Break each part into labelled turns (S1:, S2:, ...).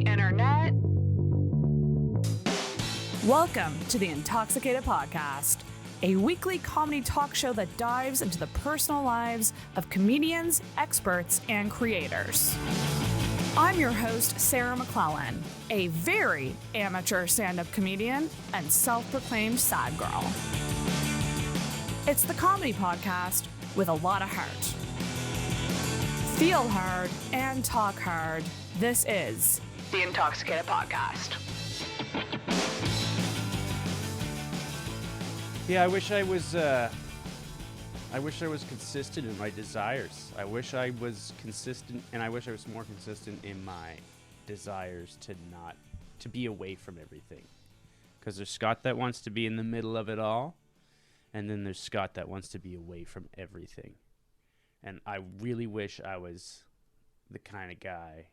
S1: internet. Welcome to the Intoxicated Podcast, a weekly comedy talk show that dives into the personal lives of comedians, experts, and creators. I'm your host, Sarah MacLean, a very amateur stand-up comedian and self-proclaimed sad girl. It's the comedy podcast with a lot of heart. Feel hard and talk hard. This is the Intoxicated Podcast.
S2: Yeah, I wish I was consistent in my desires. I wish I was consistent, and I wish I was more consistent in my desires to be away from everything. Because there's Scott that wants to be in the middle of it all, and then there's Scott that wants to be away from everything. And I really wish I was the kind of guy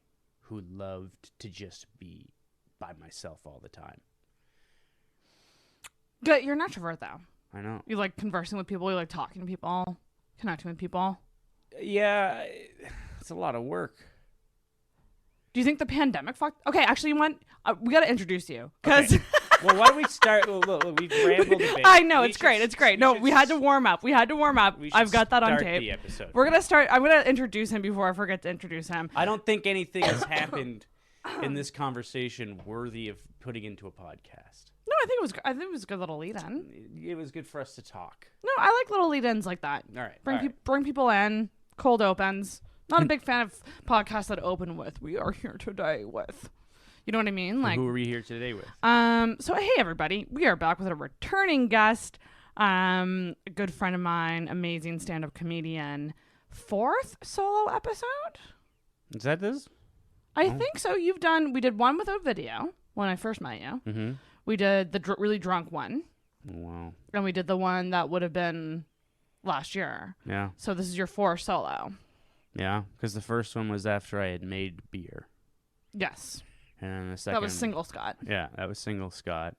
S2: who loved to just be by myself all the time.
S3: Good. You're an extrovert, though.
S2: I know.
S3: You like conversing with people. You like talking to people, connecting with people.
S2: Yeah, it's a lot of work.
S3: Do you think the pandemic fucked? Okay, actually, you want we got to introduce you because.
S2: Okay. Well, why don't we start? Look, we've rambled a bit.
S3: I know it's great. It's great. No, we had to warm up. I've got that on tape.
S2: The episode.
S3: We're gonna start. I'm gonna introduce him before I forget to introduce him.
S2: I don't think anything has happened in this conversation worthy of putting into a podcast.
S3: No, I think it was a good little lead-in.
S2: It was good for us to talk.
S3: No, I like little lead-ins like that.
S2: All right.
S3: Bring people in. Cold opens. Not a big fan of podcasts that open with "We are here today with." You know what I mean? Like,
S2: who are we here today with?
S3: So hey everybody, we are back with a returning guest, a good friend of mine, amazing stand-up comedian. 4th solo episode?
S2: Is that this?
S3: I think so. We did one without video when I first met you.
S2: Mm-hmm.
S3: We did the really drunk one.
S2: Wow.
S3: And we did the one that would have been last year.
S2: Yeah.
S3: So this is your 4th solo.
S2: Yeah, because the first one was after I had made beer.
S3: Yes.
S2: And then the second...
S3: That was single Scott.
S2: Yeah, that was single Scott.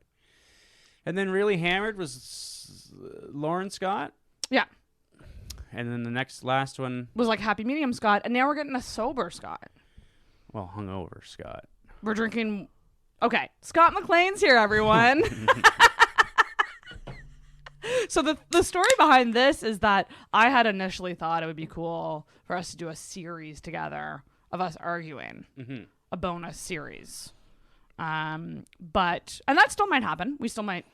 S2: And then really hammered was Lauren Scott.
S3: Yeah.
S2: And then the last one...
S3: was like happy medium Scott. And now we're getting a sober Scott.
S2: Well, hungover Scott.
S3: We're drinking... Okay, Scott MacLean's here, everyone. So the story behind this is that I had initially thought it would be cool for us to do a series together of us arguing. Mm-hmm. A bonus series. And that still might happen. We still might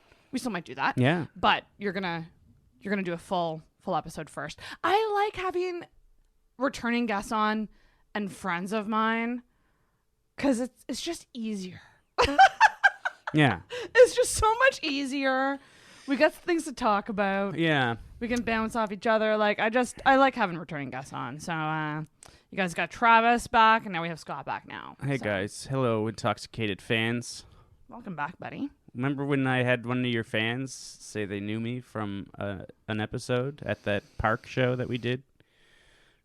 S3: do that.
S2: Yeah.
S3: But you're gonna do a full episode first. I like having returning guests on and friends of mine because it's just easier.
S2: Yeah.
S3: It's just so much easier. We got things to talk about.
S2: Yeah.
S3: We can bounce off each other. Like I like having returning guests on. So you guys got Travis back, and now we have Scott back now.
S2: Hey guys. Hello, Intoxicated fans.
S3: Welcome back, buddy.
S2: Remember when I had one of your fans say they knew me from an episode at that park show that we did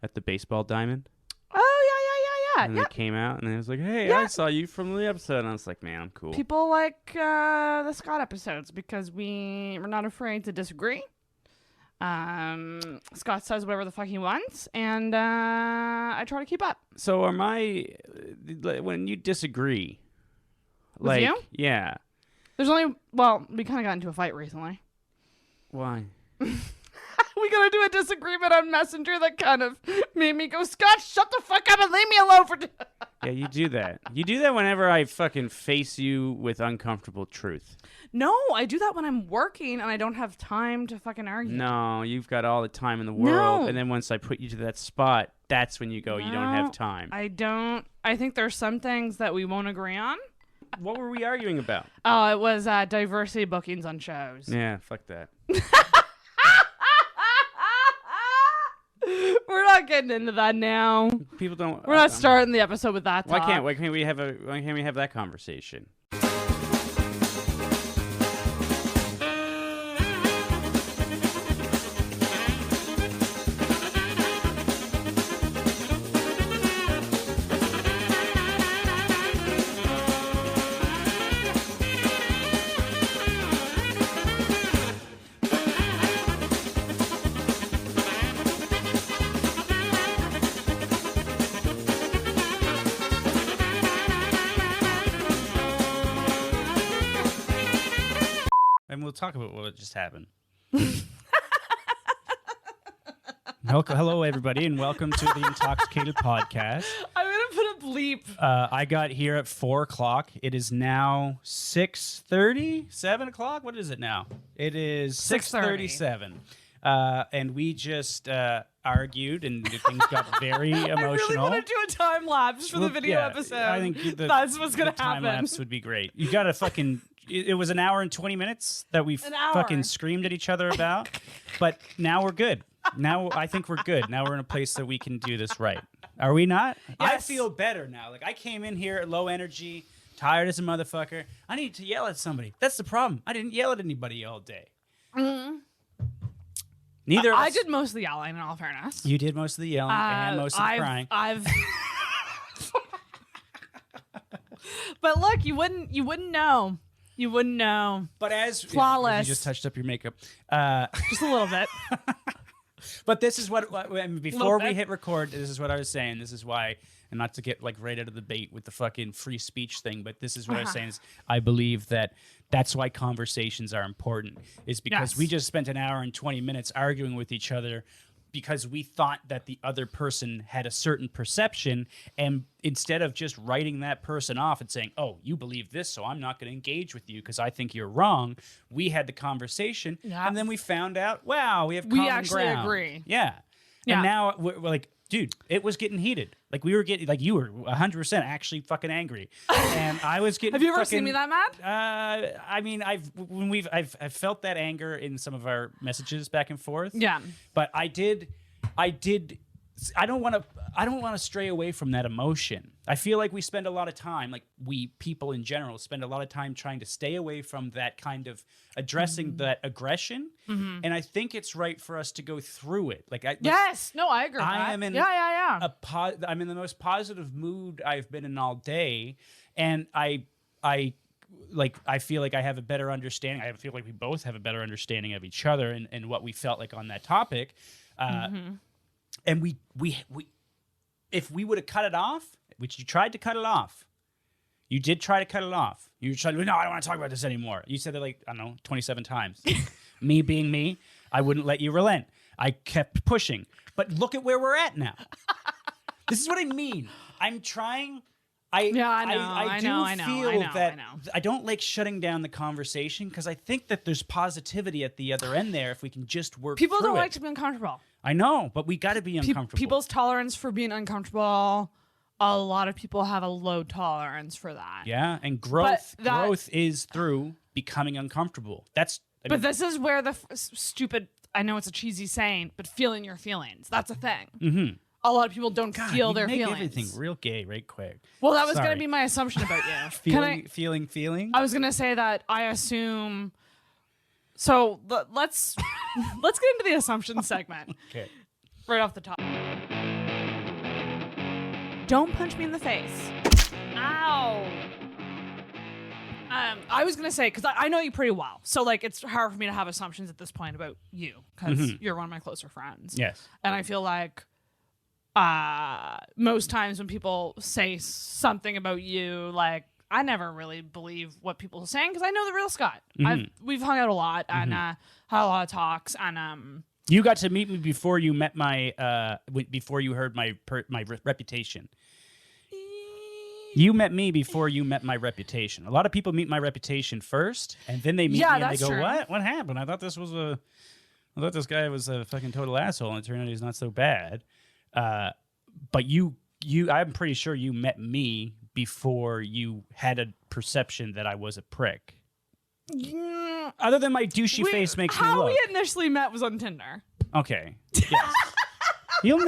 S2: at the Baseball Diamond?
S3: Oh, yeah.
S2: And they came out, and they was like, hey,
S3: Yeah.
S2: I saw you from the episode. And I was like, man, I'm cool.
S3: People like the Scott episodes because we're not afraid to disagree. Scott says whatever the fuck he wants, and I try to keep up.
S2: So when you disagree,
S3: With
S2: like,
S3: you?
S2: Yeah.
S3: We kind of got into a fight recently.
S2: Why?
S3: We gotta do a disagreement on Messenger that kind of made me go, Scott, shut the fuck up and leave me alone for...
S2: Yeah, you do that. You do that whenever I fucking face you with uncomfortable truth.
S3: No, I do that when I'm working and I don't have time to fucking argue.
S2: No, you've got all the time in the world.
S3: No.
S2: And then once I put you to that spot, that's when you go, you don't have time.
S3: I don't. I think there's some things that we won't agree on.
S2: What were we arguing about?
S3: Oh, it was diversity bookings on shows.
S2: Yeah, fuck that.
S3: We're not getting into that now.
S2: People don't.
S3: We're not starting the episode with that talk.
S2: Why can't we have that conversation? talk about what just happened. Hello, everybody, and welcome to the Intoxicated Podcast.
S3: I'm going to put a bleep.
S2: I got here at 4 o'clock. It is now 6:30, 7 o'clock. What is it now? It is 6:37. And we just argued, and things got very emotional.
S3: I really want to do a time lapse for the video episode.
S2: I think
S3: that's what's going to happen.
S2: Time lapse would be great. You got to fucking. It was an hour and 20 minutes that we fucking screamed at each other about, but now we're good. Now I think we're good. Now we're in a place that we can do this right. Are we not? Yes. I feel better now. Like I came in here at low energy, tired as a motherfucker. I need to yell at somebody. That's the problem. I didn't yell at anybody all day. Mm-hmm. Neither of us.
S3: I did most of the yelling, in all fairness.
S2: You did most of the yelling and most of the crying.
S3: But look, you wouldn't know. You wouldn't know.
S2: But as
S3: flawless,
S2: you just touched up your makeup,
S3: just a little bit.
S2: But this is what before we hit record. This is what I was saying. This is why, and not to get like right out of the bait with the fucking free speech thing. But this is what I was saying. Is I believe that's why conversations are important. Is because we just spent an hour and 20 minutes arguing with each other because we thought that the other person had a certain perception, and instead of just writing that person off and saying, oh, you believe this, so I'm not going to engage with you because I think you're wrong, we had the conversation, and then we found out, wow, we have common ground. We actually agree. Yeah. And now we're like, dude, it was getting heated. Like we were getting, like you were 100% actually fucking angry, and I was getting.
S3: Have you ever seen me that mad?
S2: I mean, I've felt that anger in some of our messages back and forth. Yeah. But I don't want to stray away from that emotion. I feel like we spend a lot of time, like we people in general spend a lot of time trying to stay away from that kind of addressing that aggression. Mm-hmm. And I think it's right for us to go through it. Like I agree. I'm in I'm in the most positive mood I've been in all day, and I feel like I have a better understanding. I feel like we both have a better understanding of each other and what we felt like on that topic. And we if we would have cut it off, which you tried to cut it off, you did try to cut it off. You tried to, no, I don't want to talk about this anymore. You said it like, I don't know, 27 times. Me being me, I wouldn't let you relent. I kept pushing. But look at where we're at now. This is what I mean. I'm trying. I don't like shutting down the conversation because I think that there's positivity at the other end there if we can just work
S3: People
S2: through
S3: don't
S2: it.
S3: like to be uncomfortable.
S2: I know, but we got to be uncomfortable.
S3: People's tolerance for being uncomfortable, a lot of people have a low tolerance for that.
S2: Yeah, and growth is through becoming uncomfortable. But
S3: this is where the stupid, I know it's a cheesy saying, but feeling your feelings, that's a thing. Mm-hmm. A lot of people don't feel their feelings.
S2: Everything real gay right quick.
S3: Well, that was going to be my assumption about you.
S2: Feeling?
S3: I was going to say that I assume... So let's get into the assumption segment.
S2: Okay.
S3: Right off the top. Don't punch me in the face. Ow. I was going to say, because I know you pretty well. So, like, it's hard for me to have assumptions at this point about you, because you're one of my closer friends.
S2: Yes.
S3: And I feel like most times when people say something about you, like, I never really believe what people are saying because I know the real Scott. We've hung out a lot and had a lot of talks. And
S2: you got to meet me before you met before you heard my reputation. You met me before you met my reputation. A lot of people meet my reputation first, and then they meet me and they go, true. What happened? I thought this guy was a fucking total asshole, and it turned out he's not so bad. But I'm pretty sure you met me before you had a perception that I was a prick. Yeah. Other than my douchey face makes me look.
S3: How we initially met was on Tinder.
S2: Okay. Yes. You bring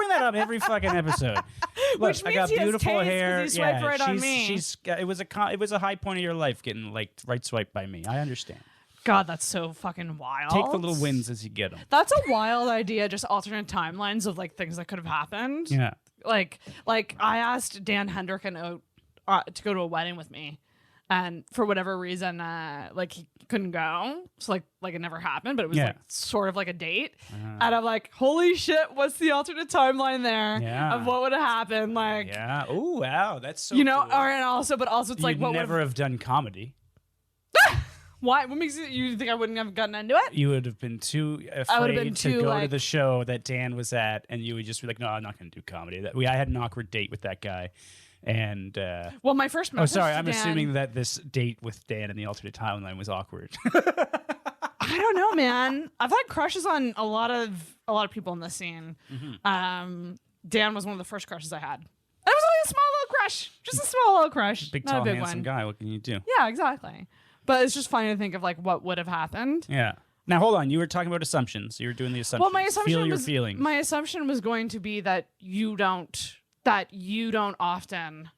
S2: that up every fucking episode. Look,
S3: Which means
S2: I got beautiful hair.
S3: He swiped right on me.
S2: It was a high point of your life getting like right swiped by me. I understand.
S3: God, that's so fucking wild.
S2: Take the little wins as you get them.
S3: That's a wild idea, just alternate timelines of like things that could have happened.
S2: Yeah.
S3: Like I asked Dan Hendricken to go to a wedding with me, and for whatever reason, like he couldn't go. So like it never happened, but it was like sort of like a date. And I'm like, holy shit, what's the alternate timeline there of what would have happened? Like,
S2: yeah. Oh wow, that's so.
S3: You know,
S2: cool.
S3: but also it's like,
S2: what never have done comedy.
S3: Why? What makes you think I wouldn't have gotten into it?
S4: You would have been too afraid to go to the show that Dan was at, and you would just be like, "No, I'm not going to do comedy." I had an awkward date with that guy, and
S3: well, my first message.
S4: Oh, sorry.
S3: to
S4: I'm
S3: Dan,
S4: assuming that this date with Dan in the alternate timeline was awkward.
S3: I don't know, man. I've had crushes on a lot of people in the scene. Dan was one of the first crushes I had. It was only a small little crush, just a small little crush,
S4: Big,
S3: not
S4: tall,
S3: a big
S4: handsome
S3: one.
S4: guy. What can you do?
S3: Yeah, exactly. But it's just funny to think of like what would have happened.
S4: Yeah. Now hold on. You were talking about assumptions. You were doing the assumptions.
S3: Well, my assumption
S4: Feel your
S3: was
S4: feelings.
S3: my assumption was going to be that you don't often.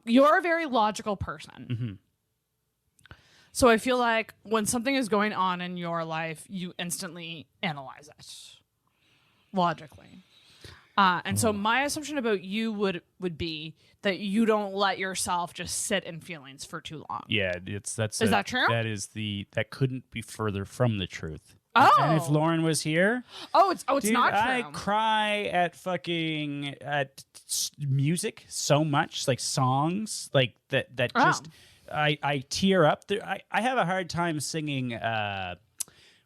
S3: You're a very logical person. So I feel like when something is going on in your life, you instantly analyze it logically. And so my assumption about you would be that you don't let yourself just sit in feelings for too long.
S4: Yeah, is that true? That couldn't be further from the truth.
S3: Oh,
S4: and if Lauren was here,
S3: it's
S4: dude,
S3: not true.
S4: I cry at music so much, like songs, like that just I tear up. I have a hard time singing.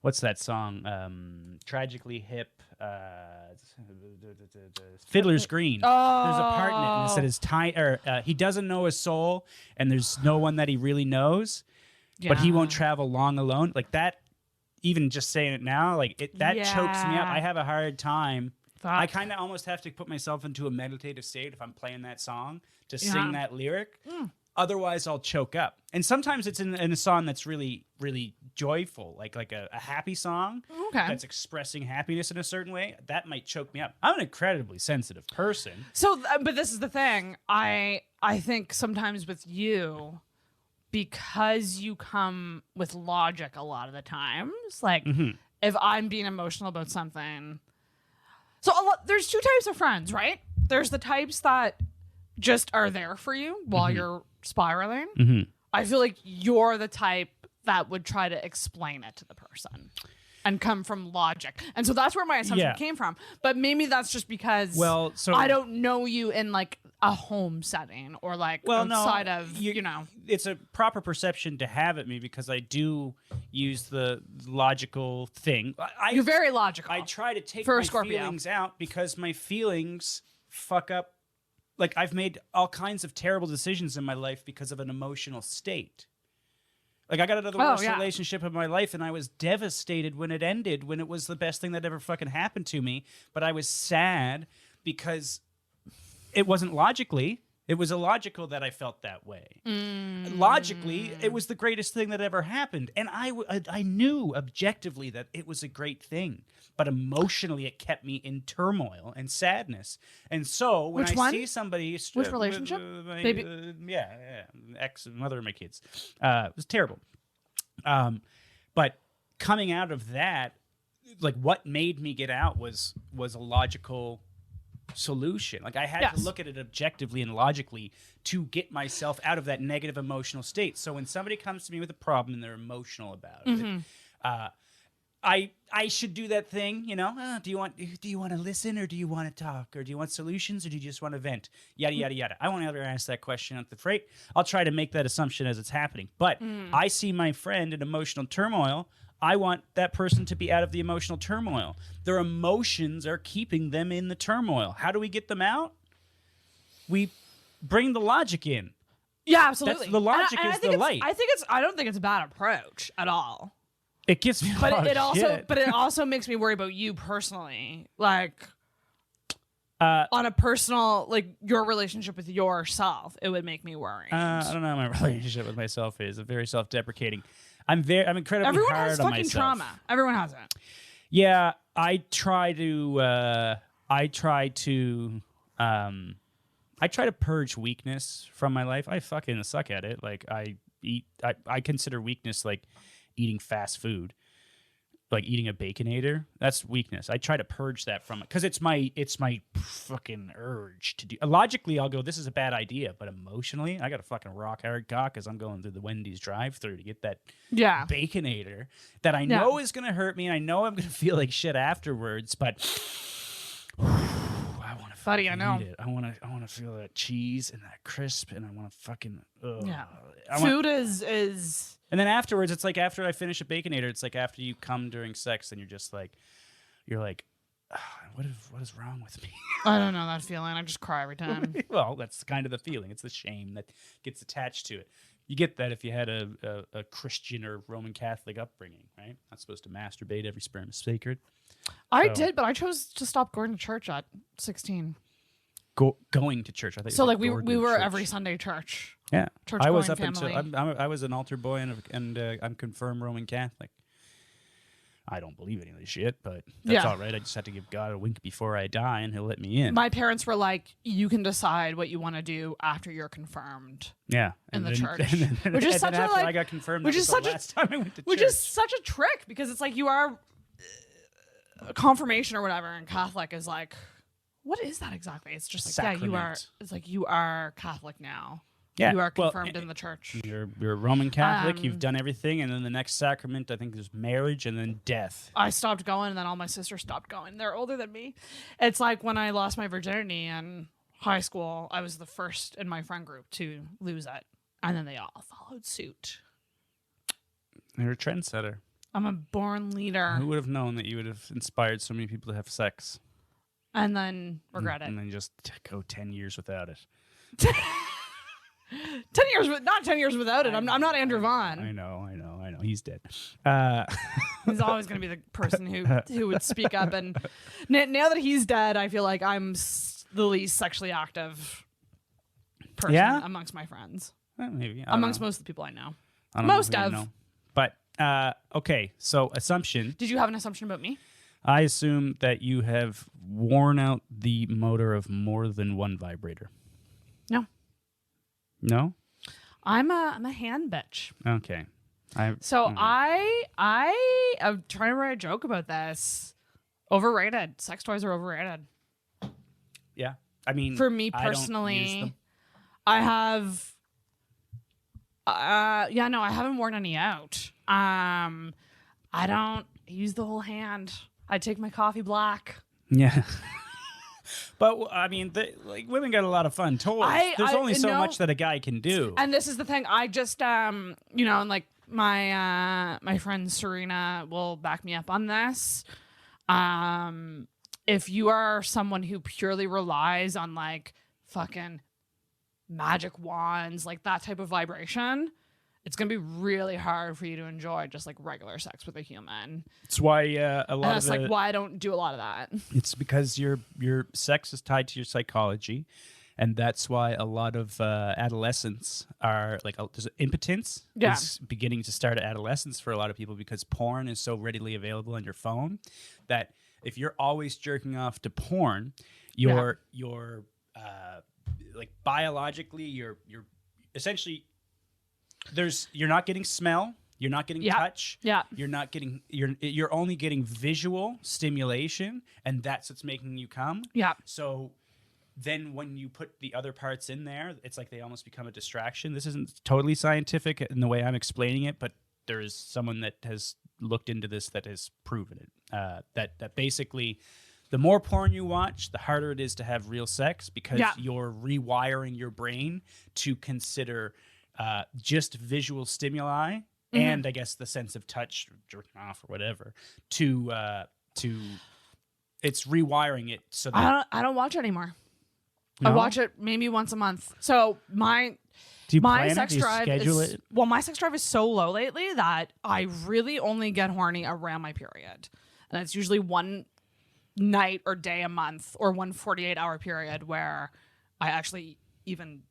S4: What's that song? Tragically Hip. Fiddler's Green.
S3: Oh.
S4: There's a part in it and it said his he doesn't know his soul, and there's no one that he really knows, but he won't travel long alone. Like that. Even just saying it now, like that chokes me up. I have a hard time. I kind of almost have to put myself into a meditative state if I'm playing that song to sing that lyric. Otherwise, I'll choke up. And sometimes it's in a song that's really, really joyful, like a happy song that's expressing happiness in a certain way. That might choke me up. I'm an incredibly sensitive person.
S3: So, but this is the thing. I think sometimes with you, because you come with logic a lot of the times, like if I'm being emotional about something. So there's two types of friends, right? There's the types that just are there for you while you're spiraling. I feel like you're the type that would try to explain it to the person and come from logic. And so that's where my assumption came from. But maybe that's just because I don't know you in like a home setting or like outside of,
S4: It's a proper perception to have at me because I do use the logical thing.
S3: You're very logical.
S4: I try to take
S3: for
S4: my
S3: a Scorpio.
S4: feelings out because my feelings fuck up. Like I've made all kinds of terrible decisions in my life because of an emotional state. Like I got out of the worst relationship of my life and I was devastated when it ended, when it was the best thing that ever fucking happened to me. But I was sad because it wasn't logically. It was illogical that I felt that way. Logically, it was the greatest thing that ever happened. And I knew objectively that it was a great thing. But emotionally, it kept me in turmoil and sadness. And so when see somebody...
S3: Which relationship?
S4: Ex, mother of my kids. It was terrible. But coming out of that, like what made me get out was a logical solution. Like I had to look at it objectively and logically to get myself out of that negative emotional state. So when somebody comes to me with a problem and they're emotional about it, I should do that thing, do you want to listen or do you want to talk or do you want solutions or do you just want to vent? Yada yada yada. I won't ever ask that question at the freight. I'll try to make that assumption as it's happening. But I see my friend in emotional turmoil. I want that person to be out of the emotional turmoil. Their emotions are keeping them in the turmoil. How do we get them out? We bring the logic in.
S3: Yeah, absolutely.
S4: The logic is the light.
S3: I don't think it's a bad approach at all.
S4: It gives me
S3: but it also makes me worry about you personally. Like on a personal, like your relationship with yourself, it would make me worried.
S4: I don't know how my relationship with myself is. I'm very self-deprecating. I'm incredibly
S3: Everyone
S4: hard
S3: has
S4: on
S3: fucking
S4: myself.
S3: trauma. Everyone has it.
S4: Yeah, I try to purge weakness from my life. I fucking suck at it. Like I consider weakness like eating fast food, like eating a Baconator. That's weakness. I try to purge that from it because it's my fucking urge to do. Logically, I'll go, this is a bad idea, but emotionally, I got a fucking rock hard cock because I'm going through the Wendy's drive-thru to get that Baconator that I know is gonna hurt me, and I know I'm gonna feel like shit afterwards, but. I know. Eat it. I want to feel that cheese and that crisp, and I want to fucking
S3: food is.
S4: And then afterwards, it's like after I finish a Baconator, it's like after you come during sex, and you're like, what is wrong with me?
S3: I don't know that feeling. I just cry every time.
S4: Well, that's kind of the feeling. It's the shame that gets attached to it. You get that if you had a Christian or Roman Catholic upbringing, right? Not supposed to masturbate. Every sperm is sacred.
S3: I did, but I chose to stop going to church at 16.
S4: Going to church. I think
S3: So like we were every Sunday church.
S4: Yeah,
S3: Church
S4: I was
S3: going
S4: up
S3: family.
S4: until I was an altar boy and I'm confirmed Roman Catholic. I don't believe any of this shit, but that's all right. I just have to give God a wink before I die, and He'll let me in.
S3: My parents were like, "You can decide what you want to do after you're confirmed."
S4: Yeah,
S3: in the church,
S4: which is such a like. I got confirmed.
S3: Which is such a last time I went to which church. Is such a trick because it's like you are confirmation or whatever, and Catholic is like, what is that exactly? It's just like Sacrament. You are. It's like you are Catholic now. Yeah, you are confirmed in the church.
S4: You're a Roman Catholic. You've done everything, and then the next sacrament, I think, there's marriage, and then death.
S3: I stopped going, and then all my sisters stopped going. They're older than me. It's like when I lost my virginity in high school. I was the first in my friend group to lose it, and then they all followed suit.
S4: You're a trendsetter.
S3: I'm a born leader.
S4: Who would have known that you would have inspired so many people to have sex,
S3: and then regret it,
S4: and then just go 10 years without it?
S3: 10 years, not 10 years without it. I'm not Andrew Vaughn.
S4: I know. He's dead.
S3: He's always going to be the person who would speak up. And now that he's dead, I feel like I'm the least sexually active person amongst my friends.
S4: Maybe
S3: amongst most of the people I know.
S4: But okay. So assumption.
S3: Did you have an assumption about me?
S4: I assume that you have worn out the motor of more than one vibrator. No?
S3: I'm a hand bitch.
S4: Okay.
S3: I'm trying to write a joke about this. Overrated. Sex toys are overrated.
S4: Yeah. I mean,
S3: for me personally, I have I haven't worn any out. I don't use the whole hand. I take my coffee black.
S4: Yeah. But I mean, women got a lot of fun toys. There's only so much that a guy can do.
S3: And this is the thing. I just, and like my friend Serena will back me up on this. If you are someone who purely relies on like fucking magic wands, like that type of vibration, it's going to be really hard for you to enjoy just like regular sex with a human.
S4: That's why a lot of
S3: like why I don't do a lot of that.
S4: It's because your sex is tied to your psychology, and that's why a lot of adolescents are like there's impotence is beginning to start at adolescence for a lot of people because porn is so readily available on your phone that if you're always jerking off to porn, you're like biologically you're essentially you're not getting smell, you're not getting touch, you're not getting you're only getting visual stimulation, and that's what's making you come.
S3: Yeah.
S4: So then when you put the other parts in there, it's like they almost become a distraction. This isn't totally scientific in the way I'm explaining it, but there is someone that has looked into this that has proven it. That basically the more porn you watch, the harder it is to have real sex because you're rewiring your brain to consider just visual stimuli and I guess the sense of touch, jerking off or whatever, to it's rewiring it so that
S3: I don't watch it anymore.
S4: No?
S3: I watch it maybe once a month. So my sex drive is so low lately that I really only get horny around my period. And it's usually one night or day a month or 1 48-hour period where I actually even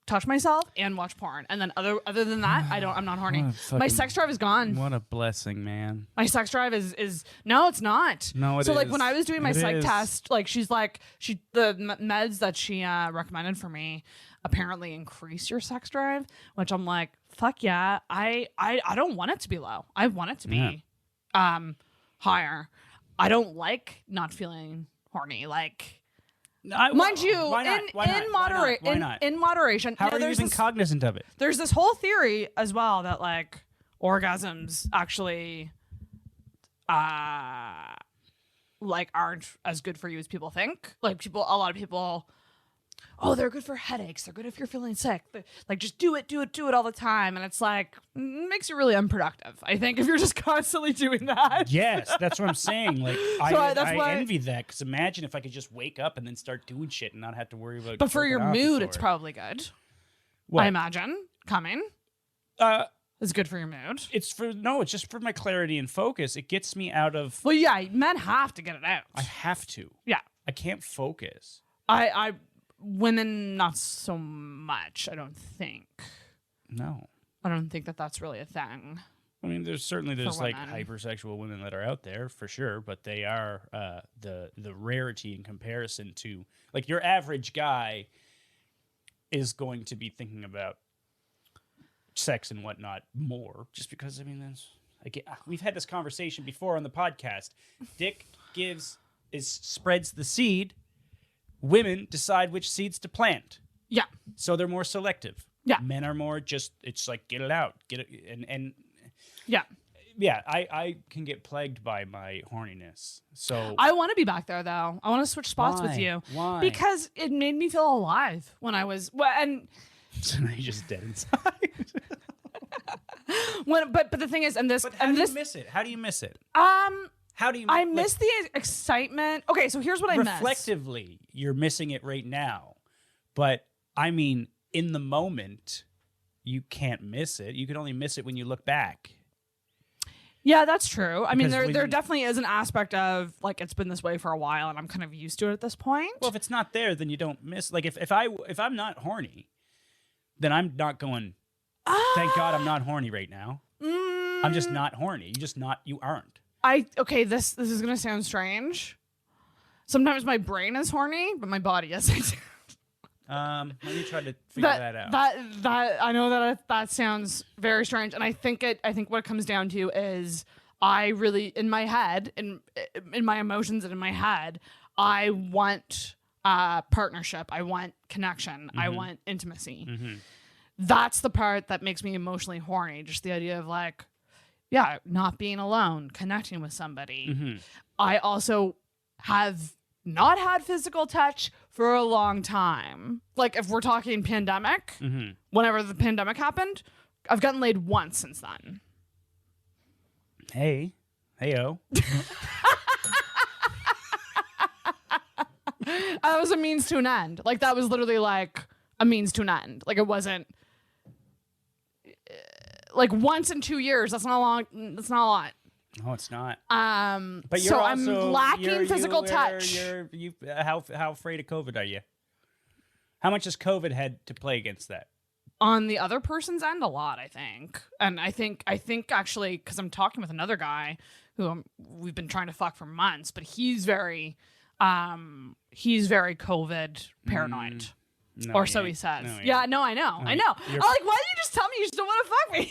S3: touch myself and watch porn. And then other than that, I'm not horny. My sex drive is gone.
S4: What a blessing, man.
S3: My sex drive is no, it's not.
S4: No, it is.
S3: So like when I was doing my psych test, like the meds that she recommended for me apparently increase your sex drive, which I'm like, fuck yeah. I don't want it to be low. I want it to be higher. I don't like not feeling horny. Like mind you, in moderation.
S4: How are you even cognizant of it?
S3: There's this whole theory as well that like orgasms actually like aren't as good for you as people think. Like a lot of people oh, they're good for headaches. They're good if you're feeling sick. Like, just do it all the time. And it's like, makes you really unproductive, I think, if you're just constantly doing that.
S4: Yes, that's what I'm saying. Like,
S3: that's
S4: I
S3: why-
S4: envy that, because imagine if I could just wake up and then start doing shit and not have to worry about.
S3: But for your
S4: jerking off
S3: mood,
S4: before.
S3: it's probably good.
S4: What?
S3: I imagine coming. It's good for your mood.
S4: It's just for my clarity and focus. It gets me out of.
S3: Well, yeah, men have to get it out.
S4: I have to.
S3: Yeah.
S4: I can't focus.
S3: Women, not so much, I don't think.
S4: No.
S3: I don't think that that's really a thing.
S4: I mean, there's like
S3: women.
S4: hypersexual women that are out there for sure, but they are the rarity in comparison to, like, your average guy is going to be thinking about sex and whatnot more, just because, I mean, we've had this conversation before on the podcast. Dick spreads the seed. Women decide which seeds to plant.
S3: Yeah.
S4: So they're more selective.
S3: Yeah.
S4: Men are more just, it's like, get it out. Get it. And
S3: Yeah.
S4: yeah, I can get plagued by my horniness. So
S3: I want to be back there, though. I want to switch spots with
S4: Why?
S3: you.
S4: Why?
S3: Because it made me feel alive when I was, and
S4: so now you're just dead inside.
S3: but the thing is,
S4: But how do you miss it? How do you miss it? How do you?
S3: I miss the excitement. Okay, so here's what I miss.
S4: Reflectively, you're missing it right now. But I mean, in the moment, you can't miss it. You can only miss it when you look back.
S3: Yeah, that's true. I mean,
S4: Because when
S3: there
S4: you-
S3: definitely is an aspect of, like, it's been this way for a while and I'm kind of used to it at this point.
S4: Well, if it's not there, then you don't miss. Like, if I'm not horny, then I'm not going, thank God I'm not horny right now. I'm just not horny. You aren't.
S3: Okay, this is gonna sound strange. Sometimes my brain is horny, but my body isn't.
S4: Let me try to figure that out.
S3: That I know that sounds very strange, and I think what it comes down to is I really, in my head, in my emotions and in my head, I want partnership, I want connection, I want intimacy. That's the part that makes me emotionally horny. Just the idea of, like, yeah, not being alone, connecting with somebody. I also have not had physical touch for a long time. Like, if we're talking pandemic, whenever the pandemic happened, I've gotten laid once since then.
S4: Hey-o.
S3: That was a means to an end. Like, that was literally like a means to an end. Like, it wasn't like once in 2 years. That's not long. That's not a lot.
S4: No, it's not.
S3: But
S4: you're
S3: I'm
S4: also,
S3: lacking physical touch.
S4: How afraid of COVID are you? How much has COVID had to play against that?
S3: On the other person's end, a lot, I think. And I think actually, because I'm talking with another guy who we've been trying to fuck for months, but he's very COVID paranoid.
S4: No,
S3: Or so he says.
S4: No,
S3: Yeah, no, I know. I know. I'm like, why did you just tell me you just don't want to fuck me?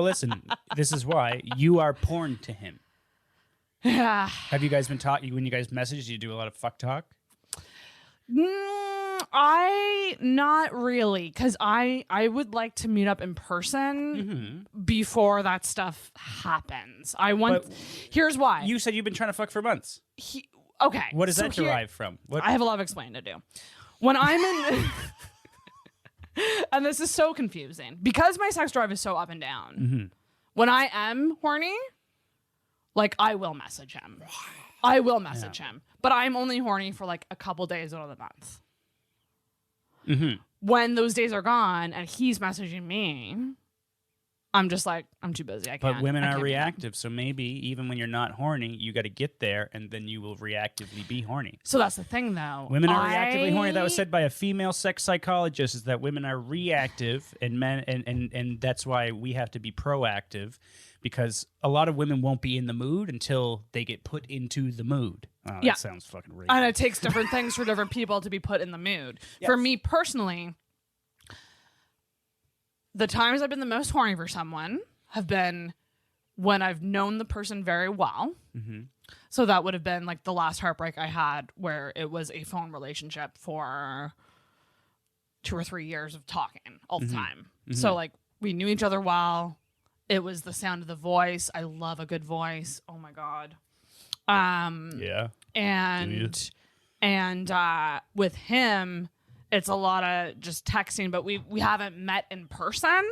S4: Listen, this is why. You are porn to him.
S3: Yeah.
S4: Have you guys been talking, when you guys message, do you do a lot of fuck talk?
S3: Not really, because I would like to meet up in person before that stuff happens. Here's why.
S4: You said you've been trying to fuck for months.
S3: Okay.
S4: What does
S3: so
S4: that derive from? What?
S3: I have a lot of explaining to do. When I'm in... and this is so confusing. Because my sex drive is so up and down, when I am horny, like, I will message him. I will message him. But I'm only horny for, like, a couple days out of the month. When those days are gone and he's messaging me, I'm just like, I'm too busy. I can't.
S4: But women
S3: I
S4: are
S3: can't do that.
S4: reactive, so maybe even when you're not horny, you got to get there, and then you will reactively be horny.
S3: So that's the thing, though.
S4: Women are reactively horny. That was said by a female sex psychologist. Is that women are reactive, and men, and that's why we have to be proactive, because a lot of women won't be in the mood until they get put into the mood. Oh,
S3: Yeah.
S4: That sounds fucking racist.
S3: And it takes different things for different people to be put in the mood.
S4: Yes.
S3: For me personally, the times I've been the most horny for someone have been when I've known the person very well. So that would have been like the last heartbreak I had, where it was a phone relationship for 2 or 3 years of talking all the time. So, like, we knew each other well. It was the sound of the voice. I love a good voice. Oh my God.
S4: Yeah.
S3: And And with him, it's a lot of just texting, but we haven't met in person.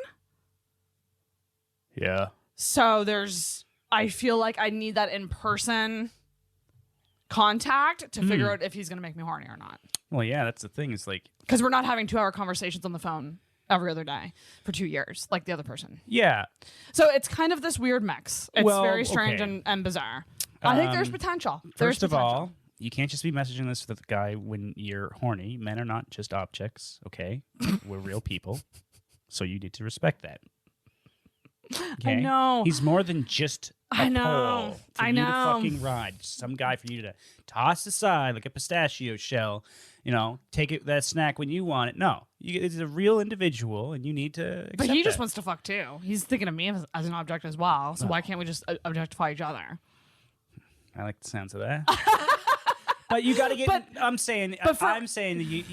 S4: Yeah.
S3: So I feel like I need that in person contact to figure out if he's going to make me horny or not.
S4: Well, yeah, that's the thing. It's like,
S3: because we're not having 2-hour conversations on the phone every other day for 2 years like the other person.
S4: yeah.
S3: So it's kind of this weird mix. It's
S4: Well,
S3: very strange
S4: okay.
S3: and bizarre. I think there's potential. There's
S4: First of
S3: potential.
S4: all, you can't just be messaging this with the guy when you're horny. Men are not just objects, okay? We're real people. So you need to respect that. Okay?
S3: I know.
S4: He's more than just a
S3: I know.
S4: pole for
S3: I
S4: you
S3: know.
S4: to fucking ride. Some guy for you to toss aside like a pistachio shell, take that snack when you want it. No. It's a real individual, and you need to accept
S3: But he just
S4: that.
S3: wants to fuck too. He's thinking of me as an object as well. So why can't we just objectify each other?
S4: I like the sounds of that. But you got to get. I'm saying that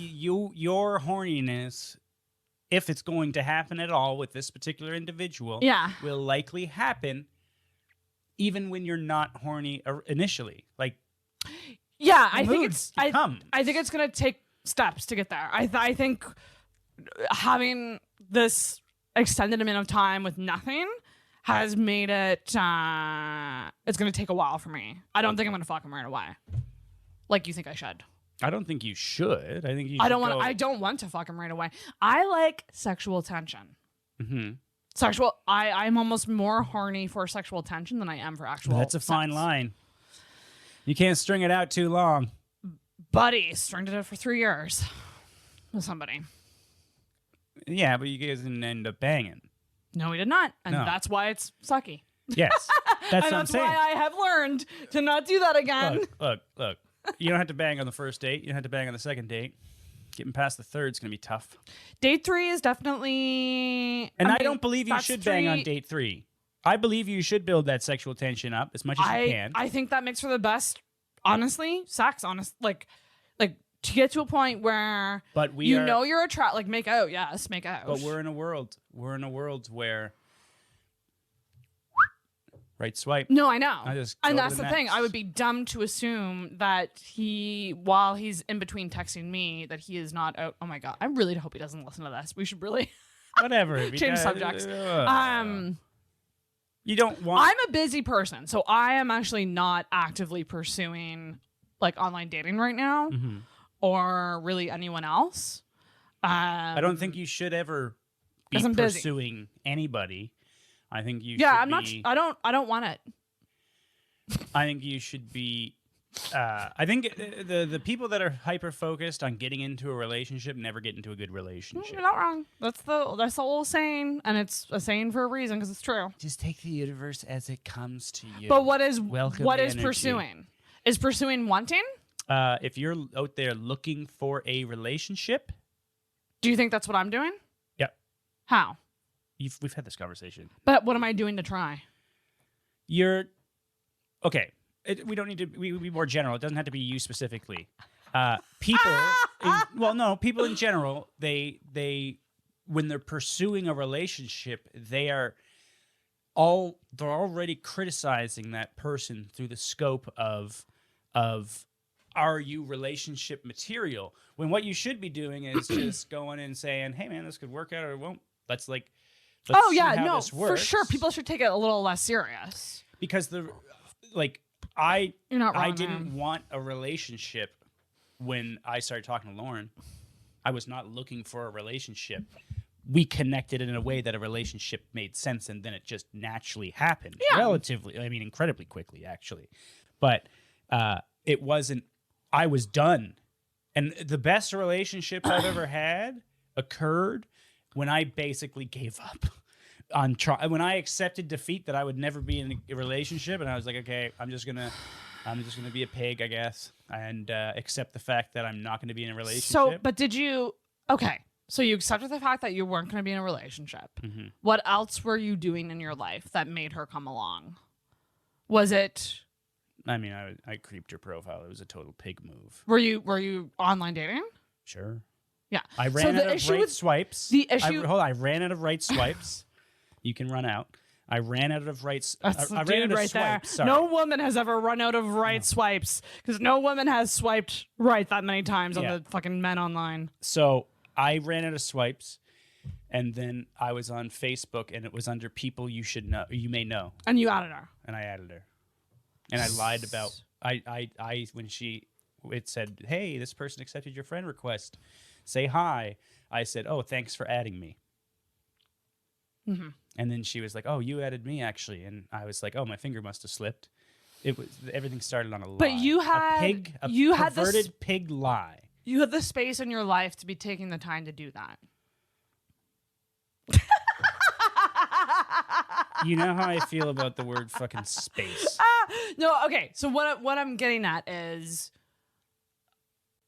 S4: your horniness, if it's going to happen at all with this particular individual, will likely happen, even when you're not horny initially. Like,
S3: I think
S4: come.
S3: I think it's gonna take steps to get there. I think having this extended amount of time with nothing has made it. It's gonna take a while for me. I don't think I'm gonna fuck him right away, like you think I should.
S4: I don't think you should. I think you.
S3: I don't want to fuck him right away. I like sexual tension.
S4: Mm-hmm.
S3: I'm almost more horny for sexual tension than I am for actual.
S4: That's a fine
S3: sex.
S4: line. You can't string it out too long.
S3: Buddy stringed it out for 3 years with somebody.
S4: Yeah, but you guys didn't end up banging.
S3: No, we did not, and
S4: No.
S3: that's why it's sucky.
S4: Yes, that's
S3: And
S4: what I'm
S3: that's
S4: saying.
S3: why I have learned to not do that again.
S4: Look. You don't have to bang on the first date. You don't have to bang on the second date. Getting past the third is going to be tough.
S3: Date 3 is definitely...
S4: And I
S3: mean,
S4: don't believe you
S3: that's
S4: should bang on
S3: 3.
S4: date 3. I believe you should build that sexual tension up as much as you can.
S3: I think that makes for the best, honestly, sex, like to get to a point where
S4: But
S3: you're attracted, like make out, yes, make out.
S4: But we're in a world where right swipe.
S3: No, I know.
S4: I just go
S3: and
S4: to
S3: that's
S4: the
S3: the thing.
S4: next.
S3: I would be dumb to assume that while he's in between texting me, that he is not out. Oh my God. I really hope he doesn't listen to this. We should really
S4: Whatever.
S3: change subjects.
S4: You don't want.
S3: I'm a busy person, so I am actually not actively pursuing like online dating right now or really anyone else.
S4: I don't think you should ever be
S3: 'Cause I'm busy.
S4: pursuing anybody. I think you.
S3: Yeah,
S4: should
S3: I'm not.
S4: be-
S3: I don't want it.
S4: I think you should be. I think the people that are hyper focused on getting into a relationship never get into a good relationship.
S3: You're not wrong. That's the old saying, and it's a saying for a reason because it's true.
S4: Just take the universe as it comes to you.
S3: But what is
S4: Welcome
S3: what
S4: the
S3: is
S4: energy.
S3: pursuing? Is pursuing wanting?
S4: If you're out there looking for a relationship,
S3: Do you think that's what I'm doing?
S4: yeah,
S3: How?
S4: we've had this conversation.
S3: But what am I doing to try?
S4: You're okay. We don't need to. We be more general. It doesn't have to be you specifically. People. People in general. They when they're pursuing a relationship, they're already criticizing that person through the scope of are you relationship material? When what you should be doing is just going and saying, hey man, this could work out or it won't. Let's see how this
S3: for
S4: works.
S3: sure. People should take it a little less serious.
S4: Because I
S3: You're not wrong.
S4: I didn't
S3: man.
S4: want a relationship when I started talking to Lauren. I was not looking for a relationship. We connected in a way that a relationship made sense, and then it just naturally happened.
S3: Yeah.
S4: Incredibly quickly, actually. But it wasn't, I was done. And the best relationships I've ever had occurred when I basically gave up. When I accepted defeat that I would never be in a relationship, and I was like, okay, I'm just gonna be a pig, I guess, and accept the fact that I'm not gonna be in a relationship.
S3: So, but did you? Okay, so you accepted the fact that you weren't going to be in a relationship.
S4: Mm-hmm.
S3: What else were you doing in your life that made her come along? Was it?
S4: I mean, I creeped her profile. It was a total pig move.
S3: Were you online dating?
S4: Sure.
S3: Yeah.
S4: I ran
S3: the
S4: out of
S3: issue
S4: right
S3: with
S4: swipes.
S3: the issue.
S4: I ran out of right swipes. You can run out. I ran out of rights.
S3: That's
S4: I
S3: the
S4: ran
S3: dude
S4: out of
S3: right there.
S4: swipes. Sorry.
S3: No woman has ever run out of right swipes because no woman has swiped right that many times on
S4: Yeah.
S3: the fucking men online.
S4: So I ran out of swipes, and then I was on Facebook, and it was under people you should know, you may know,
S3: And you added her.
S4: and I added her, and I lied about I when it said, "Hey, this person accepted your friend request. Say hi." I said, "Oh, thanks for adding me."
S3: Mm-hmm.
S4: And then she was like, "Oh, you added me actually," and I was like, "Oh, my finger must have slipped." It was everything started on a lie.
S3: But you had
S4: a
S3: had this
S4: perverted pig lie.
S3: You have the space in your life to be taking the time to do that.
S4: You know how I feel about the word fucking space.
S3: No, okay. So what I'm getting at is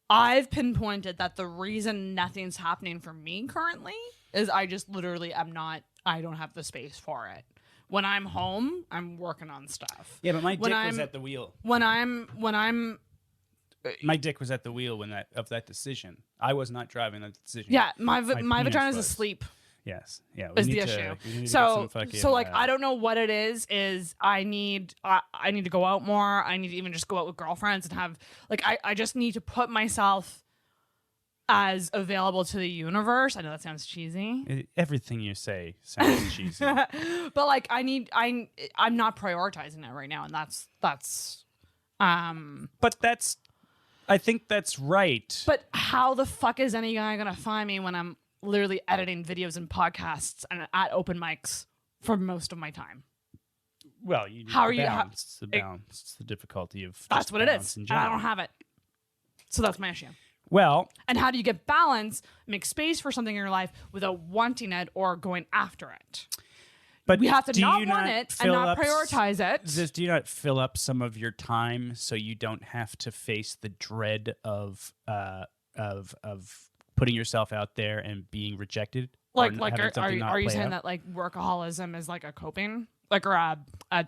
S3: I've pinpointed that the reason nothing's happening for me currently is I just literally I don't have the space for it. When I'm home, I'm working on stuff.
S4: Yeah, but my dick was at the wheel.
S3: When I'm
S4: My dick was at the wheel of that decision. I was not driving that decision.
S3: yeah, my
S4: penis
S3: vagina's
S4: was.
S3: asleep.
S4: Yes. Yeah.
S3: Is the issue. So I don't know what it is I need to go out more. I need to even just go out with girlfriends and have I just need to put myself as available to the universe. I know that sounds cheesy.
S4: Everything you say sounds cheesy.
S3: But I'm not prioritizing it right now, and that's
S4: But I think that's right.
S3: But how the fuck is any guy gonna find me when I'm literally editing videos and podcasts and at open mics for most of my time?
S4: Well, you
S3: How
S4: the
S3: are you-
S4: balance. It's the balance. It's the difficulty of
S3: That's
S4: just
S3: what it
S4: balance
S3: is.
S4: in
S3: And I
S4: general.
S3: don't have it. So that's my issue.
S4: Well,
S3: And how do you get balance, make space for something in your life without wanting it or going after it?
S4: but
S3: We have to
S4: do
S3: not
S4: you
S3: want it and
S4: fill
S3: not
S4: up
S3: prioritize it.
S4: Do you not fill up some of your time so you don't have to face the dread of putting yourself out there and being rejected? Or having something not
S3: are you
S4: play
S3: saying
S4: out?
S3: that workaholism is like a coping, or a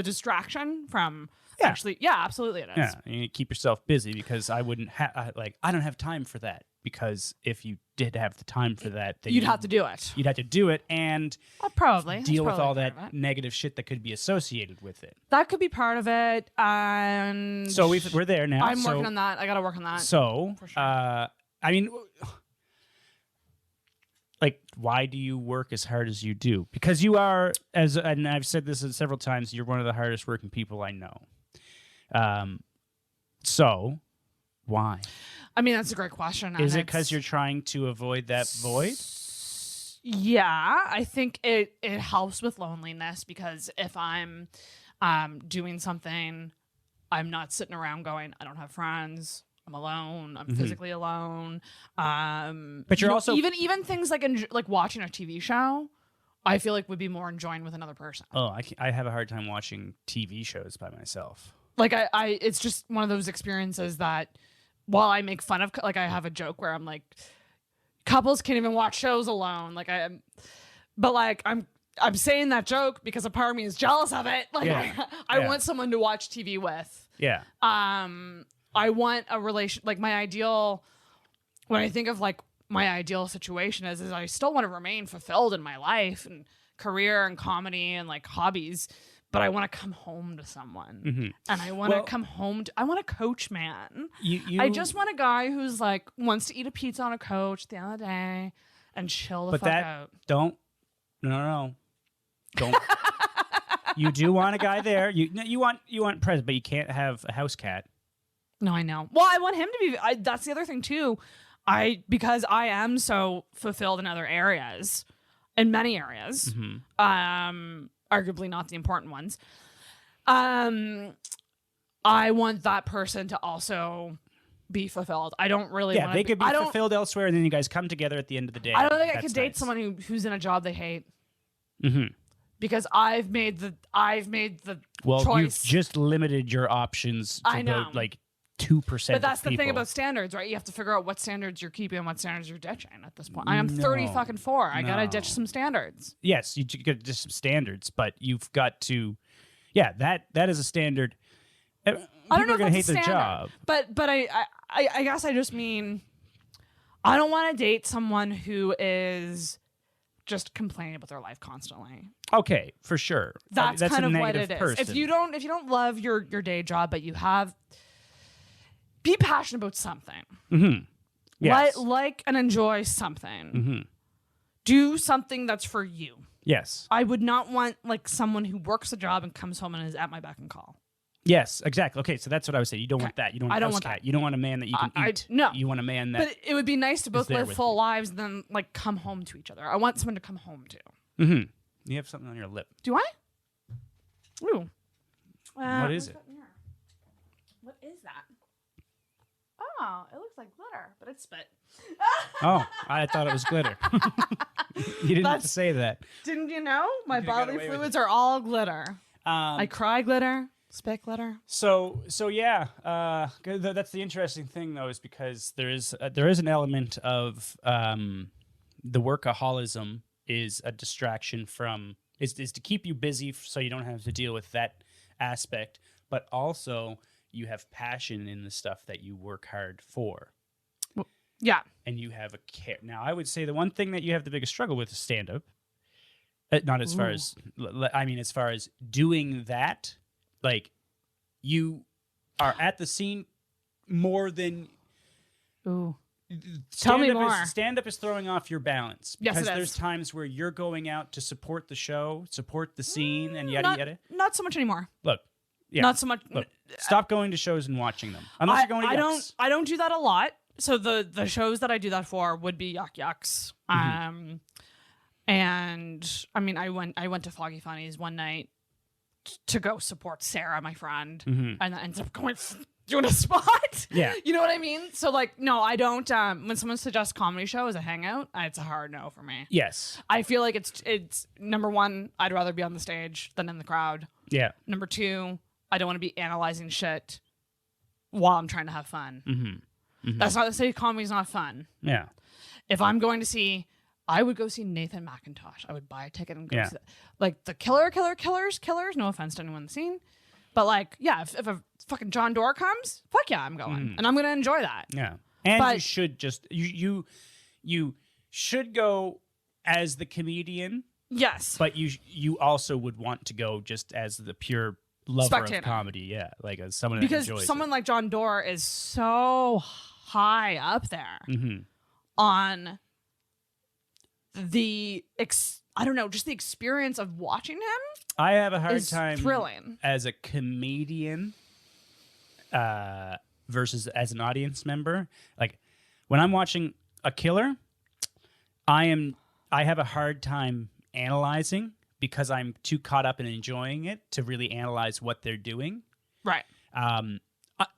S3: distraction from actually? Yeah, absolutely it is.
S4: Yeah, you keep yourself busy because I wouldn't have I don't have time for that, because if you did have the time for that, then
S3: You'd have to do it.
S4: You'd have to do it and
S3: Probably
S4: deal
S3: That's
S4: with all
S3: probably part
S4: that
S3: of it.
S4: negative shit that could be associated with it.
S3: That could be part of it. And
S4: So we're there now.
S3: I'm working on that. I got to work on that.
S4: So,
S3: For sure.
S4: I mean, why do you work as hard as you do? Because you are, and I've said this several times, you're one of the hardest working people I know. So, why?
S3: I mean, that's a great question.
S4: Is
S3: and
S4: it because you're trying to avoid that void?
S3: Yeah, I think it helps with loneliness, because if I'm doing something, I'm not sitting around going, I don't have friends. I'm alone. I'm physically alone.
S4: But you're also
S3: even things like watching a TV show, I feel like would be more enjoying with another person.
S4: Oh, I have a hard time watching TV shows by myself.
S3: Like it's just one of those experiences that while I make fun of, I have a joke where I'm like, couples can't even watch shows alone. I'm saying that joke because a part of me is jealous of it. I want someone to watch TV with.
S4: Yeah.
S3: I want a relation, my ideal, when I think of my ideal situation is I still want to remain fulfilled in my life and career and comedy and hobbies, but I want to come home to someone. And I want to come home I want a coach man. I just want a guy who's wants to eat a pizza on a couch at the end of the day and chill the fuck out.
S4: No. Don't. You do want a guy there. You want present, but you can't have a house cat.
S3: No, I know. Well, I want him to be. That's the other thing too. Because I am so fulfilled in other areas, in many areas, arguably not the important ones. I want that person to also be fulfilled. I don't really.
S4: Yeah, they could be fulfilled elsewhere, and then you guys come together at the end of the day.
S3: I don't think I could date
S4: nice.
S3: someone who's in a job they hate.
S4: Mm-hmm.
S3: Because I've made the
S4: Well,
S3: choice.
S4: you've just limited your options to
S3: I know.
S4: about 2%.
S3: But that's
S4: of
S3: the thing
S4: people.
S3: about standards, right? You have to figure out what standards you're keeping and what standards you're ditching at this point. I am 34. I gotta ditch some standards.
S4: Yes, you got to ditch some standards, but you've got to. Yeah, that is a standard.
S3: I don't
S4: People
S3: know
S4: are
S3: if
S4: going to hate
S3: that's a
S4: their
S3: standard,
S4: job.
S3: But I guess I just mean I don't want to date someone who is just complaining about their life constantly.
S4: Okay, for sure.
S3: That's
S4: that's
S3: kind
S4: a
S3: of what
S4: negative
S3: it is.
S4: person.
S3: If you don't love your day job, but you have, be passionate about something.
S4: Mm-hmm. Yes.
S3: Like and enjoy something.
S4: Mm-hmm.
S3: Do something that's for you.
S4: Yes.
S3: I would not want like someone who works a job and comes home and is at my beck and call.
S4: Yes, exactly. Okay, so that's what I was saying. You don't want that. You don't want
S3: I don't
S4: house
S3: want
S4: cat.
S3: that.
S4: You don't want a man that you can eat.
S3: No.
S4: You want a man that.
S3: But it would be nice to both
S4: there
S3: live
S4: with
S3: full
S4: you.
S3: lives and then like come home to each other. I want someone to come home to.
S4: Mm-hmm. You have something on your lip.
S3: Do I? Ooh.
S4: What is it?
S3: What is that? Oh, it looks like glitter, but it's spit.
S4: Oh, I thought it was glitter. You didn't have to say that.
S3: Didn't you know? My
S4: You got
S3: bodily
S4: away with
S3: fluids are all glitter. I cry glitter, spit glitter.
S4: So yeah, that's the interesting thing though, is because there is an element of the workaholism is a distraction from is to keep you busy so you don't have to deal with that aspect, but also you have passion in the stuff that you work hard for.
S3: Yeah.
S4: And you have a care. Now, I would say the one thing that you have the biggest struggle with is stand-up. Not as far as, I mean, as far as doing that, like, you are at the scene more than...
S3: Ooh. Tell me more.
S4: Stand-up is throwing off your balance.
S3: Yes,
S4: Because
S3: it is.
S4: there's times where you're going out to support the show, support the scene, and yada, yada.
S3: Not so much anymore.
S4: Look. Yeah.
S3: Not so much.
S4: Look, stop going to shows and watching them. Unless you're going to Yucks.
S3: I don't do that a lot. So the shows that I do that for would be Yucks.
S4: Mm-hmm.
S3: And I mean, I went to Foggy Funnies one night to go support Sarah, my friend, and that ends up doing a spot.
S4: Yeah.
S3: You know what I mean? So like, no, I don't. When someone suggests comedy show as a hangout, it's a hard no for me.
S4: Yes.
S3: I feel like it's number one, I'd rather be on the stage than in the crowd.
S4: Yeah.
S3: Number two, I don't want to be analyzing shit while I'm trying to have fun. That's not to say comedy's not fun.
S4: Yeah.
S3: If I'm going to see, I would go see Nathan McIntosh. I would buy a ticket and go
S4: Yeah.
S3: see that. Like the killers. No offense to anyone in the scene. But like, yeah, if a fucking John Doerr comes, fuck yeah, I'm going. And I'm going to enjoy that.
S4: Yeah. And
S3: But-
S4: you should just, you should go as the comedian,
S3: Yes.
S4: but you also would want to go just as the pure lover
S3: Spectator.
S4: of comedy. Yeah. Like as someone
S3: Because
S4: that enjoys
S3: someone like John Doerr is so high up there on the I don't know, just the experience of watching him.
S4: I have a hard
S3: is
S4: time
S3: thrilling.
S4: as a comedian versus as an audience member. Like when I'm watching a killer, I have a hard time analyzing because I'm too caught up in enjoying it to really analyze what they're doing.
S3: Right.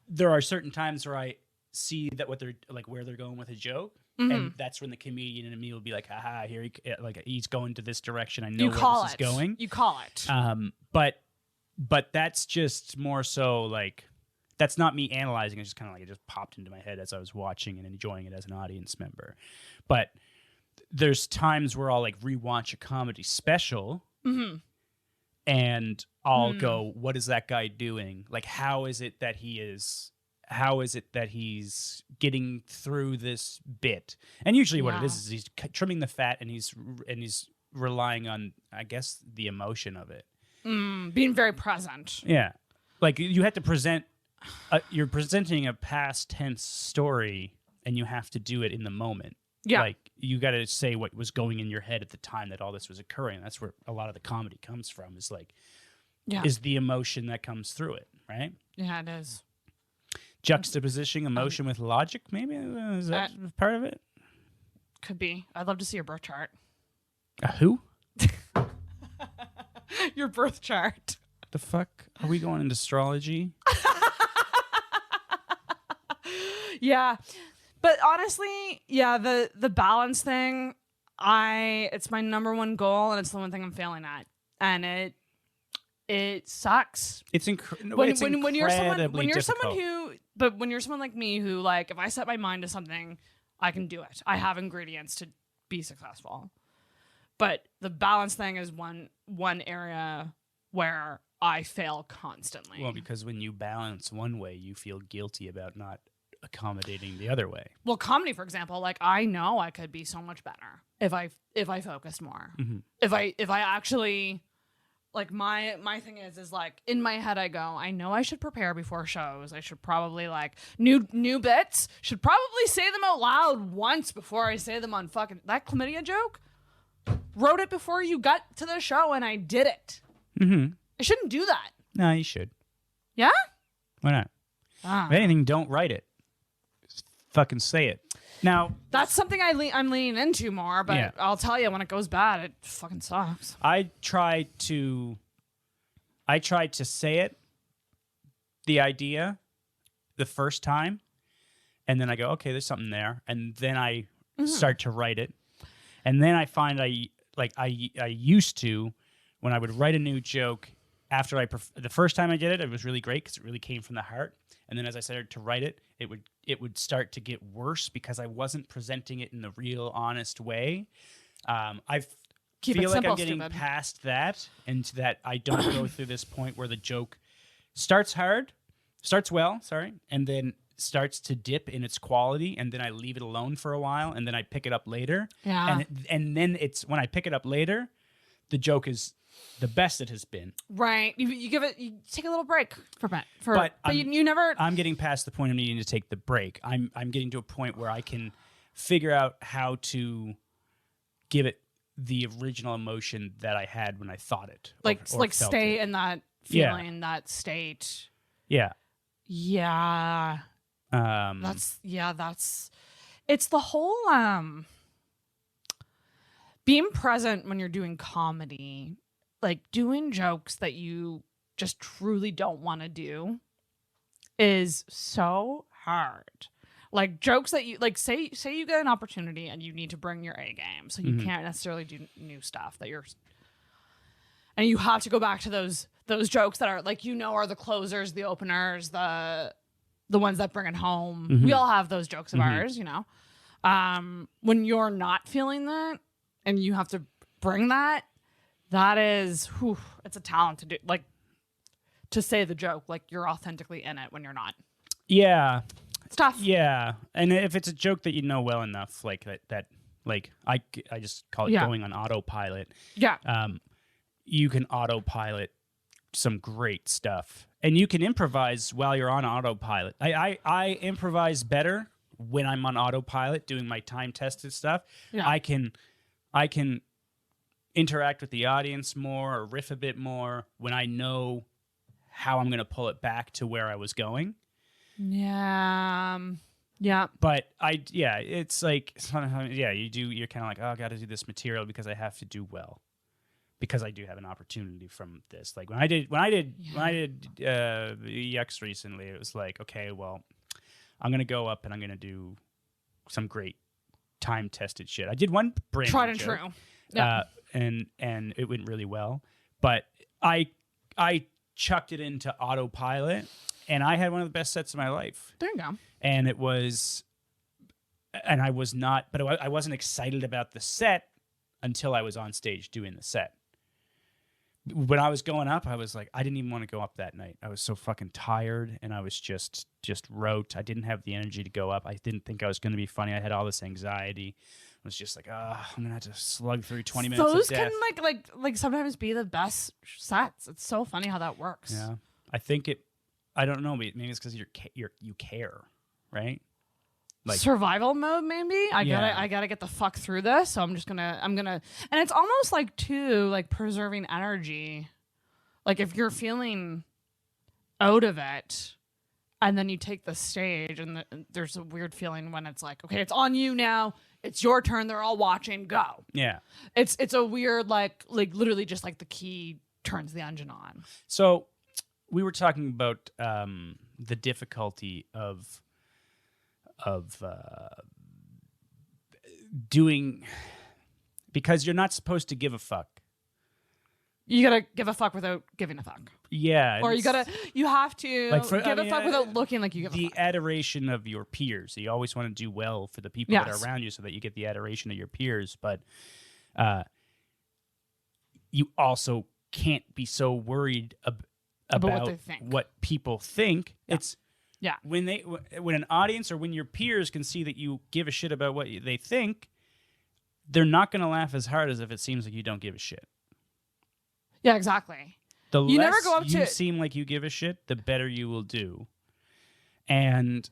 S4: There are certain times where I see that what they're like where they're going with a joke. And that's when the comedian in me will be like, "Aha! Here he's going to this direction. I know where this is going."
S3: You call it.
S4: But that's just more so like that's not me analyzing. It's just kind of like it just popped into my head as I was watching and enjoying it as an audience member. But there's times where I'll like rewatch a comedy special, and I'll go, "What is that guy doing? Like, how is it that he's getting through this bit?" And usually what it is he's trimming the fat and he's relying on, I guess, the emotion of it.
S3: Being very present.
S4: Yeah. Like you have to present, you're presenting a past tense story and you have to do it in the moment.
S3: Yeah.
S4: Like you got to say what was going in your head at the time that all this was occurring. That's where a lot of the comedy comes from, is like, is the emotion that comes through it, right?
S3: Yeah, it is.
S4: Juxtapositioning emotion with logic, maybe? Is that part of it?
S3: Could be. I'd love to see your birth chart.
S4: Who?
S3: Your birth chart.
S4: The fuck? Are we going into astrology?
S3: Yeah. But honestly, yeah, the balance thing, it's my number one goal and it's the one thing I'm failing at. And it sucks.
S4: It's
S3: When you're someone like me who, like, if I set my mind to something, I can do it. I have ingredients to be successful. But the balance thing is one area where I fail constantly.
S4: Well, because when you balance one way, you feel guilty about not accommodating the other way.
S3: Well, comedy, for example, like I know I could be so much better if I focused more.
S4: Mm-hmm.
S3: If I actually, like, my thing is like in my head I go, I know I should prepare before shows. I should probably like new bits. Should probably say them out loud once before I say them on fucking that chlamydia joke. Wrote it before you got to the show and I did it.
S4: Mm-hmm.
S3: I shouldn't do that.
S4: No, you should.
S3: Yeah?
S4: Why not? If anything, don't write it. Just fucking say it. Now,
S3: that's something I'm leaning into more, but
S4: Yeah.
S3: I'll tell you, when it goes bad, it fucking sucks.
S4: I tried to say it, the idea, the first time, and then I go, okay, there's something there, and then I start to write it, and then I find I used to, when I would write a new joke after the first time I did it, it was really great because it really came from the heart, and then as I started to write it, it would start to get worse because I wasn't presenting it in the real, honest way. I feel like I'm getting past that, and that I don't go through this point where the joke starts well, and then starts to dip in its quality, and then I leave it alone for a while, and then I pick it up later.
S3: Yeah.
S4: And then it's when I pick it up later, the joke is the best it has been.
S3: Right. You take a little break from it.
S4: But
S3: you never.
S4: I'm getting past the point of needing to take the break. I'm getting to a point where I can figure out how to give it the original emotion that I had when I thought it. Or felt
S3: stay
S4: it.
S3: in that feeling, that state.
S4: Yeah.
S3: Yeah. That's it's the whole being present when you're doing comedy, like doing jokes that you just truly don't want to do is so hard. Like jokes that you like say you get an opportunity and you need to bring your A game, so you can't necessarily do new stuff and you have to go back to those jokes that are like, are the closers, the openers, the ones that bring it home. We all have those jokes of ours, when you're not feeling that and you have to bring that is it's a talent to do, like to say the joke like you're authentically in it when you're not.
S4: Yeah.
S3: It's tough.
S4: Yeah. And if it's a joke that you know well enough, like that like I just call it going on autopilot.
S3: Yeah.
S4: You can autopilot some great stuff, and you can improvise while you're on autopilot. I improvise better when I'm on autopilot doing my time tested stuff.
S3: Yeah.
S4: I can interact with the audience more or riff a bit more when I know how I'm going to pull it back to where I was going.
S3: Yeah. Yeah.
S4: But it's like sometimes, you're kind of like, oh, I got to do this material because I have to do well. Because I do have an opportunity from this. Like when I did Yucks recently, it was like, okay, well, I'm gonna go up and I'm gonna do some great time tested shit. I did one brand
S3: tried and
S4: joke,
S3: true, yeah,
S4: and it went really well. But I chucked it into autopilot, and I had one of the best sets of my life.
S3: There you go.
S4: And I wasn't excited about the set until I was on stage doing the set. When I was going up, I was like, I didn't even want to go up that night. I was so fucking tired, and I was just rote. I didn't have the energy to go up. I didn't think I was going to be funny. I had all this anxiety. I was just like, I'm going to have to slug through 20 minutes
S3: Those
S4: of death.
S3: can like sometimes be the best sets. It's so funny how that works.
S4: Yeah, I think I don't know. Maybe it's because you care, right? Like
S3: survival mode, maybe. I gotta get the fuck through this. So I'm gonna, and it's almost like too, like preserving energy. Like if you're feeling out of it, and then you take the stage, and there's a weird feeling when it's like, okay, it's on you now. It's your turn. They're all watching. Go.
S4: Yeah.
S3: It's a weird like literally just like the key turns the engine on.
S4: So we were talking about the difficulty of doing, because you're not supposed to give a fuck.
S3: You gotta give a fuck without giving a fuck.
S4: Yeah.
S3: Or you have to
S4: like
S3: give a fuck without looking like you give a fuck.
S4: The adoration of your peers. You always want to do well for the people that are around you so that you get the adoration of your peers. But you also can't be so worried about
S3: what they think.
S4: what people think.
S3: Yeah.
S4: It's
S3: Yeah.
S4: When an audience or when your peers can see that you give a shit about what they think, they're not going to laugh as hard as if it seems like you don't give a shit.
S3: Yeah, exactly.
S4: The
S3: You
S4: less
S3: never go up
S4: you
S3: to-
S4: seem like you give a shit, the better you will do. And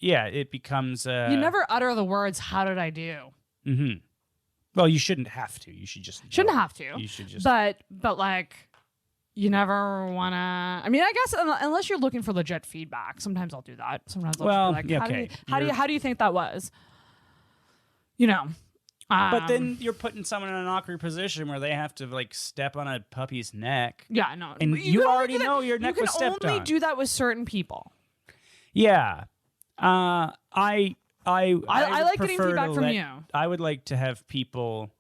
S4: yeah, it becomes
S3: You never utter the words, "How did I do?"
S4: Mm-hmm. Well, you shouldn't have to. You should just
S3: Shouldn't
S4: know.
S3: have to.
S4: You should just.
S3: But like, you never wanna. I mean, I guess unless you're looking for legit feedback, sometimes I'll do that. Sometimes I'll
S4: Well,
S3: just be like,
S4: yeah,
S3: how do you think that was? You know.
S4: But then you're putting someone in an awkward position where they have to like step on a puppy's neck.
S3: Yeah, no.
S4: And
S3: But
S4: you
S3: can only
S4: already
S3: do that-
S4: know your neck was stepped
S3: You can only
S4: on.
S3: do that with certain people.
S4: Yeah. I
S3: I
S4: would
S3: like getting
S4: prefer
S3: feedback
S4: to
S3: from
S4: let-
S3: you.
S4: I would like to have people.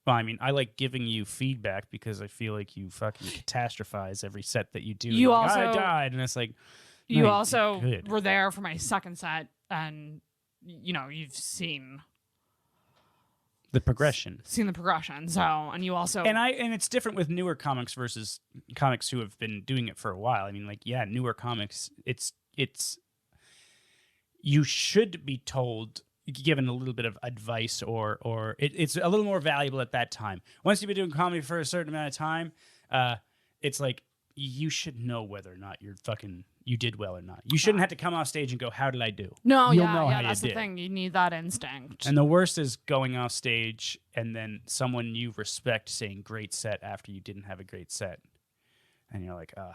S4: Well, I mean, I like giving you feedback because I feel like you fucking catastrophize every set that you do.
S3: You
S4: You're like, I
S3: also-
S4: died, and it's like
S3: You
S4: no,
S3: also
S4: good.
S3: were there for my second set, and you've seen
S4: the progression.
S3: the progression. So, and you also
S4: And it's different with newer comics versus comics who have been doing it for a while. I mean, like, yeah, newer comics, it's you should be told, given a little bit of advice, or it's a little more valuable at that time. Once you've been doing comedy for a certain amount of time, it's like you should know whether or not you did well or not. You shouldn't have to come off stage and go, "How did I do?"
S3: no,
S4: You'll
S3: yeah,
S4: know how
S3: yeah.
S4: you
S3: That's the
S4: did.
S3: thing. You need that instinct.
S4: And the worst is going off stage and then someone you respect saying "great set" after you didn't have a great set, and you're like, "Ugh,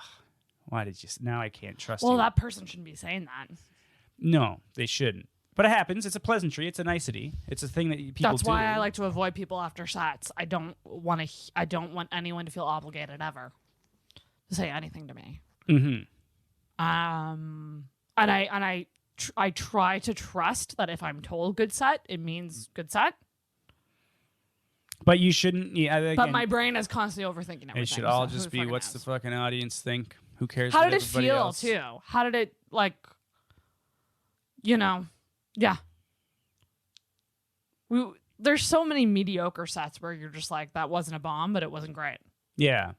S4: why did you? Now I can't trust
S3: Well,
S4: you."
S3: that person shouldn't be saying that.
S4: No, they shouldn't. But it happens. It's a pleasantry. It's a nicety. It's a thing that people
S3: That's
S4: do.
S3: why I like to avoid people after sets. I don't want anyone to feel obligated ever to say anything to me.
S4: Mm-hmm.
S3: And I try to trust that if I'm told good set, it means good set.
S4: But you shouldn't. Yeah, again,
S3: But my brain is constantly overthinking everything.
S4: it should all
S3: so
S4: just
S3: who
S4: be
S3: fucking
S4: what's the
S3: knows?
S4: fucking audience think? Who cares?
S3: How
S4: what
S3: did it
S4: everybody
S3: feel
S4: else?
S3: too? How did it yeah. There's so many mediocre sets where you're just like, that wasn't a bomb, but it wasn't great.
S4: Yeah.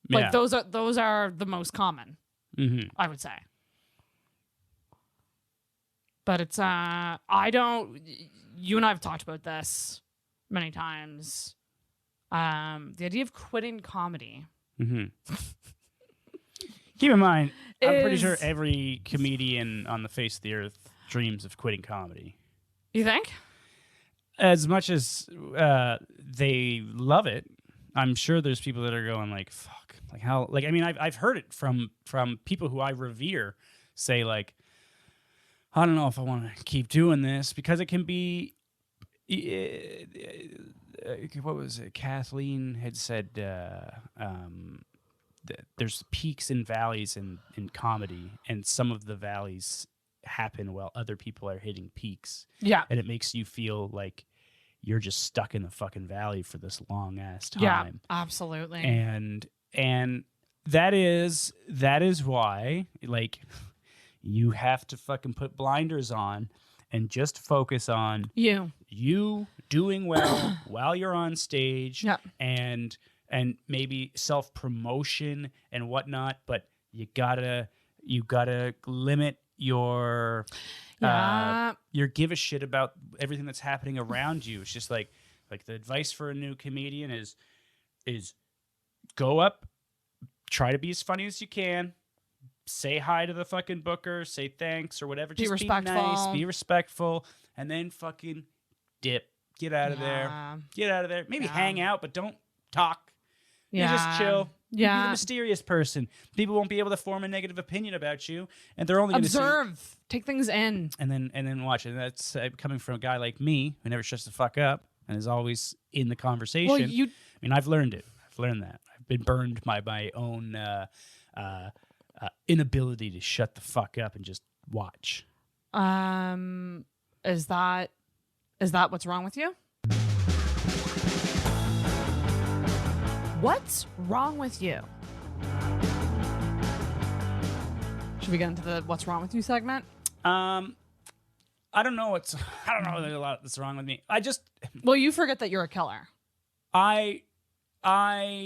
S3: Like those are the most common,
S4: Mm-hmm.
S3: I would say. But it's you and I have talked about this many times. The idea of quitting comedy.
S4: Mm-hmm. Keep in mind, I'm pretty
S3: Is-
S4: sure every comedian on the face of the earth dreams of quitting comedy.
S3: You think?
S4: As much as they love it, I'm sure there's people that are going like, "Fuck!" Like how? Like I mean, I've heard it from people who I revere say like, "I don't know if I want to keep doing this because it can be." What was it? Kathleen had said there's peaks and valleys in comedy, and some of the valleys happen while other people are hitting peaks.
S3: Yeah.
S4: And it makes you feel like you're just stuck in the fucking valley for this long ass time.
S3: Yeah, absolutely.
S4: And that is why like you have to fucking put blinders on and just focus on you doing well while you're on stage.
S3: Yeah.
S4: And maybe self-promotion and whatnot, but you gotta limit your give a shit about everything that's happening around you. It's just like the advice for a new comedian is go up, try to be as funny as you can, say hi to the fucking booker, say thanks or whatever. Just be nice, be respectful, and then fucking dip. Get out of there. Get out of there. Maybe hang out, but don't talk.
S3: Yeah.
S4: You just chill.
S3: Yeah.
S4: Be the mysterious person. People won't be able to form a negative opinion about you, and they're only going to
S3: observe, take things in,
S4: and then watch it. And that's coming from a guy like me who never shuts the fuck up and is always in the conversation.
S3: Well,
S4: I mean, I've learned it. I've learned that. I've been burned by my own inability to shut the fuck up and just watch.
S3: Is that what's wrong with you? What's wrong with you? Should we get into the what's wrong with you segment?
S4: I don't know. There's a lot that's wrong with me.
S3: Well, you forget that you're a killer
S4: I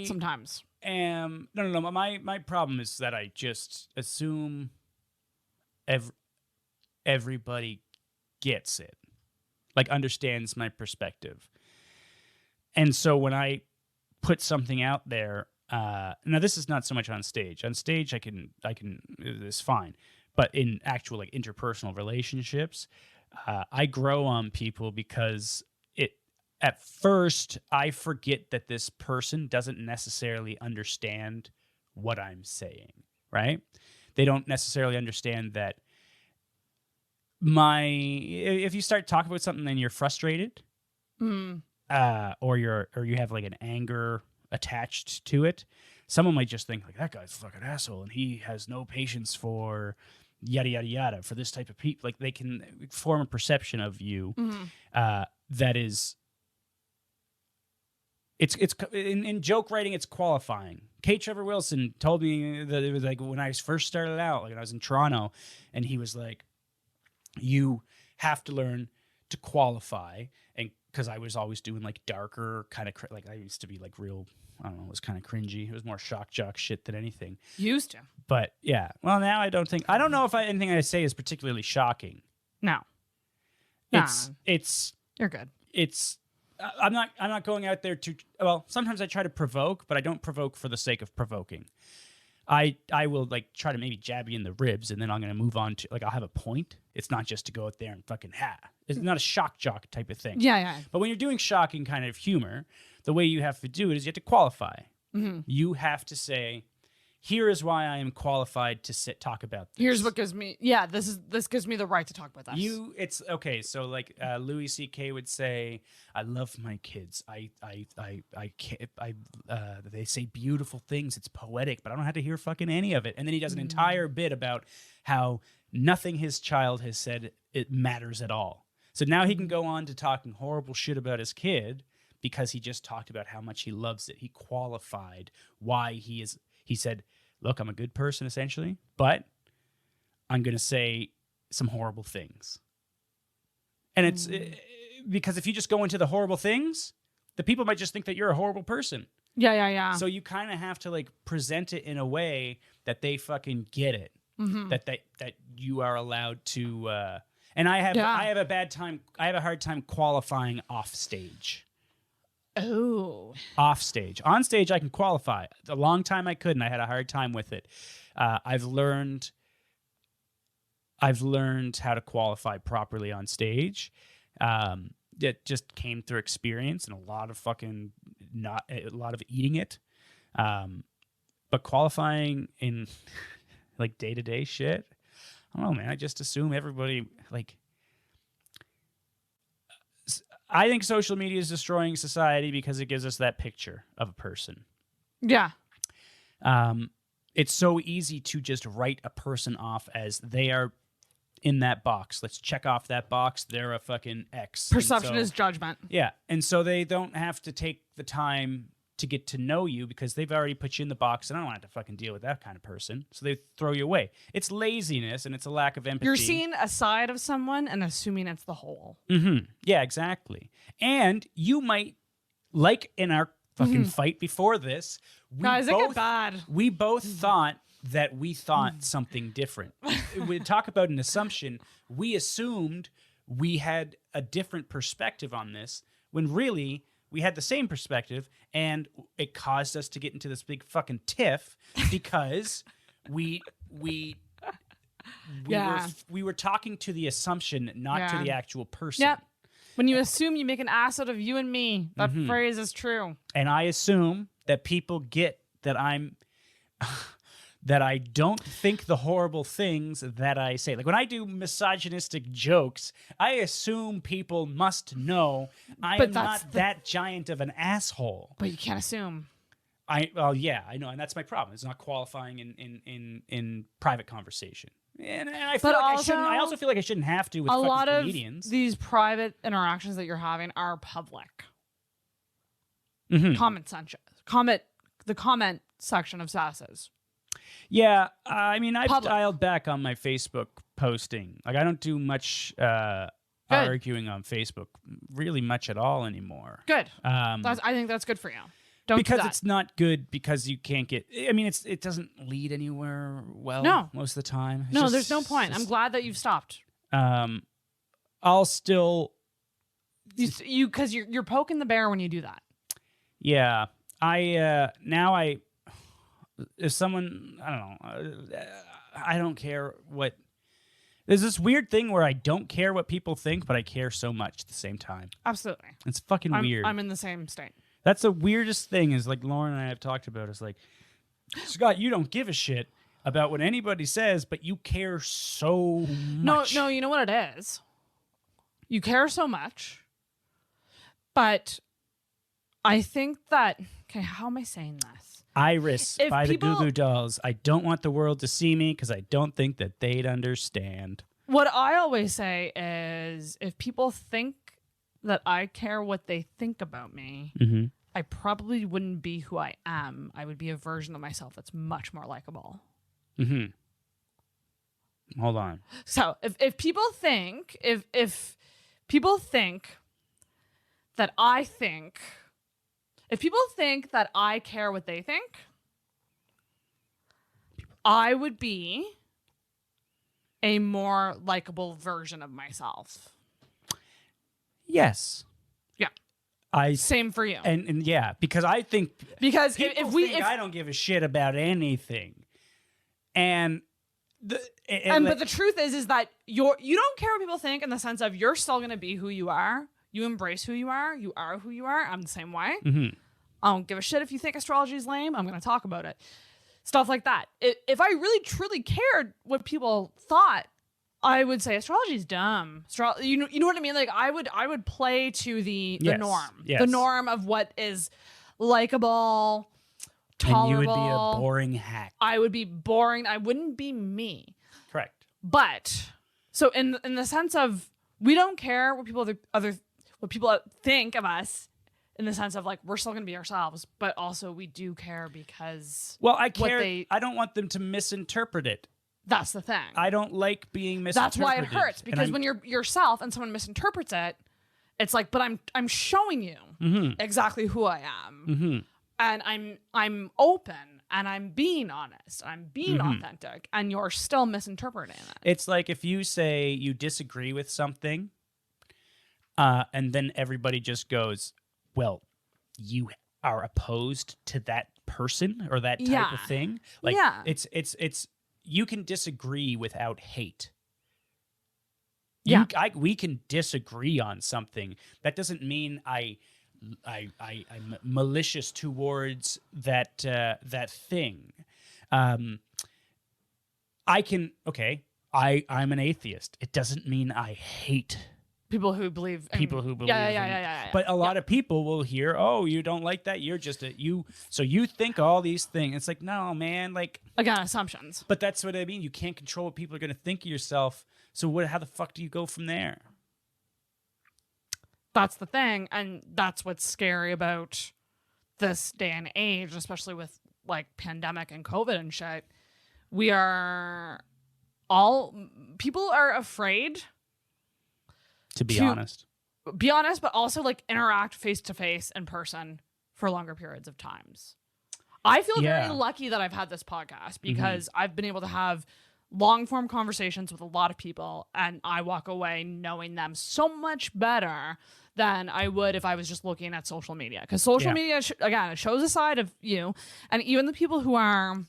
S3: sometimes.
S4: am no. My problem is that I just assume everybody gets it, like understands my perspective. And so when I put something out there, now this is not so much on stage. On stage, I can it's fine, but in actual like interpersonal relationships, I grow on people because at first I forget that this person doesn't necessarily understand what I'm saying. Right? They don't necessarily understand that if you start talking about something and you're frustrated, or you have like an anger attached to it, someone might just think like that guy's a fucking asshole and he has no patience for yada yada yada for this type of people. Like they can form a perception of you that is. It's in joke writing. It's qualifying. Kate Trevor Wilson told me that it was like when I first started out, like when I was in Toronto, and he was like, "You have to learn to qualify," and because I was always doing like darker kind of like I used to be like real. I don't know. It was kind of cringy. It was more shock jock shit than anything.
S3: Used to,
S4: but yeah. Well, now I don't know if anything I say is particularly shocking.
S3: No,
S4: it's
S3: you're good.
S4: I'm not going out there to, well, sometimes I try to provoke, but I don't provoke for the sake of provoking. I will like try to maybe jab you in the ribs, and then I'm going to move on to like I'll have a point. It's not just to go out there and fucking It's not a shock jock type of thing.
S3: Yeah.
S4: But when you're doing shocking kind of humor, the way you have to do it is you have to qualify. You have to say, here is why I am qualified to talk about this.
S3: Here's what gives me, this gives me the right to talk about this.
S4: It's okay. So like Louis C.K. would say, I love my kids. I can't, they say beautiful things. It's poetic, but I don't have to hear fucking any of it. And then he does an entire bit about how nothing his child has said it matters at all. So now he can go on to talking horrible shit about his kid because he just talked about how much he loves it. He qualified why he said, look, I'm a good person essentially, but I'm going to say some horrible things. And it's because if you just go into the horrible things, the people might just think that you're a horrible person.
S3: Yeah.
S4: So you kind of have to like present it in a way that they fucking get it. That you are allowed to and I have a hard time qualifying off stage.
S3: Oh.
S4: Off stage. On stage, I can qualify. A long time I couldn't. I had a hard time with it. I've learned how to qualify properly on stage. It just came through experience and a lot of eating it. But qualifying in like day-to-day shit, I don't know, man. I just assume everybody like. I think social media is destroying society because it gives us that picture of a person.
S3: Yeah.
S4: It's so easy to just write a person off as they are in that box. Let's check off that box. They're a fucking X.
S3: Perception is judgment.
S4: Yeah. And so they don't have to take the time to get to know you because they've already put you in the box, and I don't have to fucking deal with that kind of person. So they throw you away. It's laziness and it's a lack of empathy.
S3: You're seeing a side of someone and assuming it's the whole.
S4: Yeah, exactly. And you might, like in our fucking fight before this,
S3: Guys, it got bad.
S4: We both thought that we thought something different. We talk about an assumption. We assumed we had a different perspective on this when really we had the same perspective, and it caused us to get into this big fucking tiff because we were talking to the assumption, not to the actual person.
S3: Yep. When you assume, you make an ass out of you and me. That phrase is true.
S4: And I assume that people get that that I don't think the horrible things that I say. Like when I do misogynistic jokes, I assume people must know I am not that giant of an asshole.
S3: But you can't assume.
S4: Yeah, I know, and that's my problem. It's not qualifying in private conversation. And I feel I also feel like I shouldn't have to with
S3: a
S4: fucking
S3: lot of
S4: comedians.
S3: These private interactions that you're having are public. The comment section of Sasses.
S4: Yeah, I mean, I've dialed back on my Facebook posting. Like, I don't do much arguing on Facebook, really much at all anymore.
S3: Good. I think that's good for you. Don't do
S4: because
S3: that.
S4: it's not good because you can't get. I mean, it doesn't lead anywhere well.
S3: No.
S4: Most of the time. It's
S3: No,
S4: just-
S3: there's no point. I'm
S4: just-
S3: glad that you've stopped.
S4: I'll still.
S3: You because you're poking the bear when you do that.
S4: Yeah, I if someone I don't know, I don't care what. There's this weird thing where I don't care what people think, but I care so much at the same time.
S3: Absolutely.
S4: It's fucking weird.
S3: I'm in the same state.
S4: That's the weirdest thing. Is like Lauren and I have talked about. Is like, Scott, you don't give a shit about what anybody says, but you care so much.
S3: No, you know what it is? You care so much, but I think that okay, how am I saying this?
S4: Iris
S3: If
S4: by
S3: people-
S4: the Goo Goo Dolls. I don't want the world to see me because I don't think that they'd understand.
S3: What I always say is if people think that I care what they think about me,
S4: Mm-hmm.
S3: I probably wouldn't be who I am. I would be a version of myself that's much more likable.
S4: Mm-hmm. Hold on.
S3: So if people think if people think that I think if people think that I care what they think, I would be a more likable version of myself.
S4: Yes.
S3: Yeah.
S4: I
S3: Same for you.
S4: and yeah, because I think
S3: Because
S4: people
S3: if we
S4: think
S3: if
S4: I don't give a shit about anything, and
S3: but the truth is that you don't care what people think in the sense of you're still gonna be who you are. You embrace who you are. You are who you are. I'm the same way.
S4: Mhm.
S3: I don't give a shit if you think astrology is lame. I'm gonna talk about it. Stuff like that. If I really truly cared what people thought, I would say astrology is dumb. You know what I mean? Like I would play to the
S4: Yes,
S3: norm.
S4: yes.
S3: The norm of what is likable,
S4: and
S3: tolerable.
S4: you would be a boring hack.
S3: I would be boring. I wouldn't be me.
S4: Correct.
S3: But so in the sense of we don't care what people think of us in the sense of like we're still going to be ourselves, but also we do care because
S4: Well, I
S3: what
S4: care. I don't want them to misinterpret it.
S3: that's the thing.
S4: I don't like being
S3: That's
S4: misinterpreted.
S3: why it hurts
S4: And
S3: because
S4: I'm-
S3: when you're yourself and someone misinterprets it, it's like, but I'm showing you
S4: Mhm.
S3: exactly who I am,
S4: Mhm.
S3: and I'm open and I'm being honest, I'm being authentic, and you're still misinterpreting it.
S4: It's like if you say you disagree with something, and then everybody just goes, "Well, you are opposed to that person or that type
S3: Yeah.
S4: of thing." Like,
S3: Yeah.
S4: it's you can disagree without hate.
S3: Yeah.
S4: We can disagree on something. That doesn't mean I'm malicious towards that thing. I'm an atheist. It doesn't mean I hate
S3: People who believe
S4: people who believe
S3: yeah.
S4: But a lot of people will hear, "Oh, you don't like that. You're just so you think all these things." It's like, "No, man, like
S3: again, assumptions.
S4: but that's what I mean. You can't control what people are going to think of yourself. So how the fuck do you go from there?"
S3: That's the thing, and that's what's scary about this day and age, especially with like pandemic and COVID and shit. People are afraid
S4: To be
S3: To-
S4: honest.
S3: be honest, but also like interact face to face in person for longer periods of times. I feel
S4: Yeah.
S3: very lucky that I've had this podcast because I've been able to have long form conversations with a lot of people, and I walk away knowing them so much better than I would if I was just looking at social media. Because social media, again, it shows a side of you, and even the people who are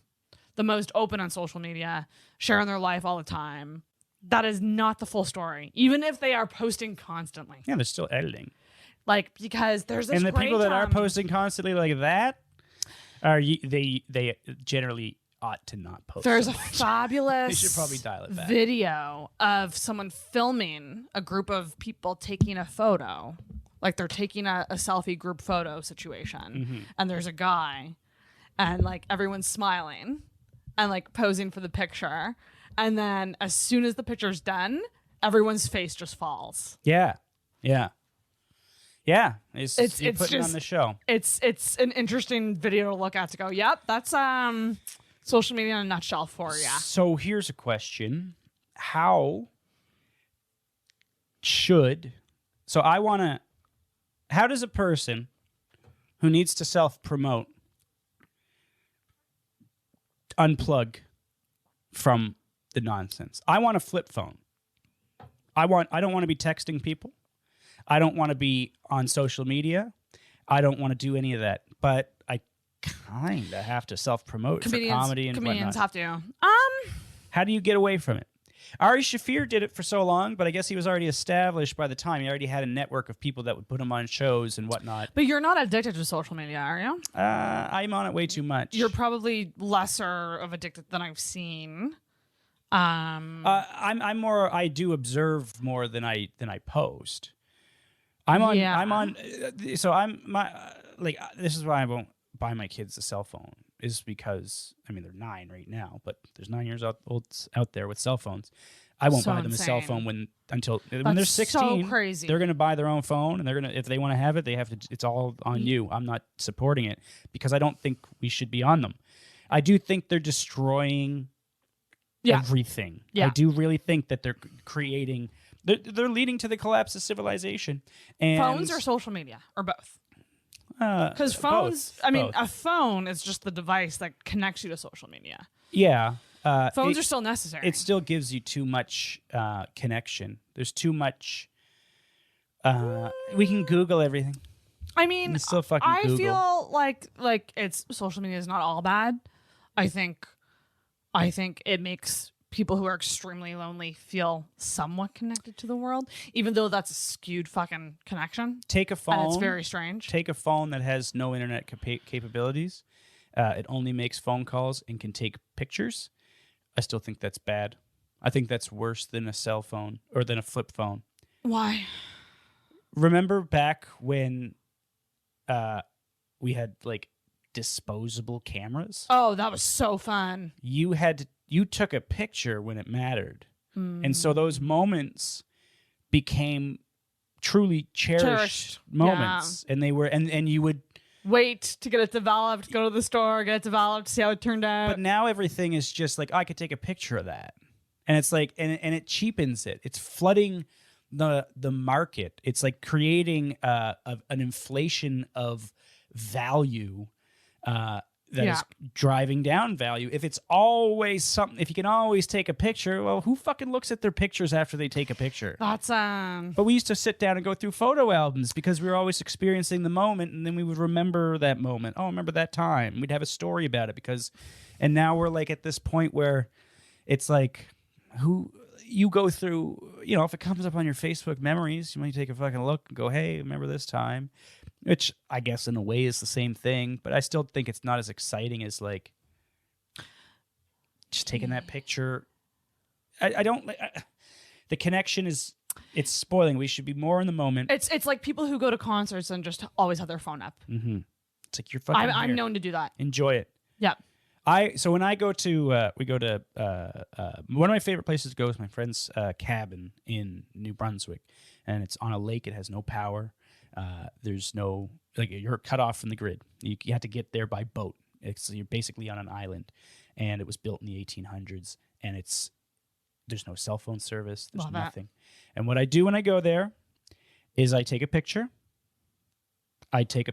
S3: the most open on social media, sharing their life all the time. That is not the full story, even if they are posting constantly.
S4: Yeah, they're still editing.
S3: Like, because there's this
S4: And the
S3: great,
S4: people that are posting constantly like that they generally ought to not post.
S3: there's
S4: so
S3: a
S4: much.
S3: fabulous
S4: They should probably dial it back.
S3: video of someone filming a group of people taking a photo. Like they're taking a selfie group photo situation. And there's a guy and like everyone's smiling and like posing for the picture. And then as soon as the picture's done, everyone's face just falls.
S4: Yeah. Yeah. Yeah. It's
S3: It's
S4: putting on
S3: just-
S4: the show.
S3: It's an interesting video to look at to go, yep, that's social media in a nutshell for you.
S4: So here's a question. How does a person who needs to self-promote, unplug from the nonsense. I want a flip phone. I don't want to be texting people. I don't want to be on social media. I don't want to do any of that. But I kind of have to self-promote for comedy and
S3: comedians
S4: whatnot.
S3: have to.
S4: How do you get away from it? Ari Shaffir did it for so long, but I guess he was already established by the time. He already had a network of people that would put him on shows and whatnot.
S3: But you're not addicted to social media, are you?
S4: I'm on it way too much.
S3: You're probably lesser of addicted than I've seen.
S4: I'm more. I do observe more than I post. I'm on.
S3: Yeah.
S4: I'm on. So I'm my like. This is why I won't buy my kids a cell phone. Is because I mean they're 9 right now, but there's 9 years old out there with cell phones. I won't buy them a cell phone when they're 16.
S3: So crazy.
S4: They're gonna buy their own phone, and they're gonna if they want to have it, they have to. It's all on you. I'm not supporting it because I don't think we should be on them. I do think they're destroying everything.
S3: Yeah.
S4: I do really think that they're creating. They're leading to the collapse of civilization. And
S3: Phones or social media or both? Because phones,
S4: both,
S3: I mean,
S4: both.
S3: a phone is just the device that connects you to social media.
S4: Yeah.
S3: Phones are still necessary.
S4: It still gives you too much connection. There's too much. We can Google everything.
S3: I mean,
S4: It's still fucking
S3: I
S4: Google.
S3: feel like it's social media is not all bad. I think it makes people who are extremely lonely feel somewhat connected to the world, even though that's a skewed fucking connection.
S4: Take a phone.
S3: And it's very strange.
S4: Take a phone that has no internet capabilities. It only makes phone calls and can take pictures. I still think that's bad. I think that's worse than a cell phone or than a flip phone.
S3: Why?
S4: Remember back when we had like disposable cameras?
S3: Oh, that was so fun.
S4: You took a picture when it mattered. And so those moments became truly cherished moments. And they were and you would
S3: wait to get it developed, go to the store, get it developed, see how it turned out.
S4: But now everything is just like, I could take a picture of that. And it's like and it cheapens it. It's flooding the market. It's like creating an inflation of value that is driving down value. If it's always something, if you can always take a picture, well, who fucking looks at their pictures after they take a picture?
S3: That's
S4: But we used to sit down and go through photo albums because we were always experiencing the moment, and then we would remember that moment. Oh, remember that time. We'd have a story about it and now we're like at this point where it's like, who you go through, if it comes up on your Facebook memories, you might take a fucking look and go, hey, remember this time? Which I guess in a way is the same thing, but I still think it's not as exciting as like just taking that picture. I don't the connection it's spoiling. We should be more in the moment.
S3: It's like people who go to concerts and just always have their phone up.
S4: Mm-hmm. It's like you're fucking
S3: I'm
S4: here.
S3: known to do that.
S4: Enjoy it.
S3: Yeah.
S4: So when I go to one of my favorite places to go is my friend's cabin in New Brunswick, and it's on a lake. It has no power. There's no you're cut off from the grid. You have to get there by boat. You're basically on an island, and it was built in the 1800s. And there's no cell phone service. There's nothing. And what I do when I go there is I take a picture. I take a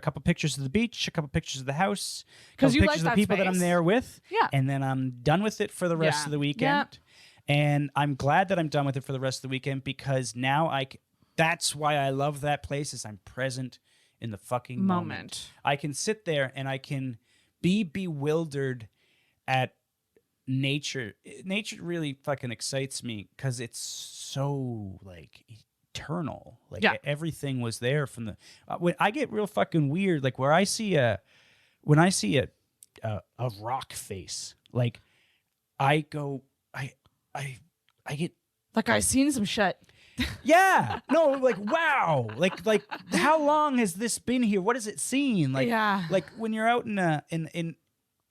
S4: couple pictures of the beach, a couple pictures of the house,
S3: because you
S4: pictures
S3: like
S4: of the people that I'm
S3: space.
S4: there with,
S3: Yeah.
S4: and then I'm done with it for the rest of the weekend.
S3: Yeah.
S4: And I'm glad that I'm done with it for the rest of the weekend because now that's why I love that place is I'm present in the fucking moment. I can sit there and I can be bewildered at nature. Nature really fucking excites me because it's so like eternal. Like everything was there from the when I get real fucking weird, like where I see a rock face, like I get
S3: like I've seen some shit.
S4: Yeah. No, like wow. Like how long has this been here? What has it seen? Like like when you're out in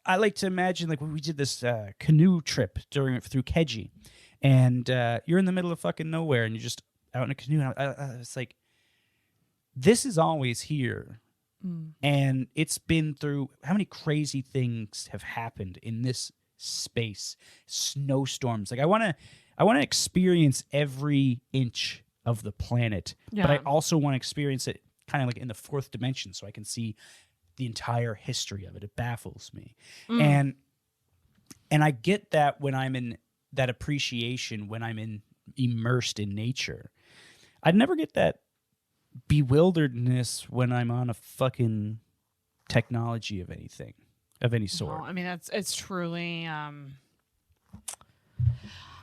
S4: I like to imagine like when we did this canoe trip through Keji, and you're in the middle of fucking nowhere and you're just out in a canoe. And it's like this is always here. And it's been through how many crazy things have happened in this space. Snowstorms. Like I want to experience every inch of the planet, but I also want to experience it kind of like in the fourth dimension, so I can see the entire history of it. It baffles me. And I get that when I'm in that appreciation, when I'm immersed in nature. I'd never get that bewilderedness when I'm on a fucking technology of anything, of any sort.
S3: No, I mean, it's truly.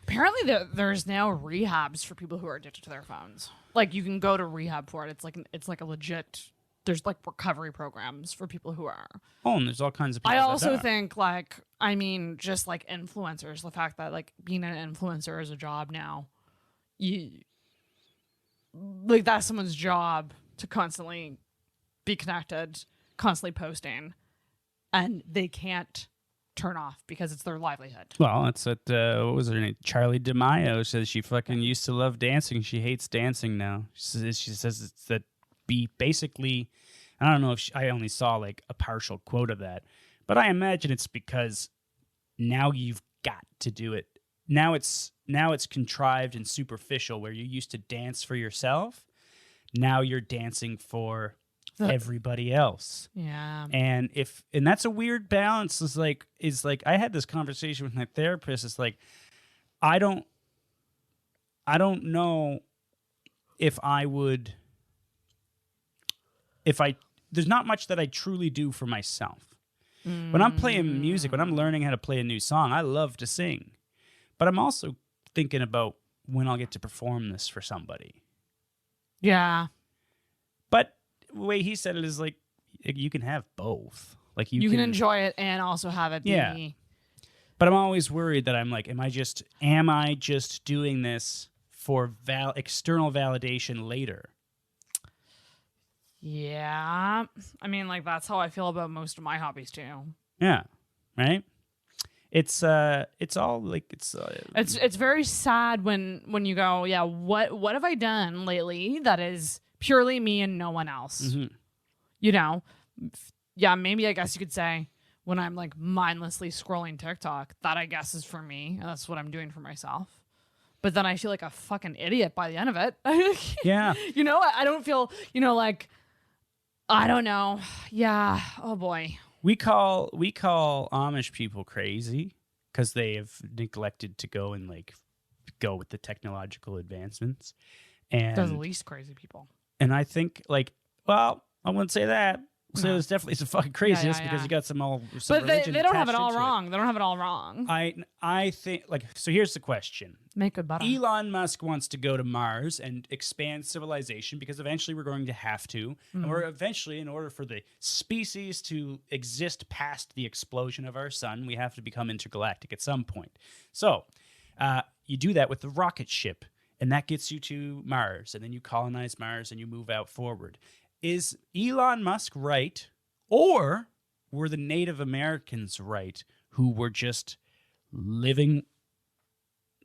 S3: Apparently, there's now rehabs for people who are addicted to their phones. Like, you can go to rehab for it. It's like a legit. There's like recovery programs for people who are.
S4: Oh, and there's all kinds of people.
S3: I
S4: that
S3: also
S4: are.
S3: think, like, I mean, just like influencers, the fact that like being an influencer is a job now. Like, that's someone's job to constantly be connected, constantly posting, and they can't turn off because it's their livelihood.
S4: Well, it's at what was her name? Charlie DeMaio says she fucking used to love dancing. She hates dancing now. She says it's that basically. I don't know if I only saw like a partial quote of that, but I imagine it's because now you've got to do it. Now it's contrived and superficial, where you used to dance for yourself. Now you're dancing for everybody else.
S3: Yeah.
S4: And that's a weird balance. Is like I had this conversation with my therapist. It's like I don't know if there's not much that I truly do for myself. When I'm playing music, when I'm learning how to play a new song, I love to sing. But I'm also thinking about when I'll get to perform this for somebody.
S3: Yeah.
S4: But the way he said it is like you can have both. Like
S3: you can enjoy it and also have it be.
S4: Yeah. But I'm always worried that I'm like, am I just doing this for external validation later?
S3: Yeah. I mean, like, that's how I feel about most of my hobbies too.
S4: Yeah. Right? It's all like
S3: It's very sad when you go, yeah, what have I done lately that is purely me and no one else?
S4: Mm-hmm.
S3: You know? Yeah, maybe I guess you could say when I'm like mindlessly scrolling TikTok, that I guess is for me, and that's what I'm doing for myself. But then I feel like a fucking idiot by the end of it.
S4: Yeah.
S3: You know, I don't feel, like, I don't know. Yeah. Oh boy.
S4: We call Amish people crazy because they have neglected to go with the technological advancements. And
S3: They're the least crazy people.
S4: And I think I wouldn't say that. So there's definitely some fucking craziness because you got some
S3: but they don't have it all
S4: into
S3: wrong. They don't have it all wrong.
S4: I think so here's the question.
S3: Make good butter.
S4: Elon Musk wants to go to Mars and expand civilization because eventually we're going to have to. And we're eventually, in order for the species to exist past the explosion of our sun, we have to become intergalactic at some point. So you do that with the rocket ship, and that gets you to Mars, and then you colonize Mars and you move out forward. Is Elon Musk right, or were the Native Americans right, who were just living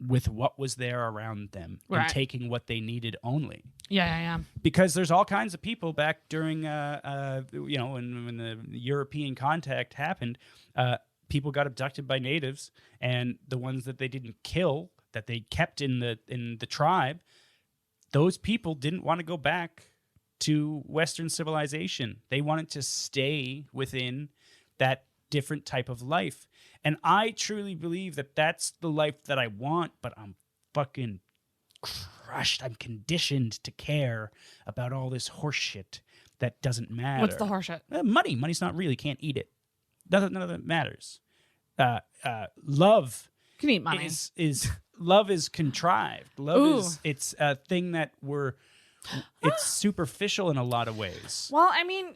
S4: with what was there around them and taking what they needed only?
S3: Yeah.
S4: Because there's all kinds of people back during, when the European contact happened, people got abducted by natives, and the ones that they didn't kill, that they kept in the tribe, those people didn't want to go back to Western civilization. They wanted to stay within that different type of life. And I truly believe that that's the life that I want, but I'm fucking crushed. I'm conditioned to care about all this horse shit that doesn't matter.
S3: What's the horse shit?
S4: Money. Money's not real. You can't eat it. None of that matters. Love.
S3: You can eat money.
S4: Love is contrived. Love it's a thing that it's superficial in a lot of ways.
S3: Well, I mean,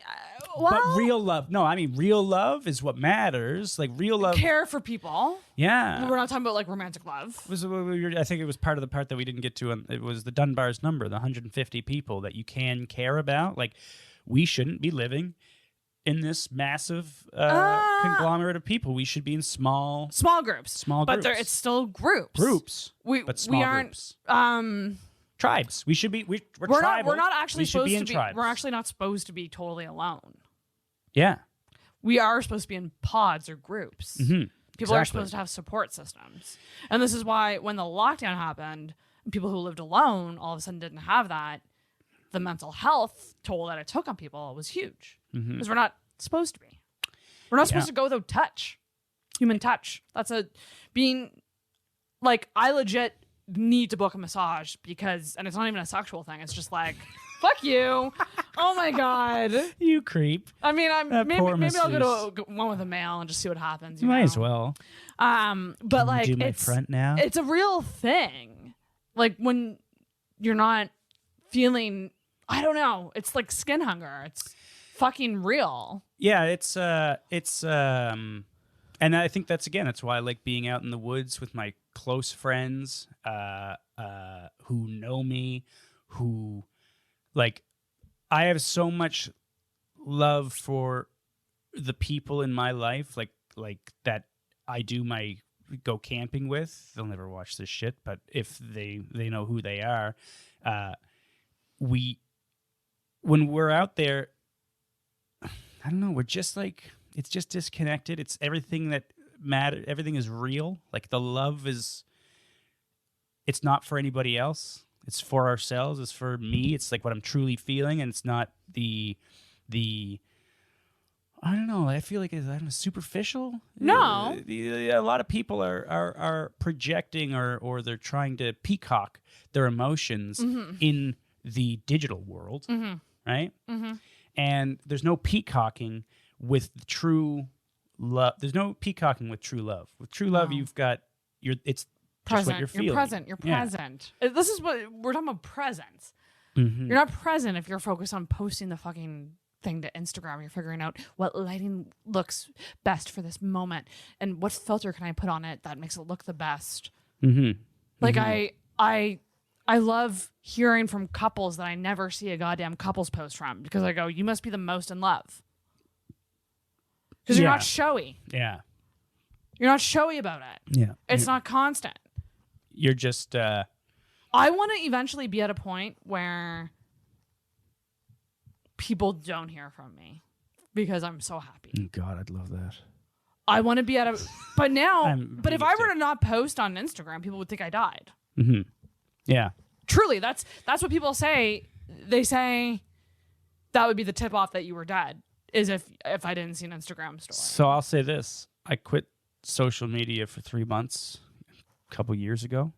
S4: but real love. No, I mean, real love is what matters. Like real love.
S3: Care for people.
S4: Yeah.
S3: We're not talking about like romantic love.
S4: I think it was part of the part that we didn't get to. It was the Dunbar's number, the 150 people that you can care about. Like, we shouldn't be living in this massive conglomerate of people. We should be in small groups.
S3: But it's still groups.
S4: But small
S3: we aren't,
S4: groups. Tribes. We should be. We're tribal.
S3: We're not actually supposed to be.
S4: Tribes.
S3: We're actually not supposed to be totally alone.
S4: Yeah.
S3: We are supposed to be in pods or groups.
S4: Mm-hmm.
S3: People are supposed to have support systems, and this is why when the lockdown happened, people who lived alone all of a sudden didn't have that. the mental health toll that it took on people was huge.
S4: Mm-hmm.
S3: Because we're not supposed to be. We're not supposed to go without touch. Human touch. That's being like, I legit need to book a massage because, and it's not even a sexual thing. It's just like, fuck you. Oh my God.
S4: You creep.
S3: I mean, maybe I'll
S4: masseuse.
S3: go to one with a male and just see what happens.
S4: You might as well.
S3: But like,
S4: do my front now?
S3: It's a real thing. Like when you're not feeling, I don't know. It's like skin hunger. It's fucking real.
S4: Yeah, and I think that's why I like being out in the woods with my close friends, who know me, who, like, I have so much love for the people in my life, like that I go camping with. They'll never watch this shit, but if they know who they are, when we're out there, I don't know, we're just like, it's just disconnected. It's everything that matters. Everything is real. Like the love is, it's not for anybody else. It's for ourselves. It's for me. It's like what I'm truly feeling. And it's not the I don't know. I feel like I'm superficial.
S3: No.
S4: A lot of people are projecting or they're trying to peacock their emotions in the digital world. Right? Mm-hmm. And there's no peacocking with true love. There's no peacocking with true love. With true love, you've got it's just what you're feeling.
S3: You're present. You're present. This is what we're talking about. Presence. Mm-hmm. You're not present if you're focused on posting the fucking thing to Instagram. You're figuring out what lighting looks best for this moment and what filter can I put on it that makes it look the best. Mm-hmm. Like I love hearing from couples that I never see a goddamn couples post from because I go, you must be the most in love. Because you're not showy.
S4: Yeah.
S3: You're not showy about it.
S4: Yeah.
S3: It's not constant.
S4: You're just...
S3: I want to eventually be at a point where people don't hear from me because I'm so happy.
S4: God, I'd love that.
S3: I want to be at a... But now... but if I were
S4: sick.
S3: to not post on Instagram, people would think I died.
S4: Mm-hmm. Yeah.
S3: Truly, that's what people say. They say that would be the tip-off that you were dead, is if I didn't see an Instagram story.
S4: So I'll say this. I quit social media for 3 months a couple years ago.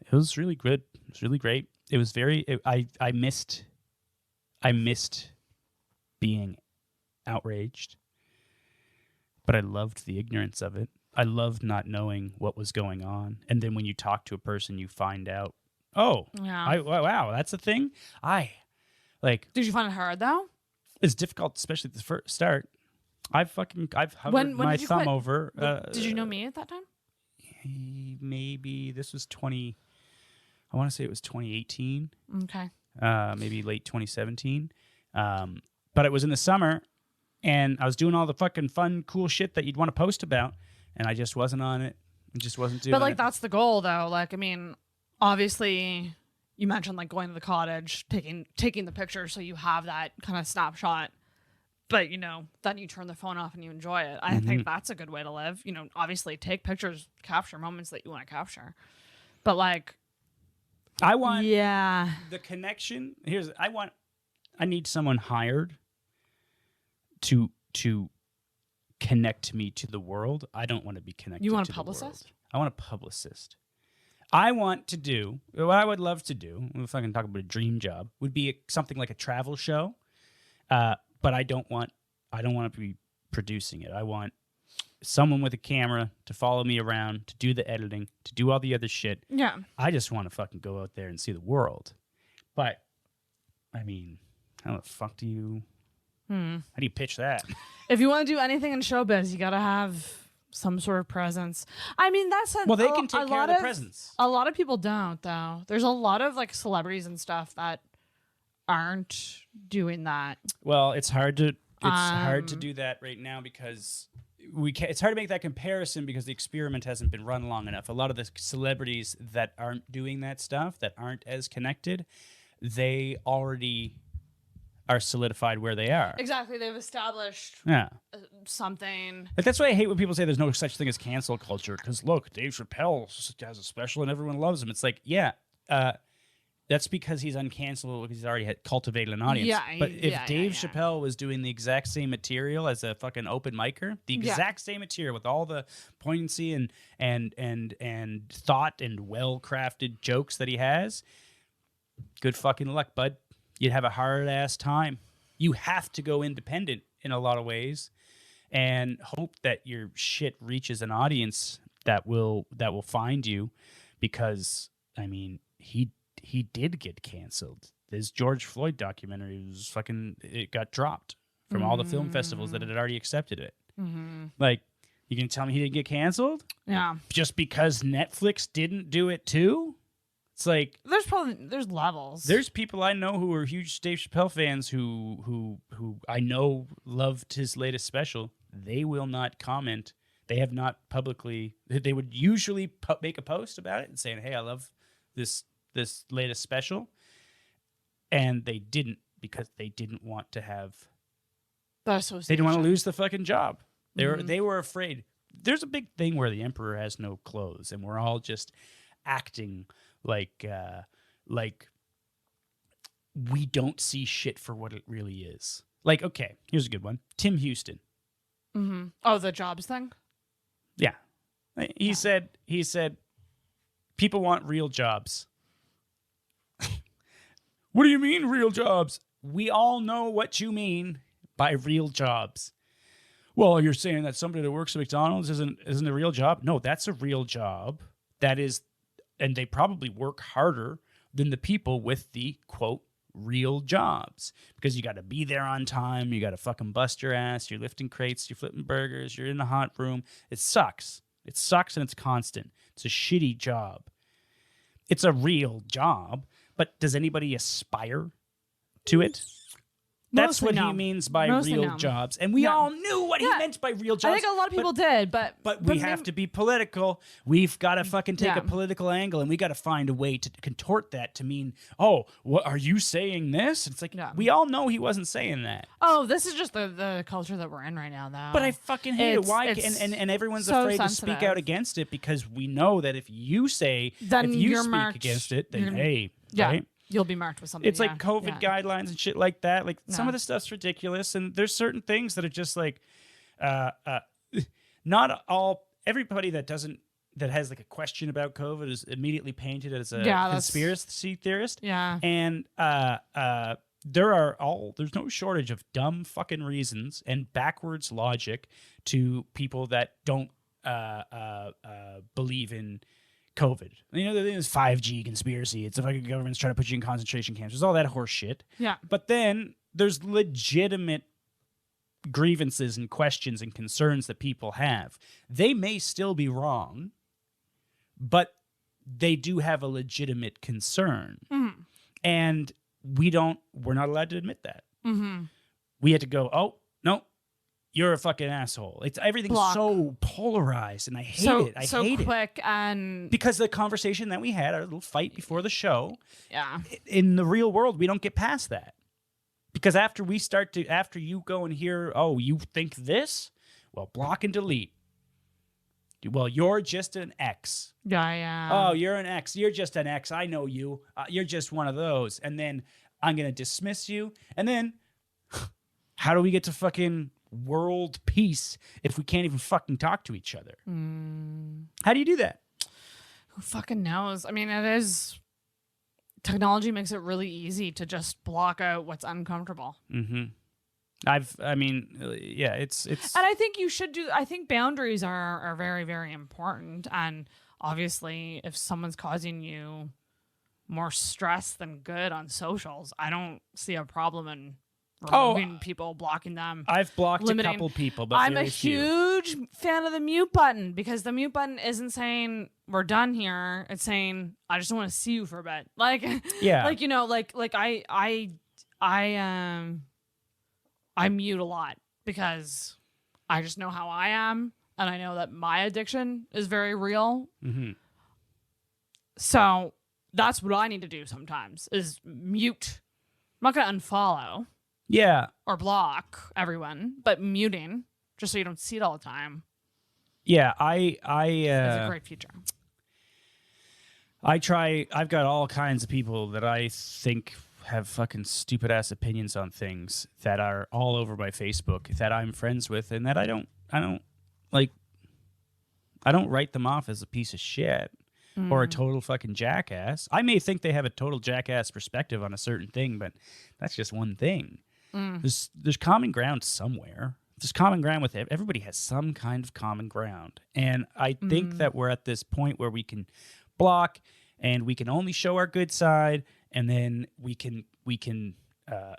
S4: It was really good. It was really great. It was I missed being outraged, but I loved the ignorance of it. I loved not knowing what was going on. And then when you talk to a person, you find out, oh,
S3: yeah.
S4: Wow, that's a thing.
S3: Did you find it hard though?
S4: It's difficult, especially at the first start. I've hovered
S3: when
S4: my
S3: did you
S4: thumb
S3: quit?
S4: over.
S3: Did you know me at that time?
S4: Maybe this was I want to say it was 2018.
S3: Okay.
S4: Maybe late 2017. But it was in the summer, and I was doing all the fucking fun, cool shit that you'd want to post about, and I just wasn't on it. I just wasn't doing it.
S3: But like that's the goal though. Like I mean, obviously you mentioned like going to the cottage, taking the picture so you have that kind of snapshot. But then you turn the phone off and you enjoy it. I think that's a good way to live. Obviously take pictures, capture moments that you want to capture. But like
S4: I want
S3: the
S4: connection. I need someone hired to connect me to the world. I don't want to be connected.
S3: You want
S4: to
S3: a publicist?
S4: I want a publicist. I want to do what I would love to do. If I can talk about a dream job, would be something like a travel show. But I don't want to be producing it. I want someone with a camera to follow me around, to do the editing, to do all the other shit.
S3: Yeah.
S4: I just want to fucking go out there and see the world. But I mean, how the fuck do you? How do you pitch that?
S3: If you want to do anything in showbiz, you gotta have some sort of presence. I mean, that's
S4: Well, they can take care of the presence.
S3: A lot of people don't, though. There's a lot of like celebrities and stuff that aren't doing that.
S4: Well, it's hard to do that right now because it's hard to make that comparison because the experiment hasn't been run long enough. A lot of the celebrities that aren't doing that stuff, that aren't as connected, they already are solidified where they are.
S3: Exactly. They've established something.
S4: Like that's why I hate when people say there's no such thing as cancel culture because look, Dave Chappelle has a special and everyone loves him. It's like, That's because he's uncancelable because he's already had cultivated an audience.
S3: Yeah,
S4: but if Dave
S3: yeah.
S4: Chappelle was doing the exact same material as a fucking open micer, the exact same material with all the poignancy and thought and well-crafted jokes that he has, good fucking luck, bud. You'd have a hard-ass time. You have to go independent in a lot of ways and hope that your shit reaches an audience that will find you, because, I mean, he did get canceled. This George Floyd documentary it got dropped from all the film festivals that had already accepted it.
S3: Mm-hmm.
S4: Like, you can tell me he didn't get canceled?
S3: Yeah.
S4: Just because Netflix didn't do it too? It's like,
S3: There's levels.
S4: there's people I know who are huge Dave Chappelle fans who I know loved his latest special. They will not comment. They have not publicly. They would usually make a post about it and saying, "Hey, I love this latest special," and they didn't, because they didn't want to have. They didn't want to lose the fucking job. They were afraid. There's a big thing where the emperor has no clothes, and we're all just acting like we don't see shit for what it really is. Like, okay, here's a good one. Tim Houston.
S3: Mm-hmm. Oh, the jobs thing?
S4: Yeah. He said people want real jobs. What do you mean real jobs? We all know what you mean by real jobs. Well, you're saying that somebody that works at McDonald's isn't a real job? No, that's a real job. That is, and they probably work harder than the people with the, quote, real jobs, because you got to be there on time. You got to fucking bust your ass. You're lifting crates. You're flipping burgers. You're in the hot room. It sucks. It sucks, and it's constant. It's a shitty job. It's a real job, but does anybody aspire to it? That's
S3: Mostly
S4: what
S3: no.
S4: he means by
S3: Mostly
S4: real
S3: no.
S4: jobs. And we all knew what he meant by real jobs.
S3: I think a lot of people did, but
S4: we have to be political. We've got to fucking take
S3: Yeah.
S4: a political angle, and we got to find a way to contort that to mean, oh, what are you saying this? It's like,
S3: Yeah.
S4: we all know he wasn't saying that.
S3: Oh, this is just the culture that we're in right now, though.
S4: But I fucking hate it.
S3: It's-
S4: Why?
S3: it's
S4: And everyone's
S3: so
S4: afraid to
S3: sensitive.
S4: speak out against it, because we know that if you
S3: Then
S4: you're
S3: you're
S4: speak
S3: marked.
S4: against it, then
S3: You're-
S4: hey,
S3: yeah,
S4: right?
S3: you'll be marked with something.
S4: It's like COVID guidelines and shit like that. Like, some
S3: Yeah.
S4: of the stuff's ridiculous, and there's certain things that are just like, not all. Everybody that has like a question about COVID is immediately painted as a conspiracy theorist.
S3: Yeah.
S4: And there's no shortage of dumb fucking reasons and backwards logic to people that don't believe in COVID. You know, there's 5G conspiracy. It's the fucking government's trying to put you in concentration camps. There's all that horse shit.
S3: Yeah.
S4: But then there's legitimate grievances and questions and concerns that people have. They may still be wrong, but they do have a legitimate concern.
S3: Mm-hmm.
S4: And we're not allowed to admit that.
S3: Mm-hmm.
S4: We had to go, oh, no, you're a fucking asshole. Everything's
S3: Block.
S4: so polarized, and I hate it. I hate it.
S3: Quick and
S4: Because the conversation that we had, our little fight before the show,
S3: yeah.
S4: in the real world, we don't get past that. Because after you go and hear, oh, you think this? Well, block and delete. Well, you're just an X.
S3: Yeah.
S4: Oh, you're an X. You're just an X. I know you. You're just one of those. And then I'm going to dismiss you. And then how do we get to fucking world peace if we can't even fucking talk to each other? How do you do that?
S3: Who fucking knows? I mean, it is. Technology makes it really easy to just block out what's uncomfortable.
S4: Mm-hmm. It's.
S3: And I think you should do. I think boundaries are very, very important. And obviously, if someone's causing you more stress than good on socials, I don't see a problem in removing people, blocking them.
S4: I've blocked
S3: limiting.
S4: a couple people, but
S3: I'm a
S4: very few.
S3: huge fan of the mute button, because the mute button isn't saying we're done here. It's saying I just want to see you for a bit. Like,
S4: Yeah.
S3: like, you know, like I mute a lot because I just know how I am, and I know that my addiction is very real.
S4: Mm-hmm.
S3: So that's what I need to do sometimes, is mute. I'm not going to unfollow
S4: Yeah.
S3: or block everyone, but muting just so you don't see it all the time
S4: Yeah.
S3: is a great feature.
S4: I've got all kinds of people that I think have fucking stupid ass opinions on things that are all over my Facebook that I'm friends with, and that I don't write them off as a piece of shit or a total fucking jackass. I may think they have a total jackass perspective on a certain thing, but that's just one thing. There's common ground somewhere. There's common ground with everybody has some kind of common ground, and I think that we're at this point where we can block and we can only show our good side, and then we can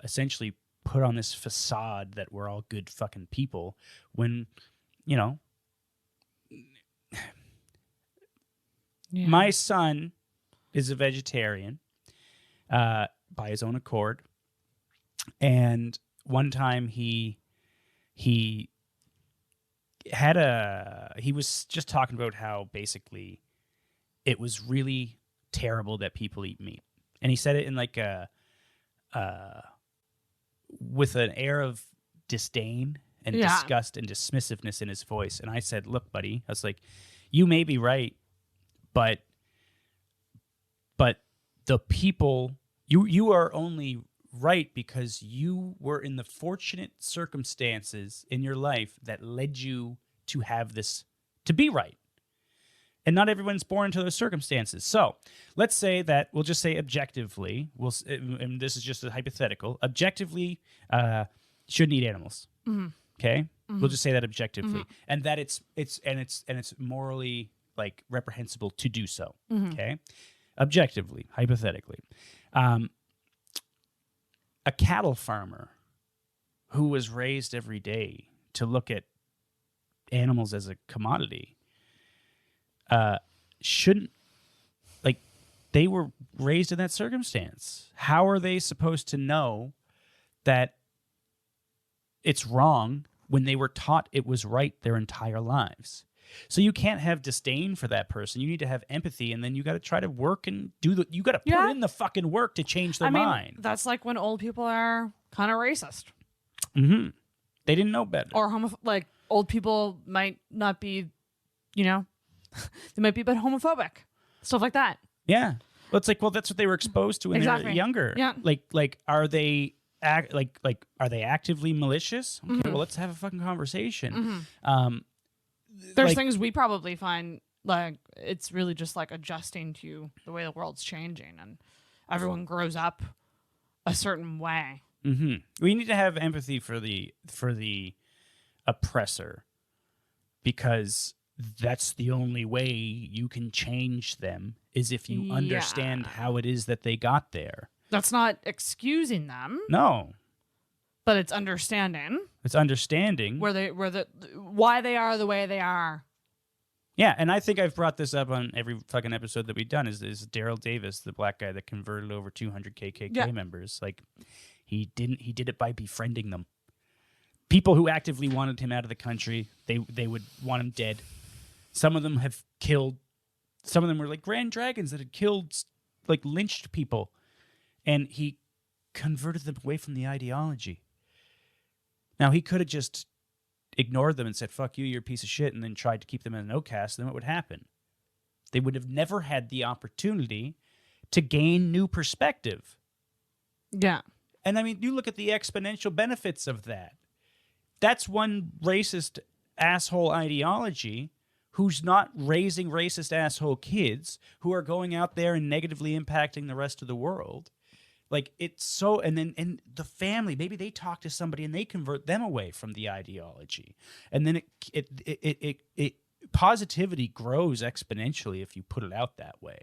S4: essentially put on this facade that we're all good fucking people when, you know, my son is a vegetarian by his own accord, and one time he was just talking about how basically it was really terrible that people eat meat. And he said it in like with an air of disdain and disgust and dismissiveness in his voice. And I said, look, buddy, I was like, you may be right, but the people, you are only right because you were in the fortunate circumstances in your life that led you to have this, to be right. And not everyone's born into those circumstances. So let's say that, we'll just say objectively, and this is just a hypothetical, objectively shouldn't eat animals. Okay? We'll just say that objectively. And that it's morally like reprehensible to do so. Okay? Objectively, hypothetically. A cattle farmer who was raised every day to look at animals as a commodity shouldn't, like, they were raised in that circumstance. How are they supposed to know that it's wrong when they were taught it was right their entire lives? So you can't have disdain for that person. You need to have empathy, and then you got to try to work and you got to put in the fucking work to change their mind.
S3: That's like when old people are kind of racist.
S4: They didn't know better.
S3: Or like old people might not be, you know, they might be a bit homophobic, stuff like that.
S4: Yeah, well, it's like, well, that's what they were exposed to when they were younger.
S3: Yeah,
S4: like are they are they actively malicious? Okay, well, let's have a fucking conversation.
S3: There's things we probably find like it's really just like adjusting to the way the world's changing, and everyone grows up a certain way. We need to have empathy for the oppressor, because that's the only way you can change them, is if you understand how it is that they got there. That's not excusing them.
S4: No.
S3: But it's understanding.
S4: It's understanding
S3: why they are the way they are.
S4: Yeah, and I think I've brought this up on every fucking episode that we've done. Is Daryl Davis, the black guy that converted over 200 KKK members? Like, he did it by befriending them. People who actively wanted him out of the country, they would want him dead. Some of them have killed. Some of them were like Grand Dragons that had killed, like, lynched people, and he converted them away from the ideology. Now, he could have just ignored them and said, fuck you, you're a piece of shit, and then tried to keep them in an outcast, then what would happen? They would have never had the opportunity to gain new perspective.
S3: Yeah.
S4: And I mean, you look at the exponential benefits of that. That's one racist asshole ideology who's not raising racist asshole kids who are going out there and negatively impacting the rest of the world. Like, it's so, and the family, maybe they talk to somebody and they convert them away from the ideology. And then it positivity grows exponentially if you put it out that way.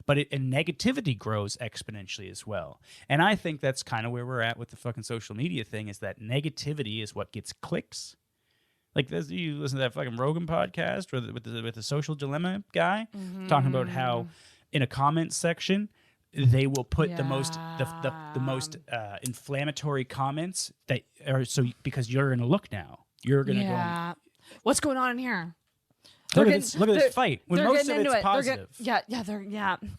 S4: But and negativity grows exponentially as well. And I think that's kind of where we're at with the fucking social media thing, is that negativity is what gets clicks. Like, you listen to that fucking Rogan podcast with the social dilemma guy talking about how in a comment section, they will put the most inflammatory comments that are because you're gonna look now. You're gonna go.
S3: What's going on in here?
S4: Look at this fight. When most of it's positive.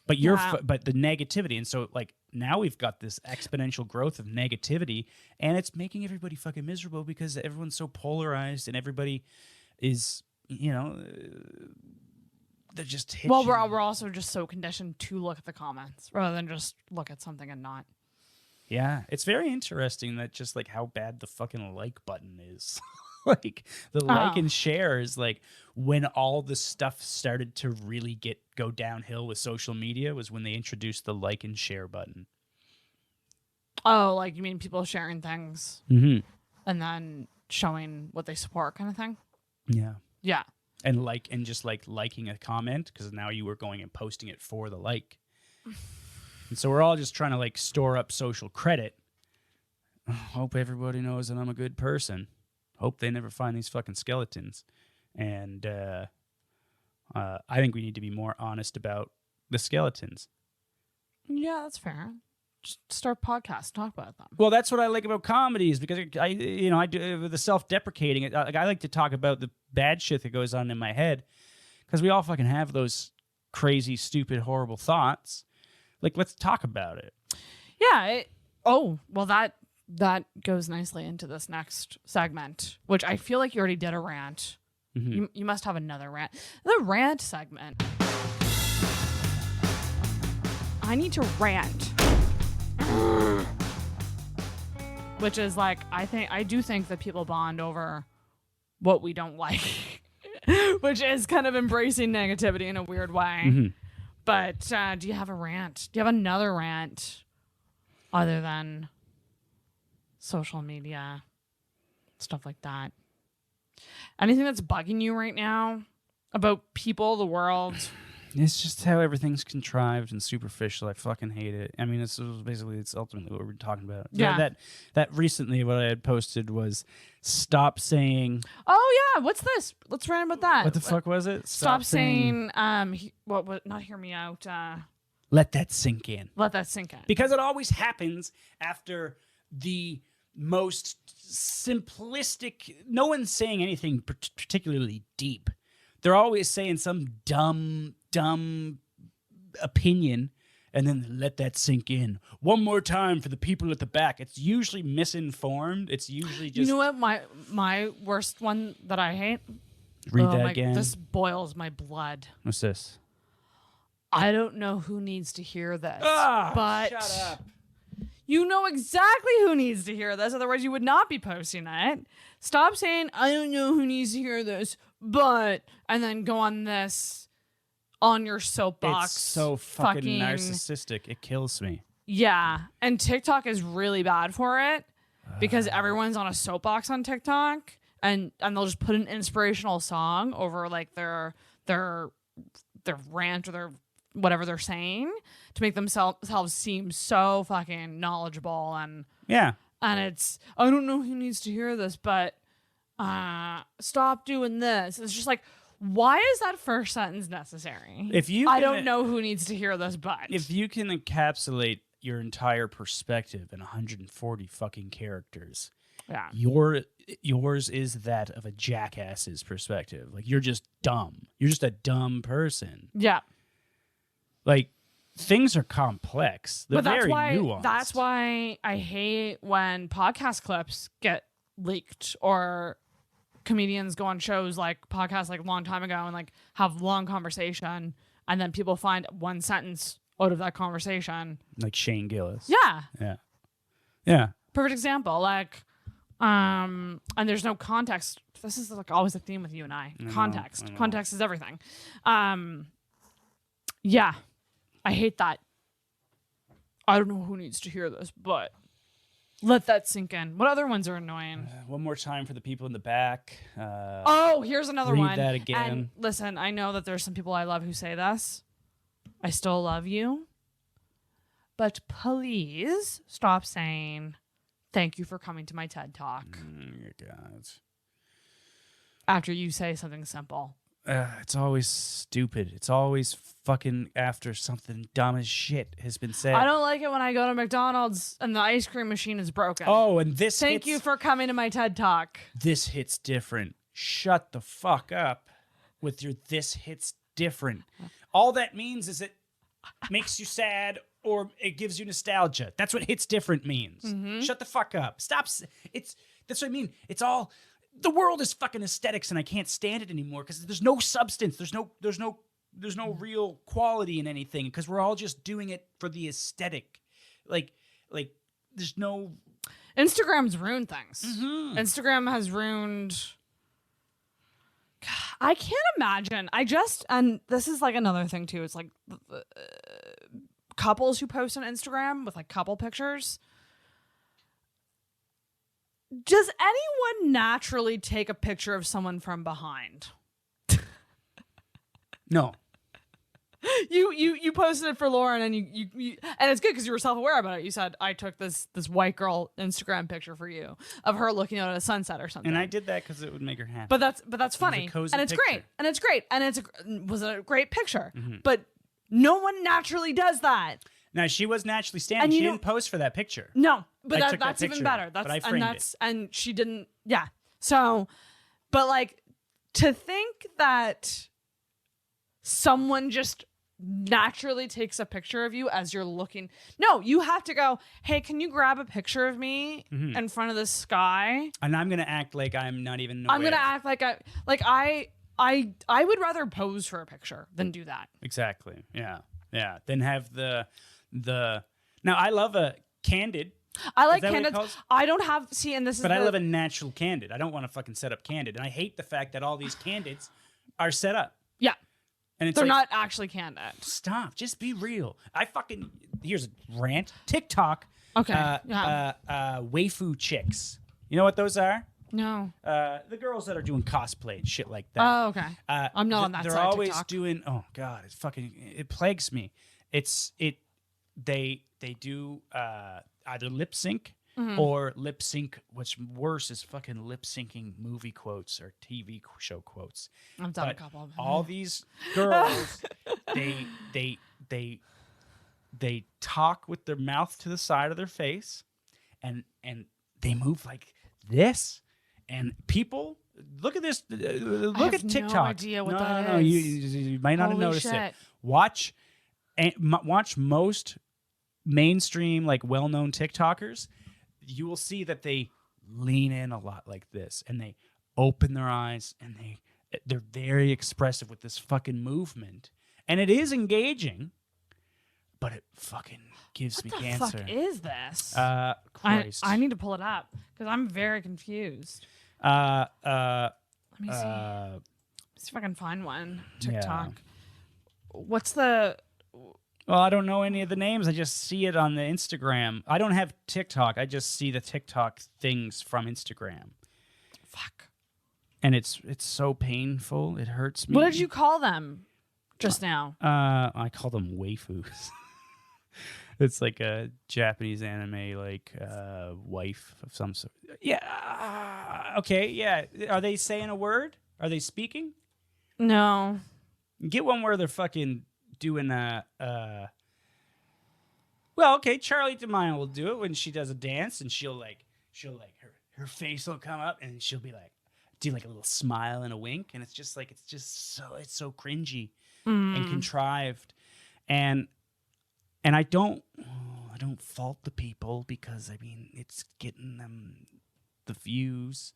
S4: But the negativity, and so like now we've got this exponential growth of negativity, and it's making everybody fucking miserable because everyone's so polarized, and everybody is, hitching.
S3: Well, we're also just so conditioned to look at the comments rather than just look at something and not.
S4: Yeah, it's very interesting that just like how bad the fucking like button is. Like the like and share is like when all the stuff started to really go downhill with social media was when they introduced the like and share button.
S3: Oh, like you mean people sharing things
S4: Mm-hmm.
S3: and then showing what they support kind of thing?
S4: Yeah.
S3: Yeah.
S4: And just liking a comment because now you were going and posting it for the like. And so we're all just trying to like store up social credit. Hope everybody knows that I'm a good person. Hope they never find these fucking skeletons. And I think we need to be more honest about the skeletons.
S3: Yeah, that's fair. Just start a podcast, talk about them.
S4: Well, that's what I like about comedies because I do the self-deprecating. I like to talk about the bad shit that goes on in my head because we all fucking have those crazy, stupid, horrible thoughts. Like, let's talk about it.
S3: Yeah. That goes nicely into this next segment, which I feel like you already did a rant.
S4: Mm-hmm.
S3: You must have another rant. The rant segment. I need to rant. Which is like, I do think that people bond over what we don't like, which is kind of embracing negativity in a weird way.
S4: Mm-hmm.
S3: But do you have a rant? Do you have another rant other than social media, stuff like that? Anything that's bugging you right now about people, the world?
S4: It's just how everything's contrived and superficial. I fucking hate it. I mean, it's ultimately what we're talking about.
S3: Yeah.
S4: That recently what I had posted was stop saying.
S3: Oh yeah, what's this? Let's rant about that.
S4: What the fuck was it?
S3: Stop saying what? Not hear me out.
S4: Let that sink in.
S3: Let that sink in.
S4: Because it always happens after the most simplistic. No one's saying anything particularly deep. They're always saying some dumb opinion and then let that sink in. One more time for the people at the back. It's usually misinformed. It's usually just...
S3: You know what? My worst one that I hate?
S4: Read that again.
S3: This boils my blood.
S4: What's this?
S3: I don't know who needs to hear this, but
S4: shut up.
S3: you know exactly who needs to hear this. Otherwise, you would not be posting it. Stop saying, I don't know who needs to hear this, but, and then go on this, on your soapbox.
S4: It's so fucking narcissistic. It kills me.
S3: Yeah. And TikTok is really bad for it because everyone's on a soapbox on TikTok and they'll just put an inspirational song over like their rant or their whatever they're saying to make themselves seem so fucking knowledgeable and it's, I don't know who needs to hear this, but stop doing this. It's just like, why is that first sentence necessary? I don't know who needs to hear this, but
S4: if you can encapsulate your entire perspective in 140 fucking characters, yours is that of a jackass's perspective. Like, you're just dumb. You're just a dumb person.
S3: Yeah.
S4: Like, things are complex. They're very nuanced.
S3: That's why I hate when podcast clips get leaked or comedians go on shows like podcasts like a long time ago and like have long conversation and then people find one sentence out of that conversation.
S4: Like Shane Gillis.
S3: Yeah.
S4: Yeah.
S3: Perfect example. Like, and there's no context. This is like always a theme with you and I. Context. I know. Context is everything. Yeah. I hate that. I don't know who needs to hear this, but let that sink in. What other ones are annoying?
S4: One more time for the people in the back.
S3: Here's another one.
S4: Read that again.
S3: And listen, I know that there's some people I love who say this. I still love you. But please stop saying, thank you for coming to my TED Talk.
S4: God.
S3: After you say something simple.
S4: It's always stupid. It's always fucking after something dumb as shit has been said.
S3: I don't like it when I go to McDonald's and the ice cream machine is broken.
S4: Oh, and this
S3: Thank you for coming to my TED Talk.
S4: This hits different. Shut the fuck up with your this hits different. All that means is it makes you sad or it gives you nostalgia. That's what hits different means. Mm-hmm. Shut the fuck up. Stop. That's what I mean. It's all... The world is fucking aesthetics, and I can't stand it anymore because there's no substance. There's no real quality in anything because we're all just doing it for the aesthetic. Like there's no.
S3: Instagram's ruined things.
S4: Mm-hmm.
S3: Instagram has ruined. I can't imagine. And this is like another thing too. It's like couples who post on Instagram with like couple pictures. Does anyone naturally take a picture of someone from behind?
S4: No.
S3: You posted it for Lauren and you and it's good because you were self-aware about it. You said, I took this white girl Instagram picture for you of her looking out at a sunset or something.
S4: And I did that because it would make her happy.
S3: But that's funny.
S4: cozy
S3: And it's
S4: picture.
S3: great. And it's great. And was a great picture.
S4: Mm-hmm.
S3: But no one naturally does that.
S4: Now she was naturally standing.
S3: And
S4: She
S3: you
S4: didn't pose for that picture.
S3: No, but
S4: I took that
S3: that's even
S4: picture,
S3: better.
S4: but I framed
S3: and she didn't. Yeah. So, but like to think that someone just naturally takes a picture of you as you're looking. No, you have to go, hey, can you grab a picture of me in front of the sky?
S4: And I'm gonna act like I'm not even aware.
S3: I'm gonna act like I would rather pose for a picture than do that.
S4: Exactly. Yeah. Then have the. Now I love a candid.
S3: I like
S4: that what it
S3: candid.
S4: calls?
S3: I don't have and this is.
S4: But I love a natural candid. I don't want to fucking set up candid. And I hate the fact that all these candids are set up.
S3: Yeah,
S4: And it's
S3: they're
S4: like,
S3: not actually candid.
S4: stop. Just be real. Here's a rant. TikTok.
S3: Okay. Yeah.
S4: Waifu chicks. You know what those are?
S3: No.
S4: The girls that are doing cosplay and shit like that.
S3: Oh, okay. I'm not on that
S4: They're
S3: side of
S4: always
S3: TikTok.
S4: doing. Oh God, it plagues me. They do either lip sync or lip sync. What's worse is fucking lip syncing movie quotes or TV show quotes.
S3: I've done a
S4: But
S3: couple of them.
S4: all these girls, they talk with their mouth to the side of their face, and they move like this. And people, look at this. Look at TikTok.
S3: No idea what that
S4: No,
S3: is.
S4: you might not have
S3: Holy
S4: noticed it.
S3: shit.
S4: Watch most mainstream, like well-known TikTokers. You will see that they lean in a lot like this, and they open their eyes, and they're very expressive with this fucking movement, and it is engaging, but it fucking gives me
S3: What the
S4: cancer.
S3: fuck is this?
S4: Christ.
S3: I need to pull it up because I'm very confused.
S4: Uh,
S3: Let me see. See if I can find one. TikTok. What's the?
S4: Well, I don't know any of the names. I just see it on the Instagram. I don't have TikTok. I just see the TikTok things from Instagram.
S3: Fuck.
S4: And it's so painful. It hurts me.
S3: What did you call them just now?
S4: I call them waifus. It's like a Japanese anime, like wife of some sort. Yeah. Okay. Yeah. Are they saying a word? Are they speaking?
S3: No.
S4: Get one where they're fucking doing well, okay, Charlie DeMille will do it when she does a dance, and she'll like her face will come up, and she'll be like do like a little smile and a wink, and it's so cringy and contrived, and I don't fault the people because I mean it's getting them the views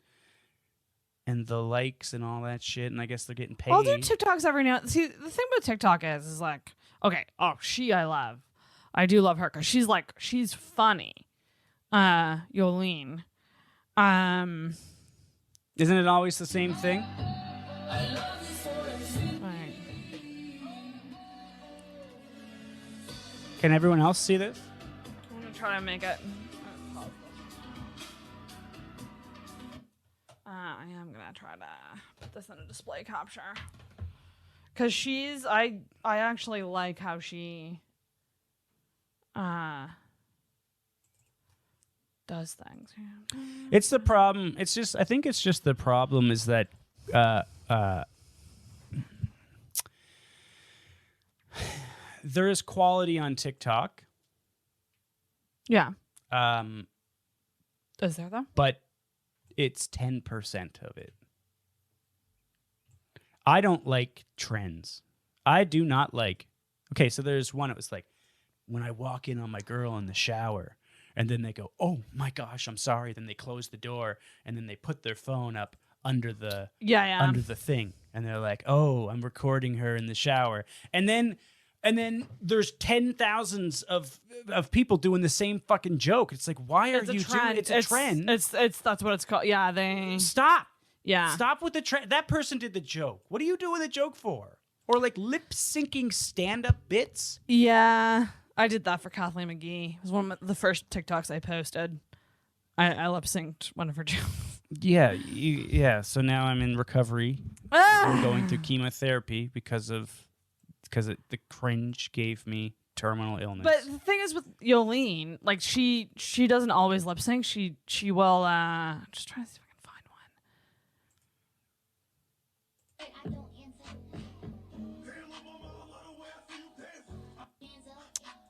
S4: and the likes and all that shit, and I guess they're getting paid.
S3: I'll do TikToks every now. See, the thing about TikTok is like, okay, I love. I do love her because she's funny. Yolene.
S4: Isn't it always the same thing?
S3: Right.
S4: Can everyone else see this?
S3: I'm gonna try to make it. I am gonna try to put this in a display capture because I actually like how she does things.
S4: It's the problem. I think it's just the problem is that there is quality on TikTok.
S3: Yeah.
S4: Um,
S3: Is there though?
S4: but it's 10% of it. I don't like trends. I do not like. Okay, so there's one. It was like when I walk in on my girl in the shower, and then they go, "Oh my gosh, I'm sorry." Then they close the door, and then they put their phone up under the
S3: Yeah.
S4: under the thing, and they're like, "Oh, I'm recording her in the shower," and then there's 10,000s of people doing the same fucking joke. It's like, why are you doing? It's a trend.
S3: It's that's what it's called. Yeah, they
S4: Stop.
S3: yeah.
S4: Stop with the trend. That person did the joke. What are you doing the joke for? Or like lip syncing stand up bits?
S3: Yeah, I did that for Kathleen McGee. It was one of the first TikToks I posted. I lip synced one of her jokes.
S4: Yeah. So now I'm in recovery. I'm going through chemotherapy because the cringe gave me terminal illness.
S3: But the thing is with Yolene, like she doesn't always lip sync. She will just trying to see if I can find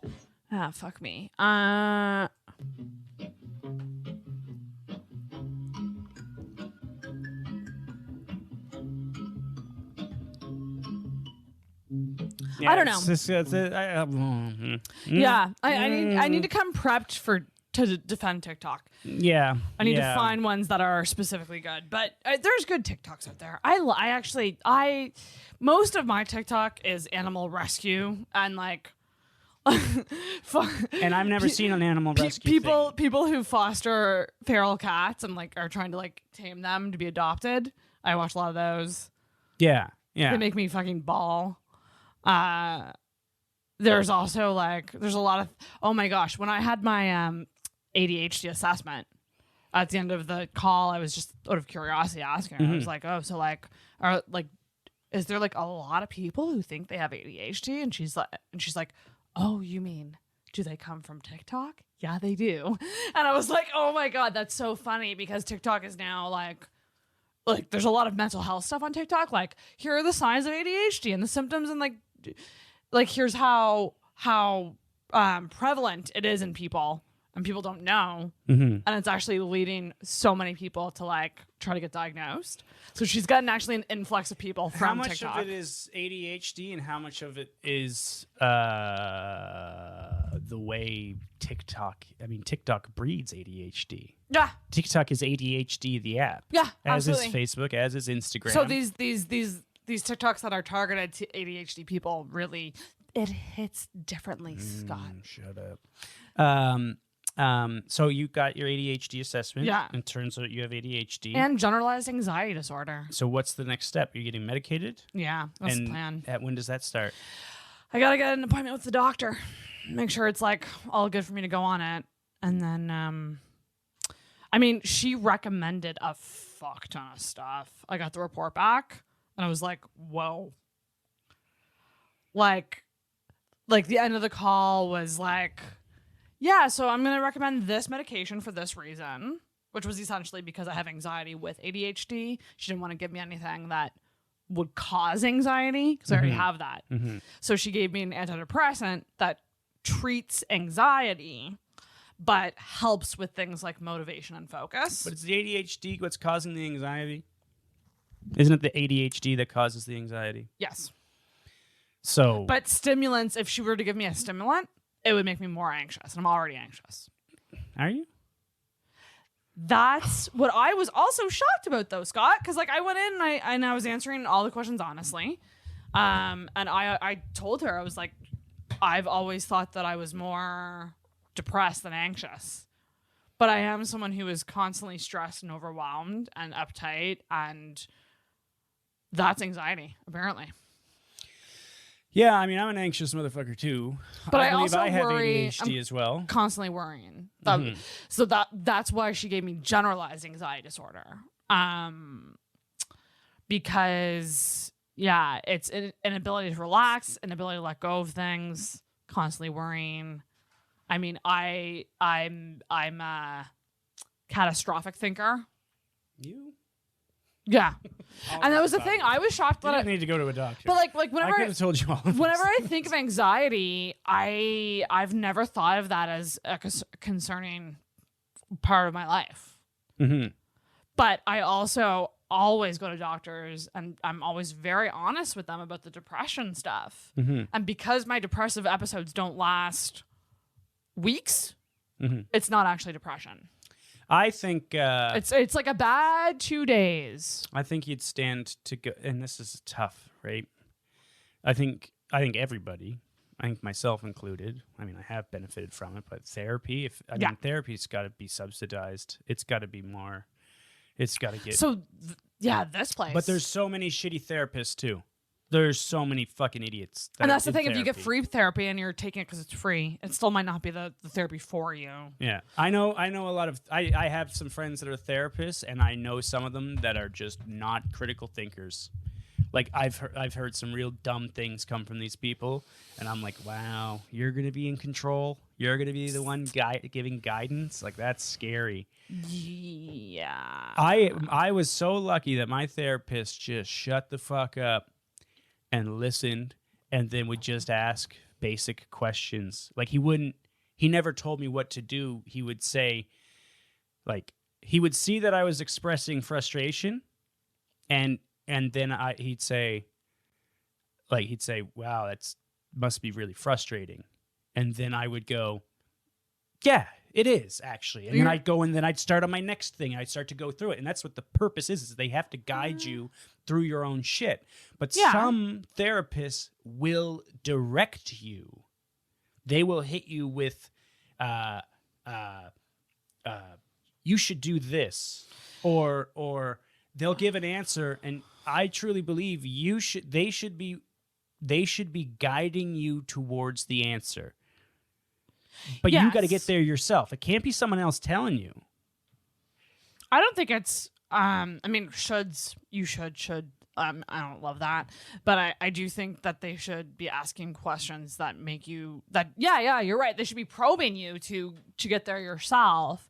S3: one. Ah, fuck me.
S4: Yeah,
S3: I don't know. Yeah, I need to come prepped to defend TikTok.
S4: Yeah.
S3: I need to find ones that are specifically good, but there's good TikToks out there. I actually most of my TikTok is animal rescue and like.
S4: And I've never seen an animal rescue
S3: people who foster feral cats and like are trying to like tame them to be adopted. I watch a lot of those.
S4: Yeah.
S3: They make me fucking bawl. There's also like there's a lot of oh my gosh, when I had my ADHD assessment at the end of the call, I was just out of curiosity asking her. I was like, oh, so like is there like a lot of people who think they have ADHD? And she's like, oh, you mean, do they come from TikTok? Yeah, they do. And I was like, oh my God, that's so funny because TikTok is now like there's a lot of mental health stuff on TikTok. Like, here are the signs of ADHD and the symptoms and like here's how prevalent it is in people and people don't know. And it's actually leading so many people to like try to get diagnosed. So she's gotten actually an influx of people from
S4: How much
S3: TikTok.
S4: of it is ADHD and how much of it is the way TikTok breeds ADHD?
S3: Yeah.
S4: TikTok is ADHD the app.
S3: Yeah,
S4: as
S3: absolutely.
S4: is Facebook, as is Instagram.
S3: So these TikToks that are targeted to ADHD people really it hits differently, Scott.
S4: Shut up. So you got your ADHD assessment.
S3: Yeah.
S4: And turns out you have ADHD.
S3: And generalized anxiety disorder.
S4: So what's the next step? You're getting medicated?
S3: Yeah, that's the plan.
S4: When does that start?
S3: I gotta get an appointment with the doctor. Make sure it's like all good for me to go on it. And then I mean, she recommended a fuck ton of stuff. I got the report back and I was like, whoa. Like the end of the call was like, yeah, so I'm going to recommend this medication for this reason, which was essentially because I have anxiety with ADHD. She didn't want to give me anything that would cause anxiety because I already have that. So she gave me an antidepressant that treats anxiety, but helps with things like motivation and focus.
S4: But it's the ADHD what's causing the anxiety? Isn't it the ADHD that causes the anxiety?
S3: Yes.
S4: So,
S3: But stimulants, if she were to give me a stimulant, it would make me more anxious. And I'm already anxious.
S4: are you?
S3: That's what I was also shocked about, though, Scott. Because like I went in and I was answering all the questions honestly, and I told her I was like, I've always thought that I was more depressed than anxious, but I am someone who is constantly stressed and overwhelmed and uptight, and that's anxiety apparently.
S4: Yeah, I mean, I'm an anxious motherfucker too.
S3: But I
S4: believe
S3: also
S4: I have
S3: worry-
S4: ADHD as well.
S3: Constantly worrying. So that's why she gave me generalized anxiety disorder. Because yeah, it's an inability to relax, inability to let go of things, constantly worrying. I mean, I'm a catastrophic thinker.
S4: You?
S3: Yeah. And that was the thing. I was shocked
S4: You
S3: that
S4: don't need to go to a doctor.
S3: but like
S4: I
S3: whenever
S4: could have told you all. Of
S3: whenever
S4: this.
S3: I think of anxiety, I've never thought of that as a concerning part of my life. But I also always go to doctors and I'm always very honest with them about the depression stuff. And because my depressive episodes don't last weeks, it's not actually depression.
S4: I think
S3: It's like a bad 2 days.
S4: I think you'd stand to go, and this is tough, right? I think everybody, I think myself included. I mean, I have benefited from it, but therapy, therapy's got to be subsidized. It's got to be more. It's got to get.
S3: This place.
S4: But there's so many shitty therapists too. There's so many fucking idiots.
S3: And that's the thing. If you get free therapy and you're taking it because it's free, it still might not be the therapy for you.
S4: Yeah, I know a lot of. I have some friends that are therapists, and I know some of them that are just not critical thinkers. Like I've heard some real dumb things come from these people, and I'm like, wow, you're gonna be in control. You're gonna be the one guy giving guidance. Like that's scary.
S3: Yeah.
S4: I was so lucky that my therapist just shut the fuck up and listened, and then would just ask basic questions. Like he never told me what to do. He would say, like, he would see that I was expressing frustration, and then he'd say, wow, that's must be really frustrating. And then I would go, yeah, it is actually. And then I'd go and then I'd start on my next thing. I'd start to go through it. And that's what the purpose is they have to guide you through your own shit. But some therapists will direct you. They will hit you with, you should do this, or they'll give an answer. And I truly believe they should be guiding you towards the answer. But you got to get there yourself. It can't be someone else telling you.
S3: I don't think it's. I mean, you should. I don't love that, but I do think that they should be asking questions that make you. Yeah, you're right. They should be probing you to get there yourself.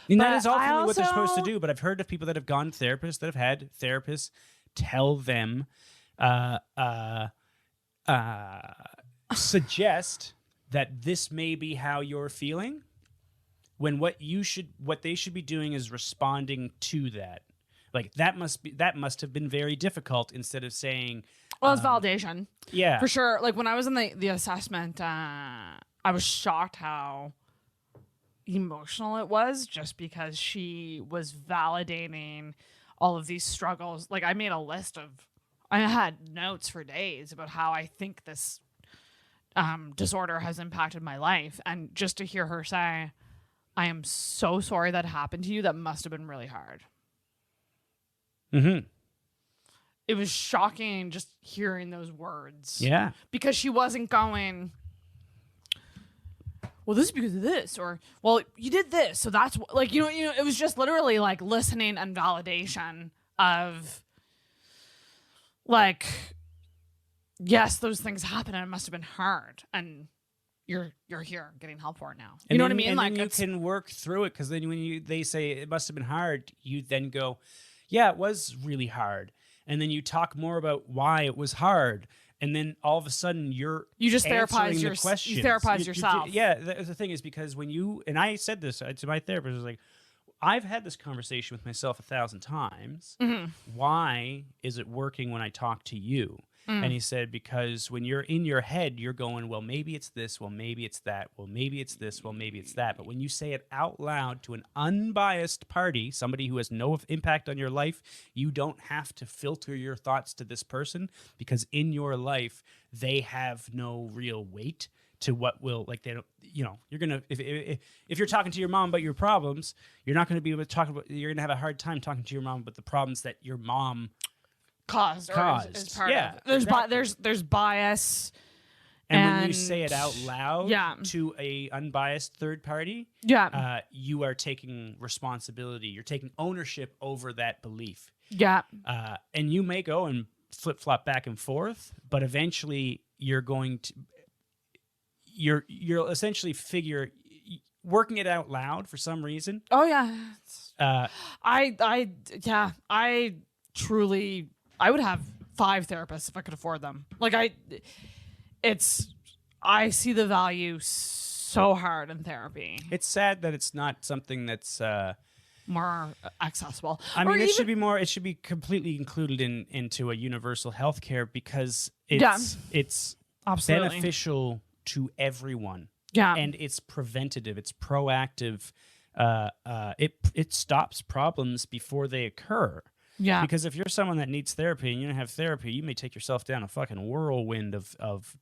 S4: And that is ultimately what they're supposed to do. But I've heard of people that have gone to therapists that have had therapists tell them, suggest that this may be how you're feeling, when what they should be doing is responding to that. Like that must have been very difficult, instead of saying,
S3: well, it's validation.
S4: Yeah,
S3: for sure. Like when I was in the assessment, I was shocked how emotional it was, just because she was validating all of these struggles. Like I made a list I had notes for days about how I think this disorder has impacted my life, and just to hear her say, I am so sorry that happened to you, that must have been really hard.
S4: Mm-hmm.
S3: It was shocking just hearing those words.
S4: Yeah.
S3: Because she wasn't going, well, this is because of this, or, well, you did this, so that's like, it was just literally like listening and validation of, like, yes, those things happen and it must have been hard, and you're here getting help for it now. You know what I mean?
S4: And
S3: like
S4: then you can work through it, because then when they say it must have been hard, you then go, yeah, it was really hard. And then you talk more about why it was hard. And then all of a sudden you just therapize
S3: you therapize yourself.
S4: The thing is, because and I said this to my therapist, I was like, I've had this conversation with myself 1,000 times. Mm-hmm. Why is it working when I talk to you? Mm. And he said, because when you're in your head, you're going, well, maybe it's this, well, maybe it's that, well, maybe it's this, well, maybe it's that. But when you say it out loud to an unbiased party, somebody who has no impact on your life, you don't have to filter your thoughts to this person, because in your life, they have no real weight to what will, like, they don't, you're going to, if you're talking to your mom about your problems, you're not going to be able to talk about, you're going to have a hard time talking to your mom about the problems that your mom
S3: caused. Is part
S4: yeah,
S3: of. There's bias,
S4: and when you say it out loud to a unbiased third party, you are taking responsibility. You're taking ownership over that belief.
S3: Yeah,
S4: and you may go and flip flop back and forth, but eventually you're going to you're essentially working it out loud for some reason.
S3: Oh yeah, I truly. I would have 5 therapists if I could afford them. Like I see the value so hard in therapy.
S4: It's sad that it's not something that's
S3: more accessible.
S4: I mean, it should be completely included into a universal healthcare, because it's
S3: absolutely
S4: beneficial to everyone.
S3: Yeah.
S4: And it's preventative, it's proactive. it stops problems before they occur.
S3: Yeah.
S4: Because if you're someone that needs therapy and you don't have therapy, you may take yourself down a fucking whirlwind of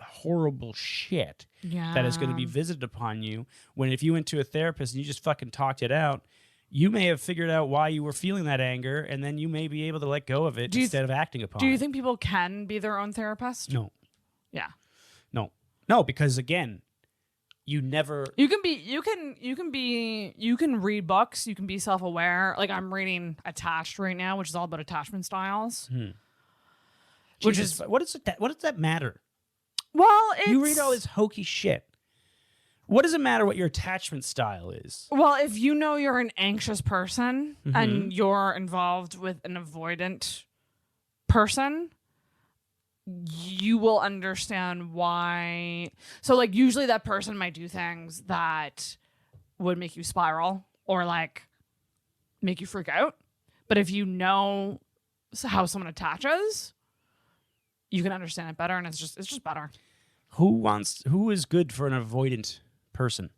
S4: horrible shit that is going to be visited upon you. When if you went to a therapist and you just fucking talked it out, you may have figured out why you were feeling that anger, and then you may be able to let go of it instead of acting upon it.
S3: Do you think people can be their own therapist?
S4: No.
S3: Yeah.
S4: No, because again, you never.
S3: You can read books. You can be self-aware. Like I'm reading Attached right now, which is all about attachment styles.
S4: Which is what does that matter?
S3: Well,
S4: You read all this hokey shit. What does it matter what your attachment style is?
S3: Well, if you know you're an anxious person and you're involved with an avoidant person, you will understand why. So, like, usually that person might do things that would make you spiral or, like, make you freak out. But if you know how someone attaches, you can understand it better, and it's just better.
S4: Who is good for an avoidant person?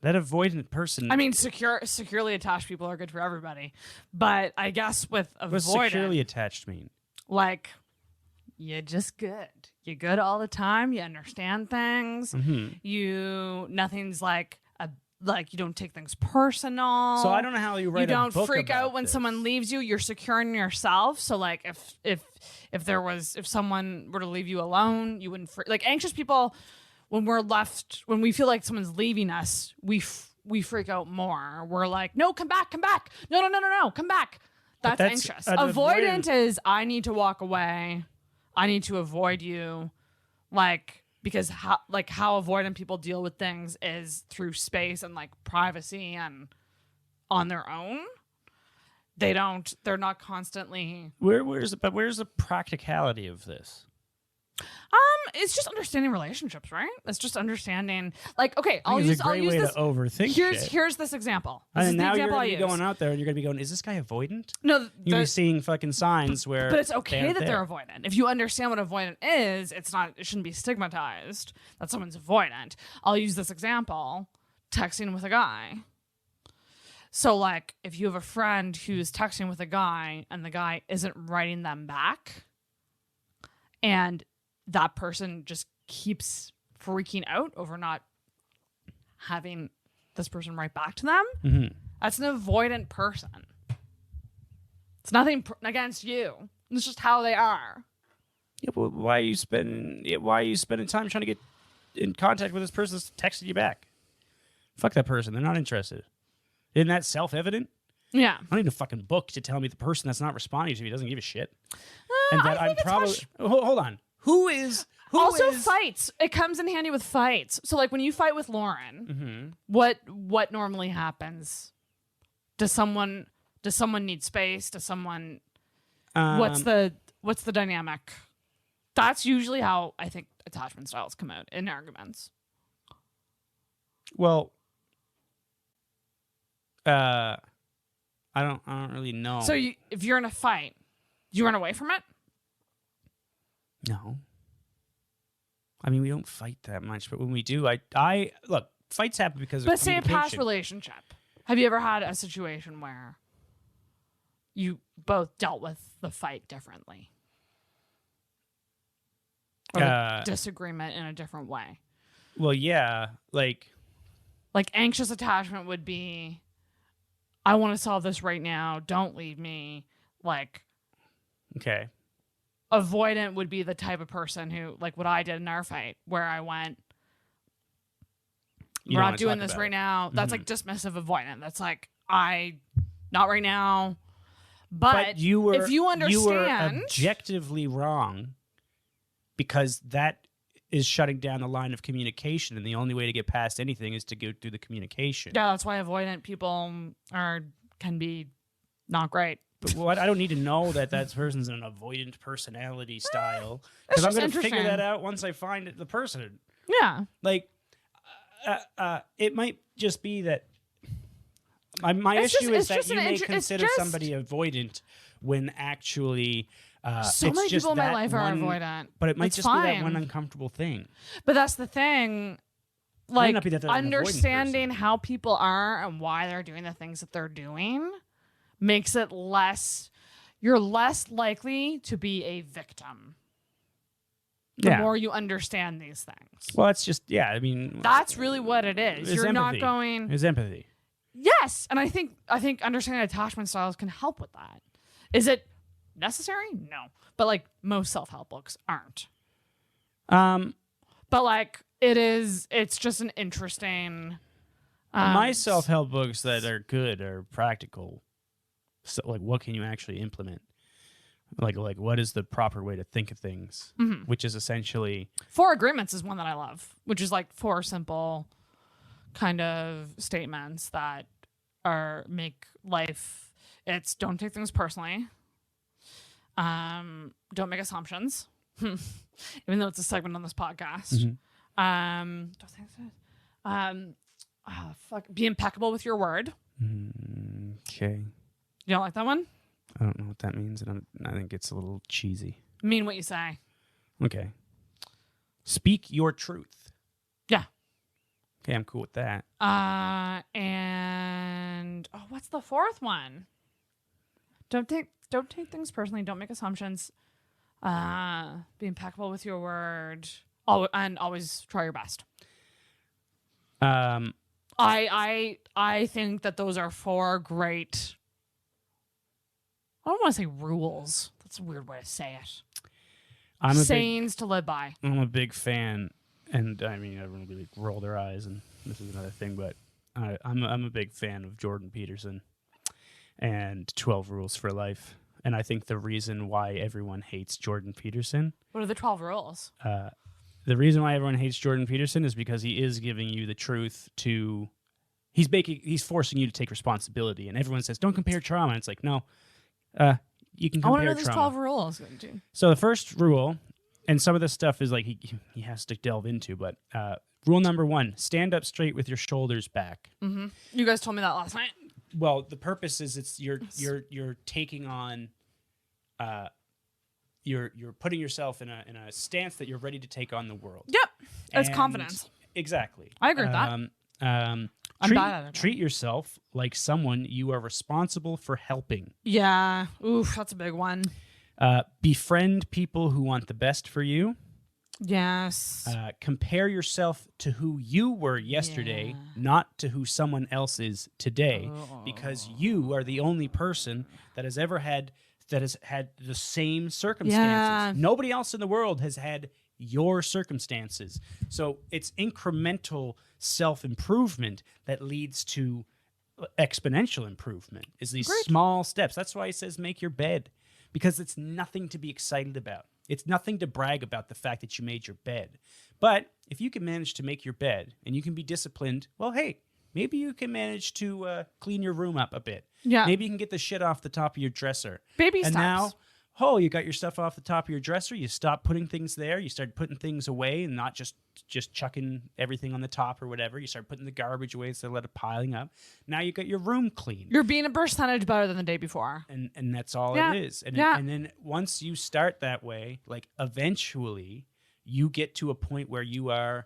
S4: That avoidant person.
S3: I mean, securely attached people are good for everybody, but I guess with avoidant,
S4: what does securely attached mean?
S3: Like, you're just good. You're good all the time. You understand things. Nothing's like you don't take things personal.
S4: So I don't know how you write.
S3: You don't
S4: a book
S3: freak
S4: about
S3: out when
S4: this.
S3: someone leaves you. You're secure in yourself. So like if someone were to leave you alone, you wouldn't like anxious people. When when we feel like someone's leaving us, we freak out more. We're like, no, come back. No, come back. That's anxious. Avoidant is, I need to walk away. I need to avoid you. Like, because how avoidant people deal with things is through space and like privacy and on their own. They're not constantly.
S4: Where's the practicality of this?
S3: It's just understanding relationships, right? It's just understanding, like, okay, I'll
S4: It's
S3: use
S4: a great way
S3: this.
S4: To overthink shit.
S3: Here's this example. This is
S4: And
S3: the
S4: now you're
S3: example
S4: going
S3: I
S4: to be
S3: use.
S4: going out there and you're going to be going, is this guy avoidant?
S3: No,
S4: You're be seeing fucking signs where.
S3: but it's okay
S4: aren't
S3: that they're
S4: there.
S3: avoidant. If you understand what avoidant is, it shouldn't be stigmatized that someone's avoidant. I'll use this example: texting with a guy. So, like, if you have a friend who's texting with a guy and the guy isn't writing them back, and that person just keeps freaking out over not having this person write back to them, that's an avoidant person. It's nothing against you. It's just how they are.
S4: Yeah, but why are you spending time trying to get in contact with this person that's texting you back? Fuck that person. They're not interested. Isn't that self-evident?
S3: Yeah.
S4: I don't need a fucking book to tell me the person that's not responding to me doesn't give a shit.
S3: I think it's
S4: probably hold on. Who is
S3: fights. It comes in handy with fights. So like when you fight with Lauren, what normally happens? Does someone need space? Does someone what's the dynamic? That's usually how I think attachment styles come out in arguments.
S4: Well, I don't really know.
S3: So if you're in a fight, you run away from it?
S4: No. I mean, we don't fight that much, but when we do, I look, fights happen because
S3: But
S4: of
S3: say a
S4: communication.
S3: past relationship. Have you ever had a situation where you both dealt with the fight differently? Or the disagreement in a different way?
S4: Well, yeah, like
S3: anxious attachment would be, I want to solve this right now. Don't leave me. Like,
S4: okay.
S3: Avoidant would be the type of person who, like what I did in our fight, where I went, we're not doing this right now. That's like dismissive avoidant. That's like, not right now. But if you understand,
S4: you were objectively wrong because that is shutting down the line of communication, and the only way to get past anything is to go through the communication.
S3: Yeah, that's why avoidant people can be not great.
S4: But I don't need to know that person's an avoidant personality style, because I'm going to figure that out once I find the person.
S3: Yeah.
S4: Like, it might just be that my issue is that you may consider somebody avoidant when actually
S3: so many people in my life are avoidant.
S4: But it might
S3: It's
S4: just
S3: fine.
S4: be that one uncomfortable thing.
S3: But that's the thing. like
S4: not be that they're an avoidant
S3: understanding
S4: person.
S3: how people are and why they're doing the things that they're doing makes it you're less likely to be a victim. The more you understand these things.
S4: Well, it's just, I mean,
S3: That's really what it is.
S4: there's
S3: You're
S4: empathy.
S3: not going.
S4: There's empathy.
S3: Yes, and I think understanding attachment styles can help with that. Is it necessary? No, but like most self-help books aren't. But like it's just an interesting.
S4: My self-help books that are good are practical. So, like, what can you actually implement? Like what is the proper way to think of things?
S3: Mm-hmm.
S4: Which is essentially
S3: 4 Agreements is one that I love, which is like 4 simple kind of statements that make life. It's don't take things personally. Don't make assumptions, even though it's a segment on this podcast. Don't think so. Be impeccable with your word.
S4: okay.
S3: You don't like that one?
S4: I don't know what that means, and I think it's a little cheesy.
S3: Mean what you say.
S4: Okay. Speak your truth.
S3: Yeah.
S4: Okay, I'm cool with that.
S3: And what's the 4th one? Don't take things personally. Don't make assumptions. Be impeccable with your word. And always try your best. I think that those are 4 great. I don't want to say rules. That's a weird way to say it. Sayings to live by.
S4: I'm a big fan, and I mean, everyone will roll their eyes, and this is another thing, but I'm a big fan of Jordan Peterson and 12 Rules for Life. And I think the reason why everyone hates Jordan Peterson.
S3: What are the 12 rules?
S4: The reason why everyone hates Jordan Peterson is because he is giving you the truth to. He's forcing you to take responsibility, and everyone says, "Don't compare trauma." And it's like, no, you can compare
S3: I want to know these
S4: trauma.
S3: 12 rules.
S4: So the first rule, and some of this stuff is like he has to delve into, but rule number 1: stand up straight with your shoulders back.
S3: Mm-hmm. You guys told me that last night.
S4: Well, the purpose is you're taking on, you're putting yourself in a stance that you're ready to take on the world.
S3: Yep, it's
S4: And-
S3: confidence.
S4: Exactly.
S3: I agree with that. I'm bad at it.
S4: Treat yourself like someone you are responsible for helping.
S3: Yeah. Oof, that's a big one.
S4: Befriend people who want the best for you.
S3: Yes.
S4: Compare yourself to who you were yesterday, not to who someone else is today, because you are the only person that has had the same circumstances.
S3: Yeah.
S4: Nobody else in the world has had your circumstances. So it's incremental self-improvement that leads to exponential improvement, is these small steps. That's why he says make your bed, because it's nothing to be excited about. It's nothing to brag about the fact that you made your bed. But if you can manage to make your bed and you can be disciplined, well, hey, maybe you can manage to clean your room up a bit.
S3: Yeah.
S4: Maybe you can get the shit off the top of your dresser.
S3: Baby
S4: and
S3: steps.
S4: now, you got your stuff off the top of your dresser. You stop putting things there. You start putting things away and not just chucking everything on the top or whatever. You start putting the garbage away instead of let it piling up. Now you got your room clean.
S3: You're being a percentage better than the day before.
S4: And that's all
S3: Yeah.
S4: it is. And,
S3: Yeah.
S4: and then once you start that way, like eventually you get to a point where you are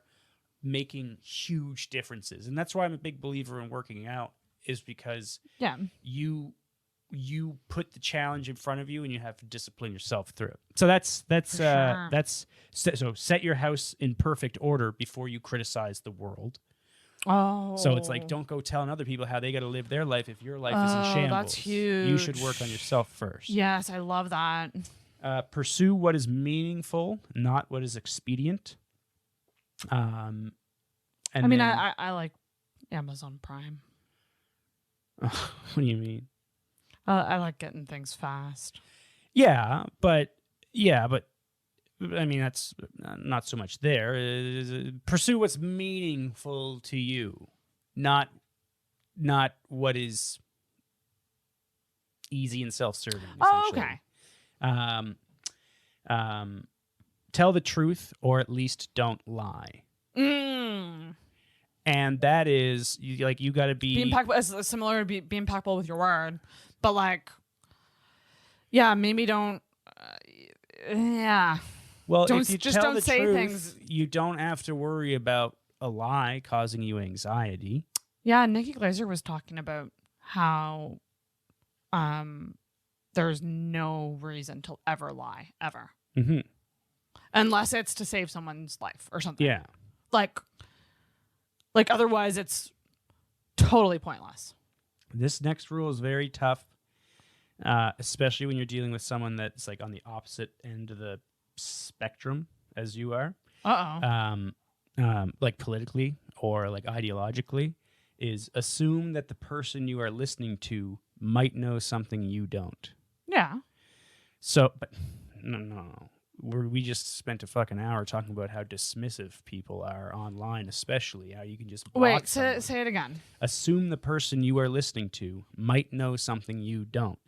S4: making huge differences. And that's why I'm a big believer in working out, is because you put the challenge in front of you and you have to discipline yourself through it. So so set your house in perfect order before you criticize the world.
S3: Oh.
S4: So it's like, don't go telling other people how they got to live their life if your life is in shambles.
S3: That's huge.
S4: You should work on yourself first.
S3: Yes, I love that.
S4: Pursue what is meaningful, not what is expedient. I like Amazon Prime. What do you mean?
S3: I like getting things fast.
S4: But I mean, that's not so much there. Pursue what's meaningful to you, not what is easy and self-serving.
S3: Oh,
S4: essentially.
S3: okay.
S4: Tell the truth, or at least don't lie. And that is, you got to be
S3: impeccable. It's similar to be impeccable with your word, but like, maybe don't.
S4: Well,
S3: Don't-
S4: if you
S3: just
S4: tell
S3: don't
S4: the
S3: say
S4: truth,
S3: things.
S4: you don't have to worry about a lie causing you anxiety.
S3: Yeah, Nikki Glaser was talking about how there's no reason to ever lie, ever.
S4: Mm-hmm.
S3: Unless it's to save someone's life or something.
S4: Yeah.
S3: Like otherwise it's totally pointless.
S4: This next rule is very tough, especially when you're dealing with someone that's like on the opposite end of the spectrum as you are. Like politically or like ideologically, is assume that the person you are listening to might know something you don't.
S3: Yeah.
S4: So, but no. We just spent a fucking hour talking about how dismissive people are online, especially how you can just block
S3: Wait,
S4: someone.
S3: say it again.
S4: Assume the person you are listening to might know something you don't.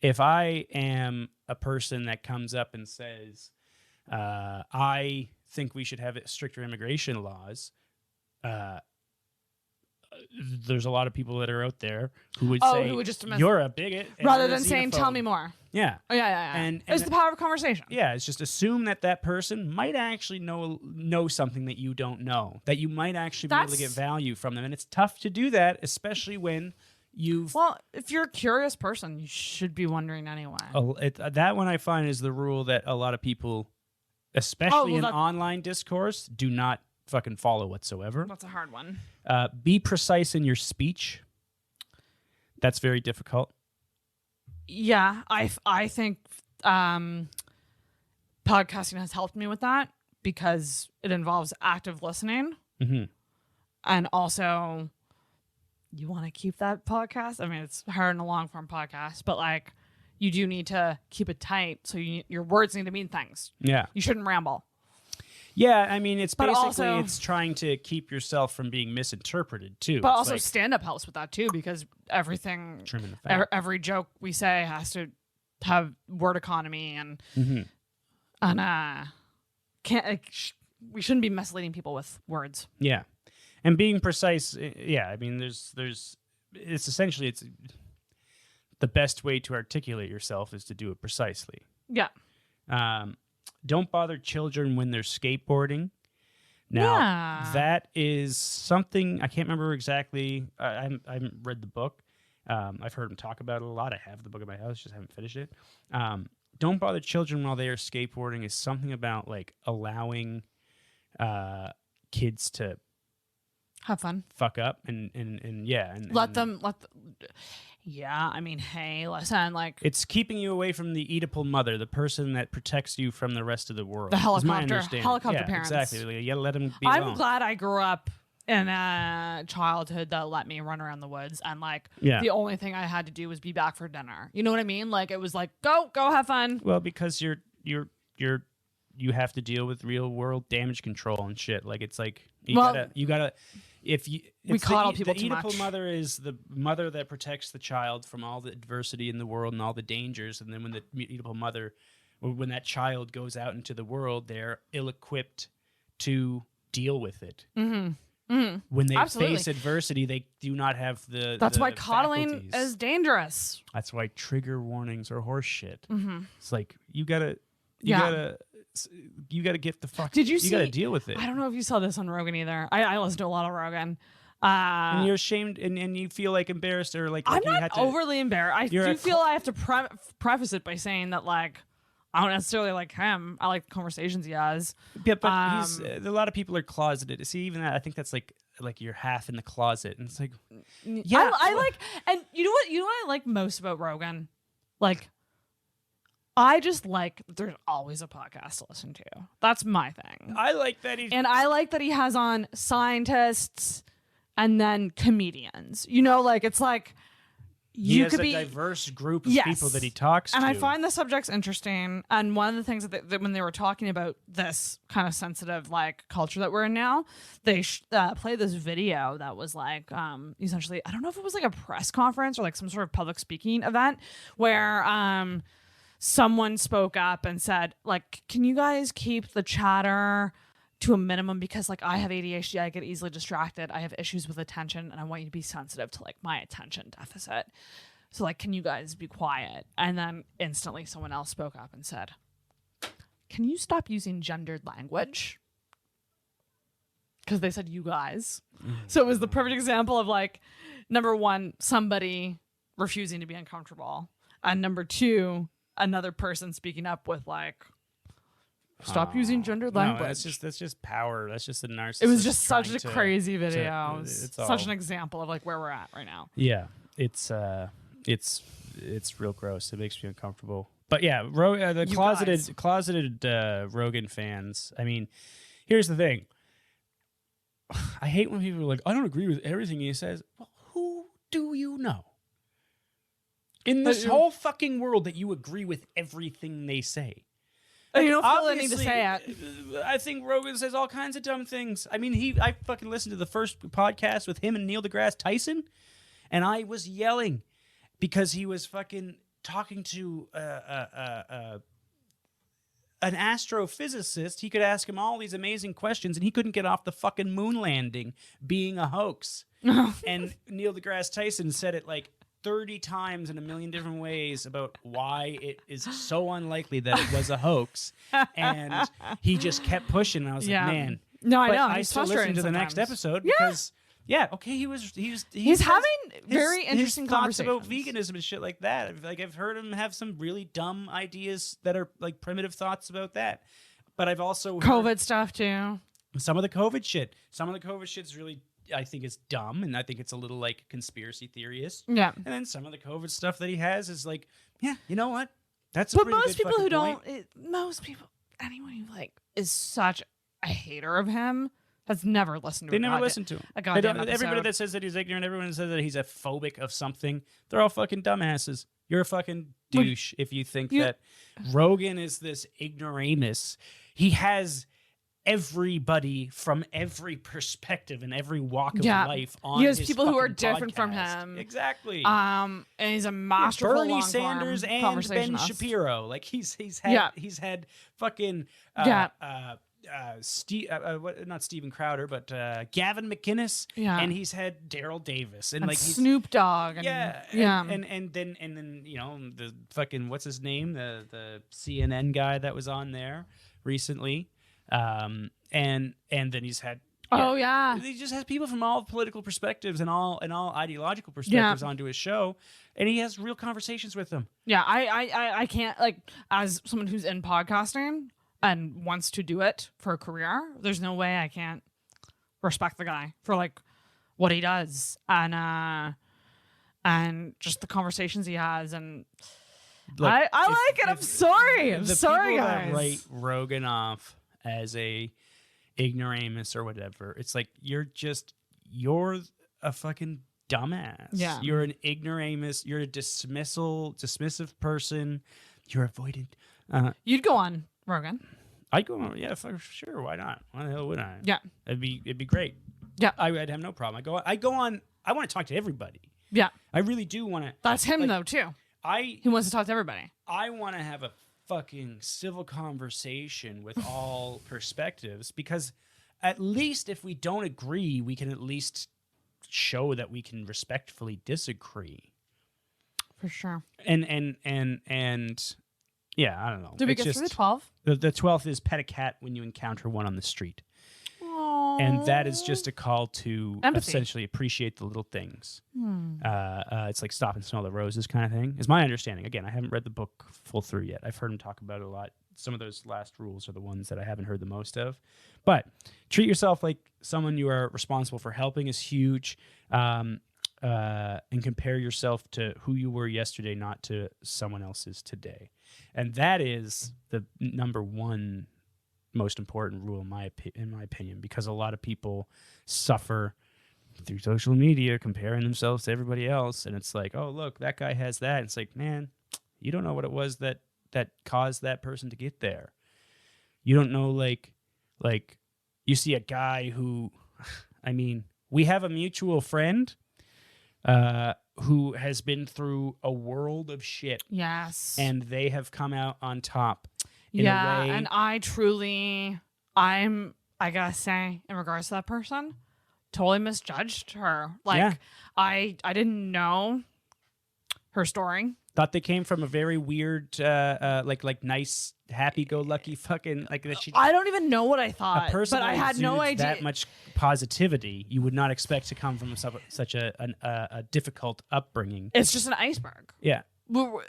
S4: If I am a person that comes up and says, I think we should have stricter immigration laws, there's a lot of people that are out there who would say,
S3: who would just
S4: you're a bigot. And
S3: rather
S4: you're a
S3: than saying, tell
S4: xenophobe."
S3: me more.
S4: Yeah.
S3: Oh, yeah.
S4: And
S3: it's the power of conversation.
S4: Yeah, it's just assume that person might actually know something that you don't know, that you might actually be able to get value from them. And it's tough to do that, especially when you've...
S3: Well, if you're a curious person, you should be wondering anyway.
S4: That one I find is the rule that a lot of people, especially in online discourse, do not fucking follow whatsoever.
S3: That's a hard one.
S4: Be precise in your speech. That's very difficult.
S3: Yeah, I think podcasting has helped me with that because it involves active listening.
S4: Mm-hmm.
S3: And also, you want to keep that podcast. I mean, it's hard in a long form podcast, but like you do need to keep it tight. So your words need to mean things.
S4: Yeah.
S3: You shouldn't ramble.
S4: Yeah, I mean, it's
S3: But
S4: basically
S3: also-
S4: it's trying to keep yourself from being misinterpreted too.
S3: But
S4: It's
S3: also
S4: like
S3: stand-up helps with that too because everything,
S4: trimming the fat.
S3: every joke we say has to have word economy and
S4: Mm-hmm.
S3: we shouldn't be misleading people with words.
S4: Yeah, and being precise. Yeah, I mean, it's essentially the best way to articulate yourself is to do it precisely.
S3: Yeah.
S4: Don't bother children when they're skateboarding. Now,
S3: Yeah.
S4: that is something I can't remember exactly. I haven't read the book. I've heard him talk about it a lot. I have the book in my house, just haven't finished it. Don't bother children while they are skateboarding is something about like allowing kids to
S3: Have fun.
S4: fuck up and
S3: Let them. Yeah, I mean, hey, listen, like
S4: It's keeping you away from the Oedipal mother, the person that protects you from the rest of the world.
S3: The
S4: is my
S3: helicopter
S4: understanding.
S3: parents.
S4: Exactly. Like, you gotta let them be
S3: I'm
S4: alone.
S3: glad I grew up in a childhood that let me run around the woods and like
S4: Yeah.
S3: the only thing I had to do was be back for dinner. You know what I mean? Like it was like go have fun.
S4: Well, because you have to deal with real world damage control and shit. Like it's like you gotta
S3: We coddle people
S4: the
S3: too
S4: Oedipal
S3: much.
S4: mother is the mother that protects the child from all the adversity in the world and all the dangers, and then when the Oedipal mother or when that child goes out into the world, they're ill-equipped to deal with it.
S3: Mm-hmm. Mm-hmm.
S4: When they
S3: Absolutely.
S4: face adversity, they do not have the
S3: That's
S4: the
S3: why coddling
S4: faculties.
S3: is dangerous.
S4: That's why trigger warnings are horse shit.
S3: Mm-hmm.
S4: It's like you gotta get the fuck.
S3: Did you
S4: You gotta
S3: see-
S4: deal with it.
S3: I don't know if you saw this on Rogan either. I listen to a lot of Rogan.
S4: And you're ashamed, and you feel like embarrassed, or like
S3: I'm
S4: you had
S3: not
S4: to.
S3: overly embarrassed. I
S4: You're
S3: do
S4: a
S3: feel I have to preface it by saying that like I don't necessarily like him. I like the conversations he has.
S4: Yeah, but he's a lot of people are closeted. See, even that, I think that's like you're half in the closet, and it's like, yeah,
S3: I like, and you know what I like most about Rogan, like. I just like there's always a podcast to listen to. That's my thing.
S4: I like that he's.
S3: And I like that he has on scientists and then comedians. You know, like it's like
S4: He
S3: you
S4: has
S3: could
S4: a
S3: be
S4: diverse group of
S3: Yes.
S4: people that he talks
S3: and
S4: to.
S3: I find the subjects interesting. And one of the things that when they were talking about this kind of sensitive like culture that we're in now, they played this video that was like essentially I don't know if it was like a press conference or like some sort of public speaking event where someone spoke up and said like, can you guys keep the chatter to a minimum because like I have ADHD, I get easily distracted, I have issues with attention, and I want you to be sensitive to like my attention deficit. So like, can you guys be quiet? And then instantly someone else spoke up and said, can you stop using gendered language? because they said you guys. So it was the perfect example of like, number one, somebody refusing to be uncomfortable, and number two, another person speaking up with like, stop using gendered language.
S4: No, that's just power. That's just the narcissist.
S3: It was just such
S4: trying
S3: a
S4: to-
S3: crazy video.
S4: it's
S3: Such
S4: all-
S3: an example of like where we're at right now.
S4: Yeah, it's real gross. It makes me uncomfortable. But yeah, the closeted Rogan fans. I mean, here's the thing. I hate when people are like, I don't agree with everything he says. Well, who do you know in this whole fucking world that you agree with everything they say?
S3: You don't feel the need to
S4: Obviously,
S3: say it.
S4: I think Rogan says all kinds of dumb things. I mean, I fucking listened to the first podcast with him and Neil deGrasse Tyson, and I was yelling because he was fucking talking to an astrophysicist. He could ask him all these amazing questions, and he couldn't get off the fucking moon landing being a hoax. And Neil deGrasse Tyson said it like 30 times in a million different ways about why it is so unlikely that it was a house. And he just kept pushing. And I was like, man.
S3: No, I
S4: But
S3: know.
S4: I
S3: He's
S4: still listen
S3: frustrating
S4: to the next
S3: sometimes.
S4: episode
S3: Yeah.
S4: because, okay,
S3: He's having very interesting
S4: his thoughts about
S3: conversations.
S4: veganism and shit like that. I've heard him have some really dumb ideas that are like primitive thoughts about that. But I've also heard
S3: COVID stuff too.
S4: some of the COVID shit. Some of the COVID shit's really, I think, is dumb, and I think it's a little like conspiracy theorist.
S3: Yeah.
S4: And then some of the COVID stuff that he has is like, yeah, you know what? That's a
S3: But
S4: pretty
S3: most
S4: good
S3: people who
S4: fucking point.
S3: most people, anyone who like is such a hater of him has never listened to
S4: They
S3: a
S4: never
S3: goddamn-
S4: listen to him.
S3: a
S4: They
S3: goddamn
S4: don't- everybody
S3: episode.
S4: that says that he's ignorant, everyone that says that he's a phobic of something, they're all fucking dumbasses. You're a fucking douche if you think that Rogan is this ignoramus. He has everybody from every perspective and every walk of life on
S3: He has
S4: his
S3: people who are
S4: fucking
S3: different from
S4: podcast.
S3: him.
S4: Exactly.
S3: And he's a masterful
S4: Bernie
S3: long-form
S4: Sanders and Ben
S3: conversationalist.
S4: Shapiro. Like he's had fucking not Steven Crowder, but Gavin McInnes.
S3: Yeah.
S4: And he's had Daryl Davis and
S3: And
S4: like he's
S3: Snoop Dogg. And,
S4: yeah. And then you know the fucking what's his name, the CNN guy that was on there recently. And then he's had he just has people from all political perspectives and all ideological perspectives onto his show, and he has real conversations with them.
S3: Yeah, I can't, like, as someone who's in podcasting and wants to do it for a career, there's no way I can't respect the guy for like what he does and just the conversations he has. And
S4: Look,
S3: I like it. I'm sorry. I'm
S4: the
S3: sorry,
S4: people
S3: guys.
S4: that write Rogan off as a ignoramus or whatever, it's like you're a fucking dumbass.
S3: Yeah.
S4: You're an ignoramus. You're a dismissive person. You're avoidant.
S3: You'd go on Rogan.
S4: I'd go on, yeah, for sure. Why not? Why the hell would I?
S3: Yeah.
S4: It'd be great.
S3: Yeah.
S4: I'd have no problem. I go on. I want to talk to everybody.
S3: Yeah.
S4: I really do want to.
S3: That's him,
S4: like,
S3: though, too.
S4: I
S3: He wants to talk to everybody.
S4: want to have a fucking civil conversation with all perspectives, because at least if we don't agree, we can at least show that we can respectfully disagree.
S3: For sure.
S4: And yeah, I don't know.
S3: Did we
S4: It's
S3: get through the
S4: just-
S3: 12?
S4: The 12th is pet a cat when you encounter one on the street.
S3: Aww.
S4: And that is just a call to
S3: Empathy.
S4: essentially appreciate the little things. It's like stop and smell the roses kind of thing, is my understanding. Again, I haven't read the book full through yet. I've heard him talk about it a lot. Some of those last rules are the ones that I haven't heard the most of. But treat yourself like someone you are responsible for helping is huge. And compare yourself to who you were yesterday, not to someone else's today. And that is the number one most important rule in my opinion, because a lot of people suffer through social media comparing themselves to everybody else, and it's like, oh look, that guy has that. And it's like, man, you don't know what it was that caused that person to get there. You don't know, like you see a guy who, I mean, we have a mutual friend who has been through a world of shit,
S3: Yes.
S4: and they have come out on top. In
S3: yeah,
S4: a way,
S3: and I gotta say, in regards to that person, totally misjudged her. Like,
S4: Yeah.
S3: I didn't know her story.
S4: Thought they came from a very weird, like nice, happy-go-lucky fucking like that.
S3: I don't even know what I thought,
S4: A person
S3: but I
S4: that
S3: had no
S4: exudes
S3: idea.
S4: that much positivity, you would not expect to come from such a difficult upbringing.
S3: It's just an iceberg.
S4: Yeah.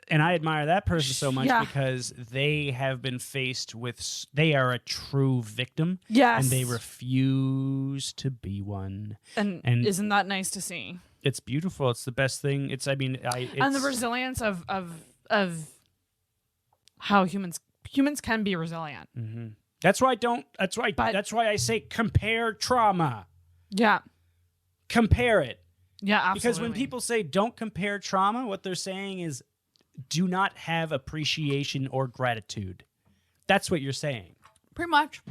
S4: And I admire that person so much
S3: Yeah.
S4: because they have been faced with, they are a true victim.
S3: Yes.
S4: And they refuse to be one.
S3: And isn't that nice to see?
S4: It's beautiful. It's the best thing. It's
S3: and the resilience of how humans can be resilient.
S4: Mm-hmm. That's why I say compare trauma.
S3: Yeah.
S4: Compare it.
S3: Yeah, absolutely.
S4: Because when people say don't compare trauma, what they're saying is do not have appreciation or gratitude. That's what you're saying.
S3: Pretty much.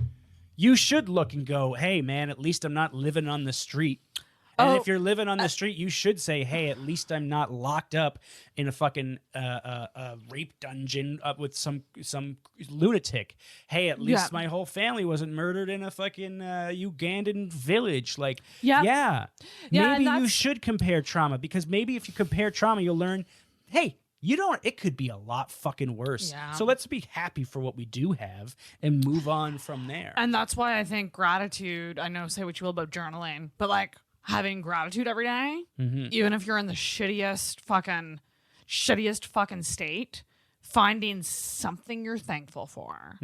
S4: You should look and go, hey, man, at least I'm not living on the street. And if you're living on the street, you should say, hey, at least I'm not locked up in a fucking rape dungeon with some lunatic. Hey, at least my whole family wasn't murdered in a fucking Ugandan village. Like, maybe you should compare trauma, because maybe if you compare trauma, you'll learn, hey, it could be a lot fucking worse.
S3: Yeah.
S4: So let's be happy for what we do have and move on from there.
S3: And that's why I think gratitude, I know, say what you will about journaling, but like, having gratitude every day, even if you're in the shittiest fucking state, finding something you're thankful for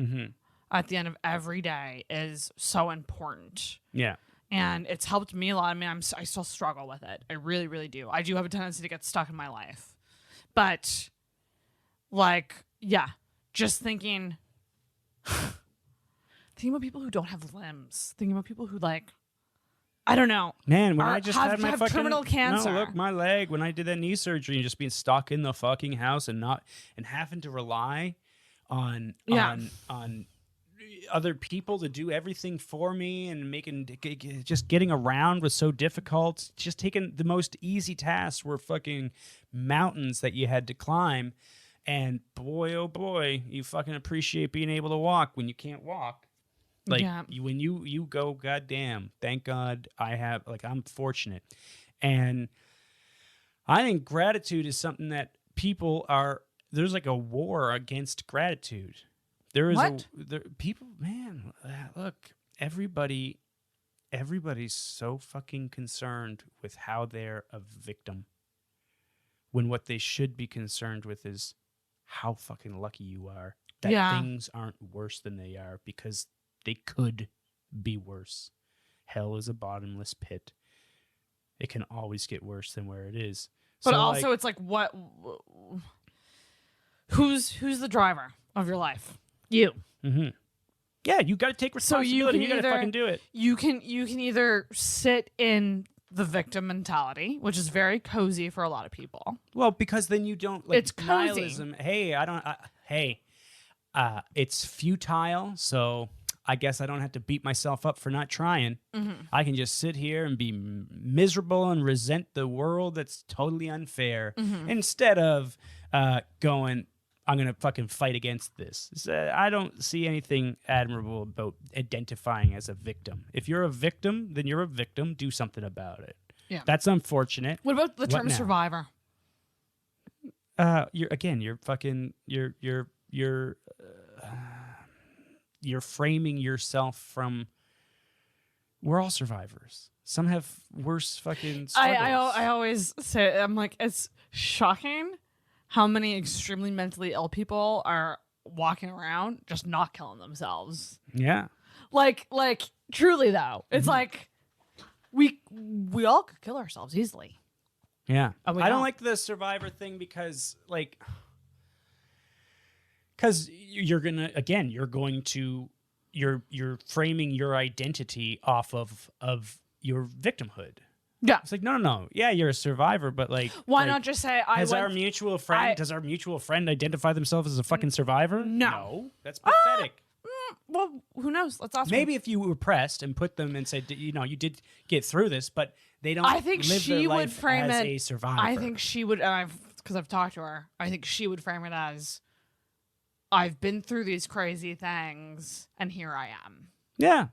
S3: at the end of every day is so important.
S4: Yeah.
S3: And it's helped me a lot. I mean, I still struggle with it. I really, really do. I do have a tendency to get stuck in my life. But, like, yeah, just thinking about people who don't have limbs, thinking about people who, like, I don't know.
S4: Man, when I just had my fucking
S3: terminal cancer.
S4: No, look, my leg. When I did that knee surgery and just being stuck in the fucking house and having to rely on other people to do everything for me and just getting around was so difficult. Just taking the most easy tasks were fucking mountains that you had to climb, and boy, oh boy, you fucking appreciate being able to walk when you can't walk. Like, when you go, goddamn, thank God I'm fortunate. And I think gratitude is something that there's like a war against gratitude. There is people, man, look, everybody's so fucking concerned with how they're a victim, when what they should be concerned with is how fucking lucky you are that things aren't worse than they are, because they could be worse. Hell is a bottomless pit. It can always get worse than where it is.
S3: But also, it's like, what? Who's the driver of your life? You.
S4: Mm-hmm. Yeah, you got to take responsibility. You got to fucking do it.
S3: You can either sit in the victim mentality, which is very cozy for a lot of people.
S4: Well, because then you don't, like,
S3: it's cozy.
S4: Nihilism. Hey, it's futile, so I guess I don't have to beat myself up for not trying. I can just sit here and be miserable and resent the world that's totally unfair, instead of going, I'm going to fucking fight against this. I don't see anything admirable about identifying as a victim. If you're a victim, then you're a victim. Do something about it. Yeah. That's unfortunate.
S3: What about the term survivor?
S4: You're framing yourself from, we're all survivors. Some have worse fucking struggles.
S3: I always say, I'm like, it's shocking how many extremely mentally ill people are walking around just not killing themselves.
S4: Yeah.
S3: Like truly though, it's like we all could kill ourselves easily.
S4: Yeah. I don't like the survivor thing because you're framing your identity off of your victimhood.
S3: Yeah.
S4: It's like, no. Yeah, you're a survivor, but like,
S3: why not just say
S4: does our mutual friend identify themselves as a fucking survivor?
S3: No.
S4: That's pathetic.
S3: Well, who knows? Let's ask
S4: Maybe if you were pressed and put them and said, you did get through this, but they don't live their life as a survivor.
S3: I think she would, because I've talked to her, I think she would frame it as, I've been through these crazy things, and here I am.
S4: Yeah.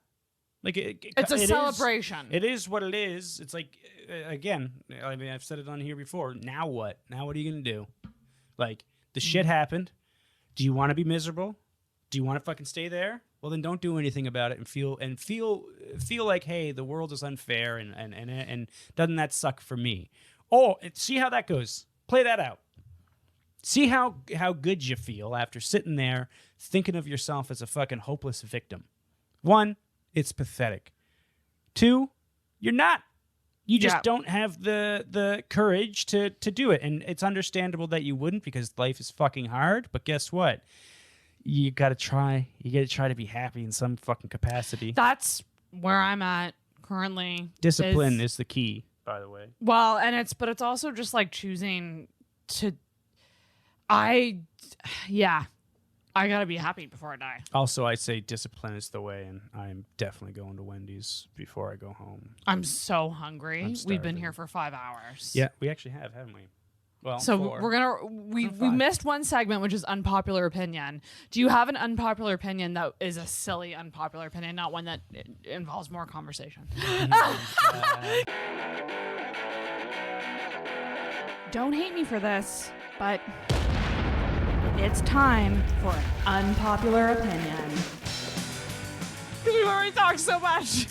S4: Like
S3: it's a celebration.
S4: It is what it is. It's like, again, I mean, I've said it on here before. Now what? Now what are you going to do? Like, the shit happened. Do you want to be miserable? Do you want to fucking stay there? Well, then don't do anything about it and feel like, hey, the world is unfair and doesn't that suck for me? Oh, see how that goes. Play that out. See how good you feel after sitting there thinking of yourself as a fucking hopeless victim. 1, it's pathetic. 2, you're not. You just don't have the courage to do it. And it's understandable that you wouldn't because life is fucking hard. But guess what? You got to try. You got to try to be happy in some fucking capacity.
S3: That's where I'm at currently.
S4: Discipline is the key, by the way.
S3: Well, and it's also just like choosing to. I gotta be happy before I die.
S4: Also, I say discipline is the way, and I'm definitely going to Wendy's before I go home.
S3: I'm so hungry.
S4: I'm
S3: We've been
S4: starving.
S3: here for 5 hours.
S4: Yeah, we actually have, haven't we? Well,
S3: So
S4: 4.
S3: we missed one segment, which is unpopular opinion. Do you have an unpopular opinion that is a silly unpopular opinion, not one that involves more conversation? Don't hate me for this, but it's time for an unpopular opinion. We've already talked so much,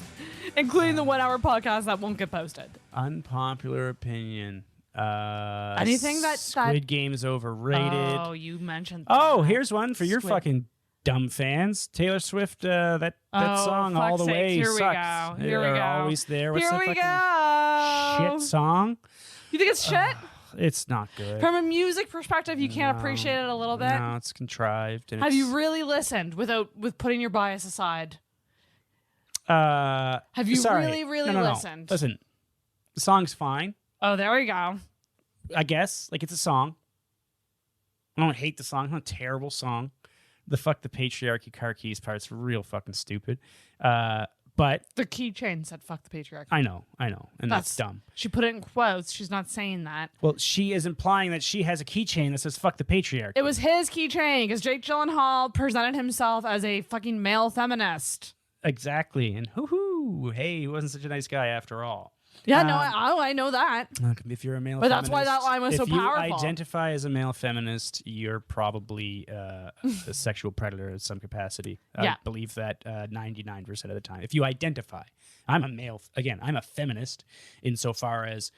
S3: including the 1 hour podcast that won't get posted.
S4: Unpopular opinion.
S3: Anything that
S4: Squid Game's overrated.
S3: Oh, you mentioned that.
S4: Oh, here's one for your
S3: Squid.
S4: fucking dumb fans. Taylor Swift, that song
S3: fuck's
S4: all the
S3: sake.
S4: way
S3: Here we
S4: sucks.
S3: go. Here we
S4: They're
S3: go.
S4: always there. What's
S3: Here
S4: the
S3: we
S4: fucking
S3: go.
S4: shit song?
S3: You think it's shit?
S4: It's not good.
S3: From a music perspective, you can't appreciate it a little bit?
S4: No, it's contrived. And
S3: Have
S4: it's,
S3: you really listened with putting your bias aside?
S4: Have
S3: you really listened?
S4: Listen, the song's fine.
S3: Oh, there we go.
S4: I guess. Like, it's a song. I don't hate the song. It's not a terrible song. The fuck the patriarchy car keys part's real fucking stupid. But
S3: The keychain said fuck the patriarchy.
S4: I know. And that's dumb.
S3: She put it in quotes. She's not saying that.
S4: Well, she is implying that she has a keychain that says fuck the patriarchy.
S3: It was his keychain because Jake Gyllenhaal presented himself as a fucking male feminist.
S4: Exactly. And hoo-hoo. Hey, he wasn't such a nice guy after all.
S3: Yeah, no, I know that.
S4: If you're a male
S3: But
S4: feminist,
S3: that's why that line was so powerful.
S4: If you identify as a male feminist, you're probably a sexual predator in some capacity.
S3: Yeah.
S4: I believe that 99% of the time. If you identify, I'm a male, again, I'm a feminist insofar as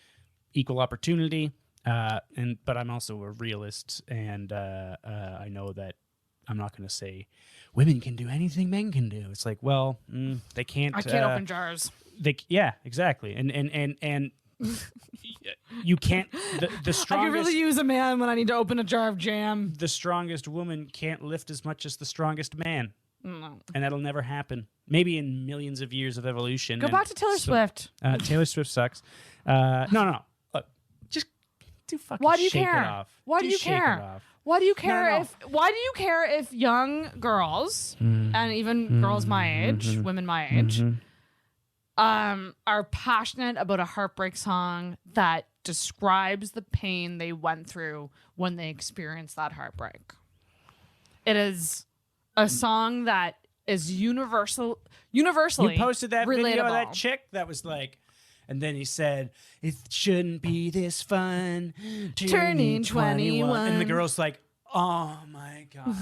S4: equal opportunity, but I'm also a realist, and I know that I'm not going to say women can do anything men can do. It's like, well, they can't.
S3: I can't open jars.
S4: Yeah, exactly, and you can't. The strongest.
S3: I could really use a man when I need to open a jar of jam.
S4: The strongest woman can't lift as much as the strongest man,
S3: No.
S4: and that'll never happen. Maybe in millions of years of evolution.
S3: Go back to Taylor Swift.
S4: Taylor Swift sucks. No. Look, just do fucking.
S3: Why do you
S4: shake
S3: care?
S4: It off.
S3: Why do you
S4: shake
S3: care?
S4: It off.
S3: Why do you care
S4: No.
S3: if? Why do you care if young girls and even girls my age, women my age, are passionate about a heartbreak song that describes the pain they went through when they experienced that heartbreak? It is a song that is universally
S4: You posted that
S3: relatable.
S4: video of that chick that was like, and then he said, "It shouldn't be this fun,
S3: Turning 21."
S4: And the girl's like, "Oh my god,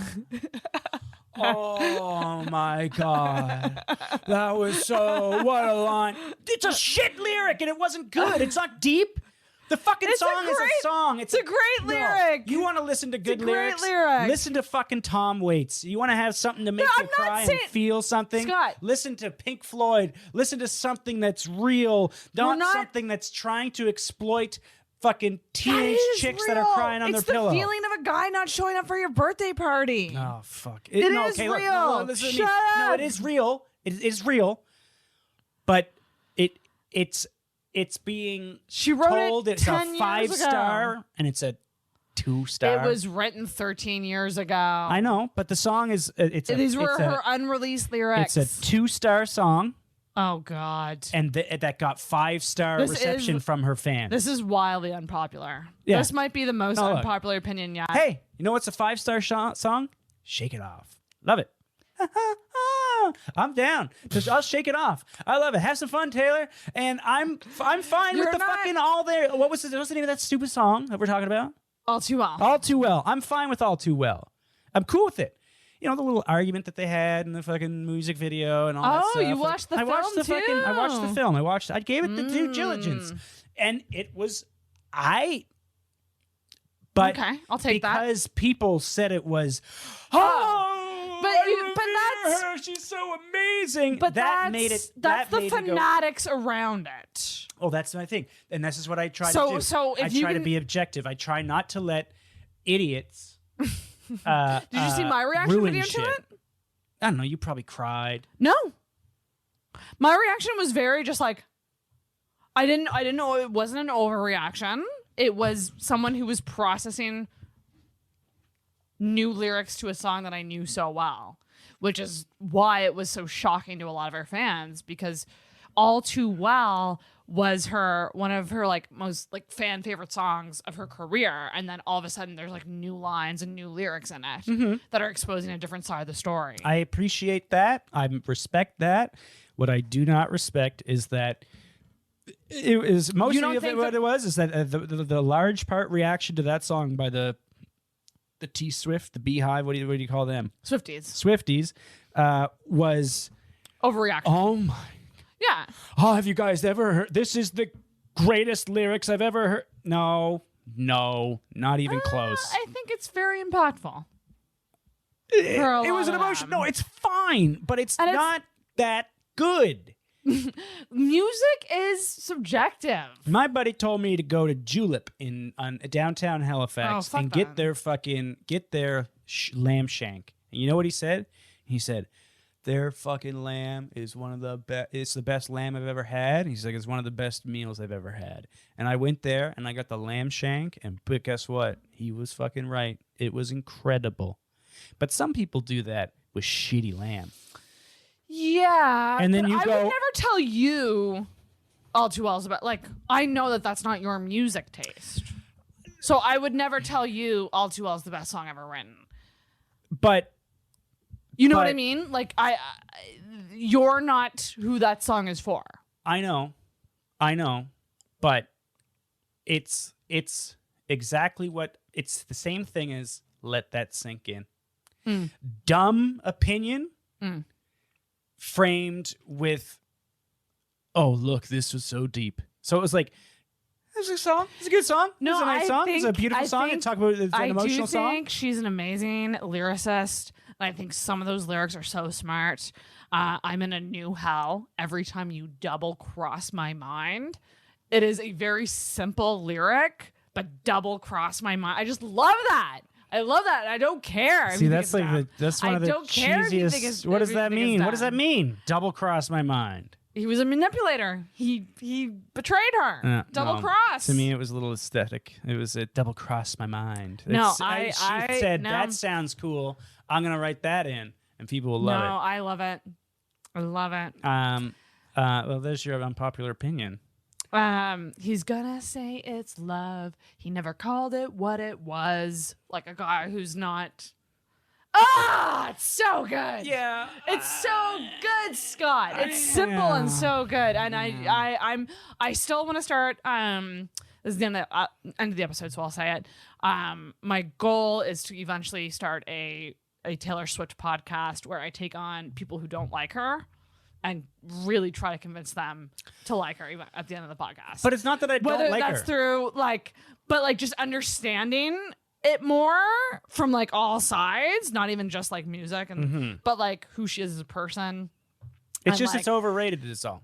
S4: oh my god, that was so what a line." It's a shit lyric, and it wasn't good. It's not deep. The fucking
S3: It's a
S4: song is
S3: great-
S4: a song.
S3: It's a great lyric.
S4: You want to listen to good
S3: a great
S4: lyrics?
S3: lyric.
S4: Listen to fucking Tom Waits. You want to have something to make you
S3: I'm not
S4: cry
S3: saying-
S4: and feel something?
S3: Scott.
S4: Listen to Pink Floyd. Listen to something that's real, not something that's trying to exploit fucking teenage
S3: That is
S4: chicks that
S3: real.
S4: are crying on
S3: it's
S4: their pillow.
S3: It's the feeling of a guy not showing up for your birthday party.
S4: Oh fuck!
S3: It
S4: no,
S3: is
S4: okay, look,
S3: real.
S4: no, listen to me.
S3: Shut
S4: No,
S3: up.
S4: it is real. It is real, but it's being
S3: She wrote
S4: told
S3: it
S4: it's
S3: 10
S4: a
S3: years
S4: 5-star
S3: ago.
S4: and it's a 2-star.
S3: It was written 13 years ago.
S4: I know, but the song is
S3: These were her unreleased lyrics.
S4: It's a 2-star song,
S3: Oh God.
S4: and that got 5-star
S3: This
S4: reception
S3: is-
S4: from her fans.
S3: This is wildly unpopular.
S4: Yeah.
S3: This might be the most
S4: No, look.
S3: unpopular opinion yet.
S4: Hey, you know what's a 5-star song? Shake It Off. Love it. I'm down. Just I'll shake it off. I love it. Have some fun, Taylor. And I'm fine
S3: You're
S4: with the
S3: not-
S4: fucking all there. What's the name of that stupid song that we're talking about?
S3: All Too Well.
S4: All Too Well. I'm fine with All Too Well. I'm cool with it. You know, the little argument that they had in the fucking music video and all that stuff.
S3: You watched the film too?
S4: I watched the film. I gave it the due diligence. And it was but
S3: okay, I'll take that.
S4: Because people said it was she's so amazing.
S3: But
S4: that made it
S3: that's
S4: that
S3: the fanatics around it.
S4: Oh, that's my thing. And this is what I try to do.
S3: So if
S4: I try to be objective. I try not to let idiots
S3: Did you see my reaction video to it?
S4: I don't know. You probably cried.
S3: No. My reaction was very just like I didn't know it wasn't an overreaction. It was someone who was processing new lyrics to a song that I knew so well, which is why it was so shocking to a lot of our fans, because All Too Well was one of her like most like fan favorite songs of her career, and then all of a sudden there's like new lines and new lyrics in it that are exposing a different side of the story.
S4: I appreciate that. I respect that. What I do not respect is that it is mostly of it, what it was is that the large part reaction to that song by the T Swift, the Beehive, what do you call them? Swifties was
S3: overreaction.
S4: Oh my.
S3: Yeah.
S4: Oh, have you guys ever heard? This is the greatest lyrics I've ever heard. No, not even close.
S3: I think it's very impactful.
S4: It was an emotion. No, it's fine, but it's not that good.
S3: Music is subjective.
S4: My buddy told me to go to Julep in downtown Halifax and get their lamb shank. And you know what he said? He said, their fucking lamb is one of the best. It's the best lamb I've ever had. He's like, it's one of the best meals I've ever had. And I went there and I got the lamb shank. But guess what? He was fucking right. It was incredible. But some people do that with shitty lamb.
S3: Yeah.
S4: And then you
S3: I would never tell you All Too Well is about, like, I know that that's not your music taste. So I would never tell you All Too Well is the best song ever written.
S4: But
S3: you know what I mean? Like, you're not who that song is for.
S4: I know. But it's exactly what, it's the same thing as let that sink in. Dumb opinion framed with, oh, look, this was so deep. So it was like, it's a song. It's a good song.
S3: No,
S4: it's a nice song. It's a beautiful song. And talk about it's an emotional song.
S3: I do think she's an amazing lyricist. And I think some of those lyrics are so smart. I'm in a new hell every time you double cross my mind. It is a very simple lyric, but double cross my mind. I just love that. I love that. I don't care.
S4: See, that's like that's one of the cheesiest. What does that mean? What does that mean? Double cross my mind.
S3: He was a manipulator. He betrayed her. Double cross.
S4: To me, it was a little aesthetic. It was a double cross my mind.
S3: No,
S4: she said that sounds cool. I'm gonna write that in, and people will love it.
S3: No, I love it. I love it.
S4: Well, there's your unpopular opinion.
S3: He's gonna say it's love. He never called it what it was. Like a guy who's not. It's so good.
S4: Yeah,
S3: it's so good, Scott. It's simple and so good. And I still want to start. This is the end of the episode, so I'll say it. My goal is to eventually start a Taylor Swift podcast where I take on people who don't like her and really try to convince them to like her even at the end of the podcast.
S4: But it's not that I don't like her.
S3: Whether that's through just understanding it more from like all sides, not even just like music and but like who she is as a person.
S4: It's just it's overrated is all.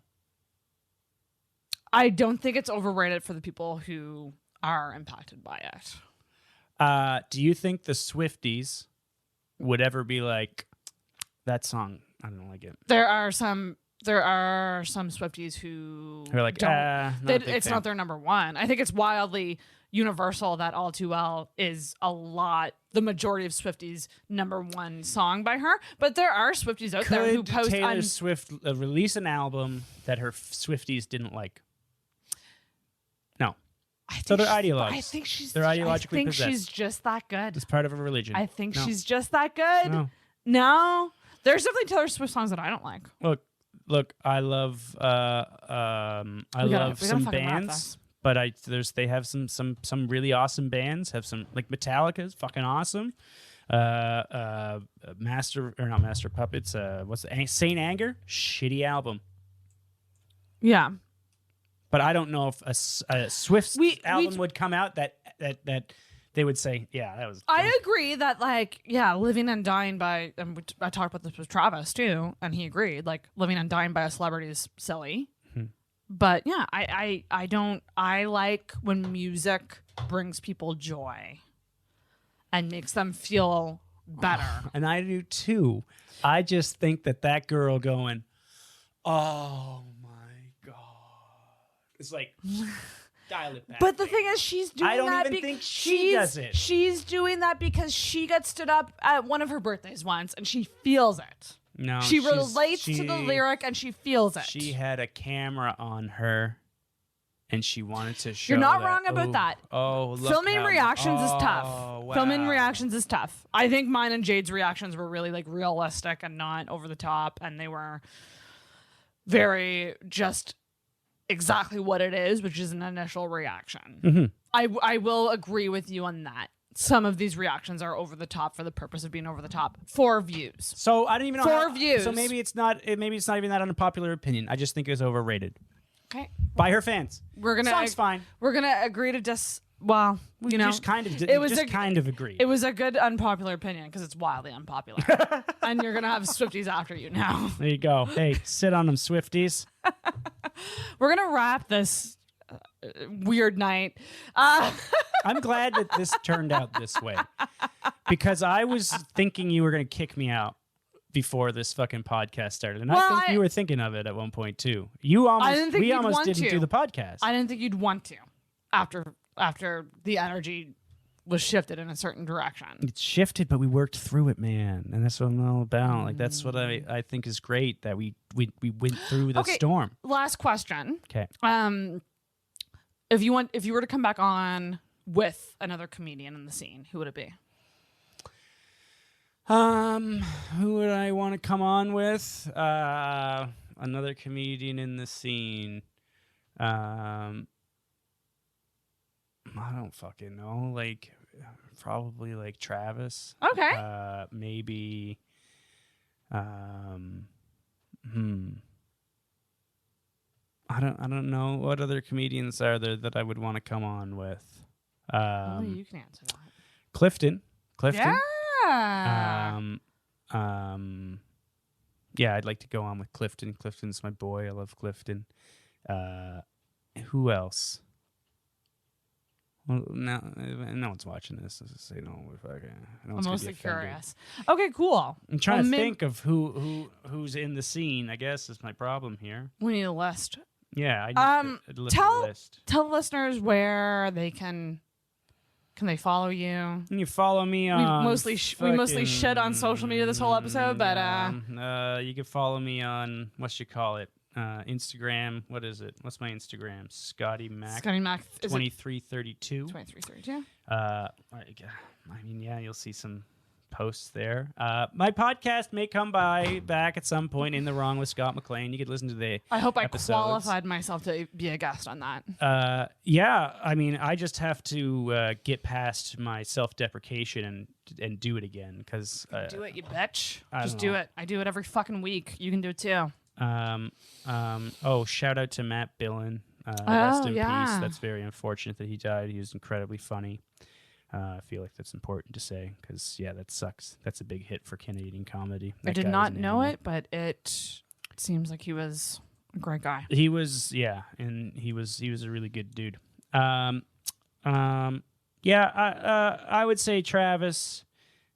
S3: I don't think it's overrated for the people who are impacted by it.
S4: Do you think the Swifties would ever be like that song? I don't like it.
S3: There are some Swifties who
S4: are like,
S3: it's not their number one. I think it's wildly universal that All Too Well is the majority of Swifties' number one song by her. But there are Swifties out there who post
S4: Taylor Swift release an album that her Swifties didn't like. No. So they're ideologues.
S3: I think
S4: they're ideologically
S3: possessed. She's just that good.
S4: It's part of a religion.
S3: I think she's just that good. No. There's definitely Taylor Swift songs that I don't like.
S4: Look, I love some bands, but they have some really awesome bands. Have some like Metallica's fucking awesome. Not Master Puppets. Saint Anger? Shitty album.
S3: Yeah.
S4: But I don't know if a Swift's album would come out that they would say, yeah, that was.
S3: I agree that Living and Dying by, and I talked about this with Travis too, and he agreed. Like Living and Dying by a celebrity is silly. But yeah, I like when music brings people joy and makes them feel better.
S4: And I do too. I just think that girl going, oh my God. It's like, dial it back.
S3: But the thing is, she's doing that.
S4: I don't even think she does it.
S3: She's doing that because she got stood up at one of her birthdays once and she feels it.
S4: No,
S3: she relates to the lyric and she feels it.
S4: She had a camera on her, and she wanted to show.
S3: You're not wrong about that.
S4: Oh, look
S3: filming reactions is tough.
S4: Wow.
S3: Filming reactions is tough. I think mine and Jade's reactions were really like realistic and not over the top, and they were very just exactly what it is, which is an initial reaction.
S4: Mm-hmm.
S3: I will agree with you on that. Some of these reactions are over the top for the purpose of being over the top for views.
S4: So I don't even know.
S3: 4 views.
S4: So maybe it's not even that unpopular opinion. I just think it was overrated
S3: Okay.
S4: by her fans. Song's fine.
S3: We're gonna agree to Well,
S4: We just kind of agree.
S3: It was a good unpopular opinion because it's wildly unpopular, and you're gonna have Swifties after you now.
S4: There you go. Hey, sit on them, Swifties.
S3: We're gonna wrap this weird night.
S4: I'm glad that this turned out this way because I was thinking you were going to kick me out before this fucking podcast started, and I think you were thinking of it at one point too. We almost didn't do the podcast.
S3: I didn't think you'd want to after the energy was shifted in a certain direction.
S4: It's shifted, but we worked through it, man, and that's what I'm all about. Like that's what I think is great that we went through the storm.
S3: Last question.
S4: Okay.
S3: If you were to come back on with another comedian in the scene, who would it be?
S4: Who would I want to come on with? Another comedian in the scene. I don't fucking know. Like, probably like Travis.
S3: Okay.
S4: Maybe. I don't know what other comedians are there that I would want to come on with.
S3: Only you can answer that.
S4: Clifton.
S3: Yeah.
S4: Yeah, I'd like to go on with Clifton. Clifton's my boy. I love Clifton. Who else? Well, no one's watching this. Let's just say no.
S3: I'm mostly curious. Okay, cool.
S4: I'm trying to think of who's in the scene. I guess is my problem here.
S3: We need a list.
S4: Yeah, I need a list.
S3: Tell listeners where they can they follow you.
S4: And you follow me on.
S3: We mostly shit on social media this whole episode, but
S4: you can follow me on Instagram. What is it? What's my Instagram? Scotty Mac 2332.
S3: 2332.
S4: I mean, yeah, you'll see some posts there. My podcast may come back at some point in the Wrong with Scott MacLean. You could listen to the
S3: I hope
S4: episodes.
S3: I qualified myself to be a guest on that.
S4: Yeah, I mean, I just have to get past my self-deprecation and do it again because
S3: do it, you bitch. Just do it. I do it every fucking week. You can do it too.
S4: Shout out to Matt Billen. Rest in peace. That's very unfortunate that he died. He was incredibly funny. I feel like that's important to say because, yeah, that sucks. That's a big hit for Canadian comedy.
S3: I did not know it, but it seems like he was a great guy.
S4: He was, yeah, and he was a really good dude. I would say Travis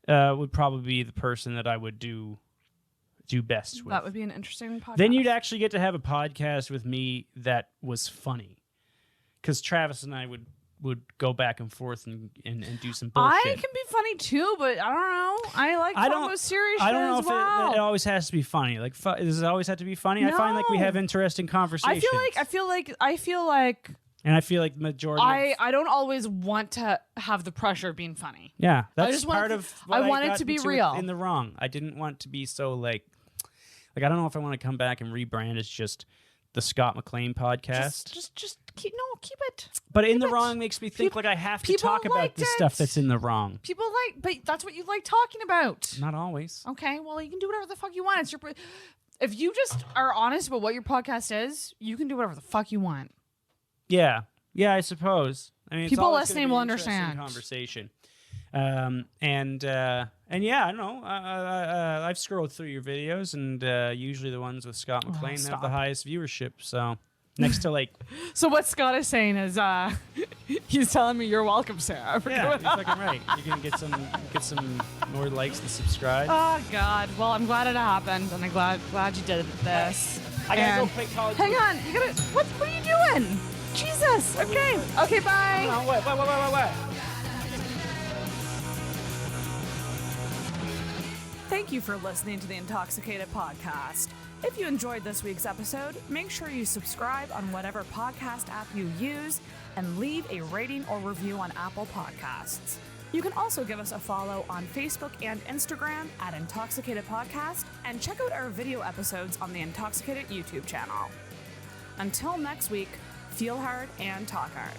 S4: would probably be the person that I would do best with.
S3: That would be an interesting podcast.
S4: Then you'd actually get to have a podcast with me that was funny because Travis and I would go back and forth and do some bullshit.
S3: I can be funny too, but I don't know. I like almost serious shit
S4: I don't know
S3: as
S4: if
S3: well.
S4: it always has to be funny. Like, does it always have to be funny? No. I find like we have interesting conversations.
S3: I feel like.
S4: And I feel like majority.
S3: I don't always want to have the pressure of being funny.
S4: Yeah, that's part of.
S3: I want it to be real.
S4: In the wrong. I didn't want to be so like I don't know if I want to come back and rebrand as just the Scott MacLean podcast.
S3: Just keep it.
S4: But in
S3: keep
S4: the
S3: it.
S4: wrong makes me think like I have to
S3: people
S4: talk about
S3: liked
S4: the
S3: it.
S4: stuff that's in the wrong.
S3: People but that's what you like talking about.
S4: Not always.
S3: Okay, well, you can do whatever the fuck you want. It's your. If you just are honest about what your podcast is, you can do whatever the fuck you want.
S4: Yeah, I suppose. I mean, it's
S3: People
S4: always
S3: listening
S4: gonna be
S3: will
S4: an interesting
S3: understand.
S4: Conversation. And yeah, I don't know. I've scrolled through your videos, and usually the ones with Scott MacLean have
S3: stop.
S4: the highest viewership. So next to like,
S3: So what Scott is saying is, he's telling me you're welcome, Sarah. For
S4: yeah,
S3: doing
S4: you're fucking right. You're gonna get some more likes to subscribe.
S3: Oh God! Well, I'm glad it happened, and I'm glad you did this.
S4: I gotta
S3: And-
S4: go play college.
S3: Hang on, you gotta. What are you doing? Jesus. Okay. Okay. Bye.
S4: No, what?
S1: Thank you for listening to the Intoxicated Podcast. If you enjoyed this week's episode, make sure you subscribe on whatever podcast app you use and leave a rating or review on Apple Podcasts. You can also give us a follow on Facebook and Instagram at Intoxicated Podcast, and check out our video episodes on the Intoxicated YouTube channel. Until next week, feel hard and talk hard.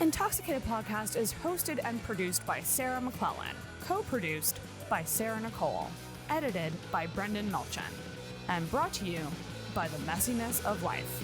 S1: Intoxicated Podcast is hosted and produced by Sarah McClellan, co-produced by Sarah Nicole, edited by Brendan Milchen, and brought to you by the messiness of life.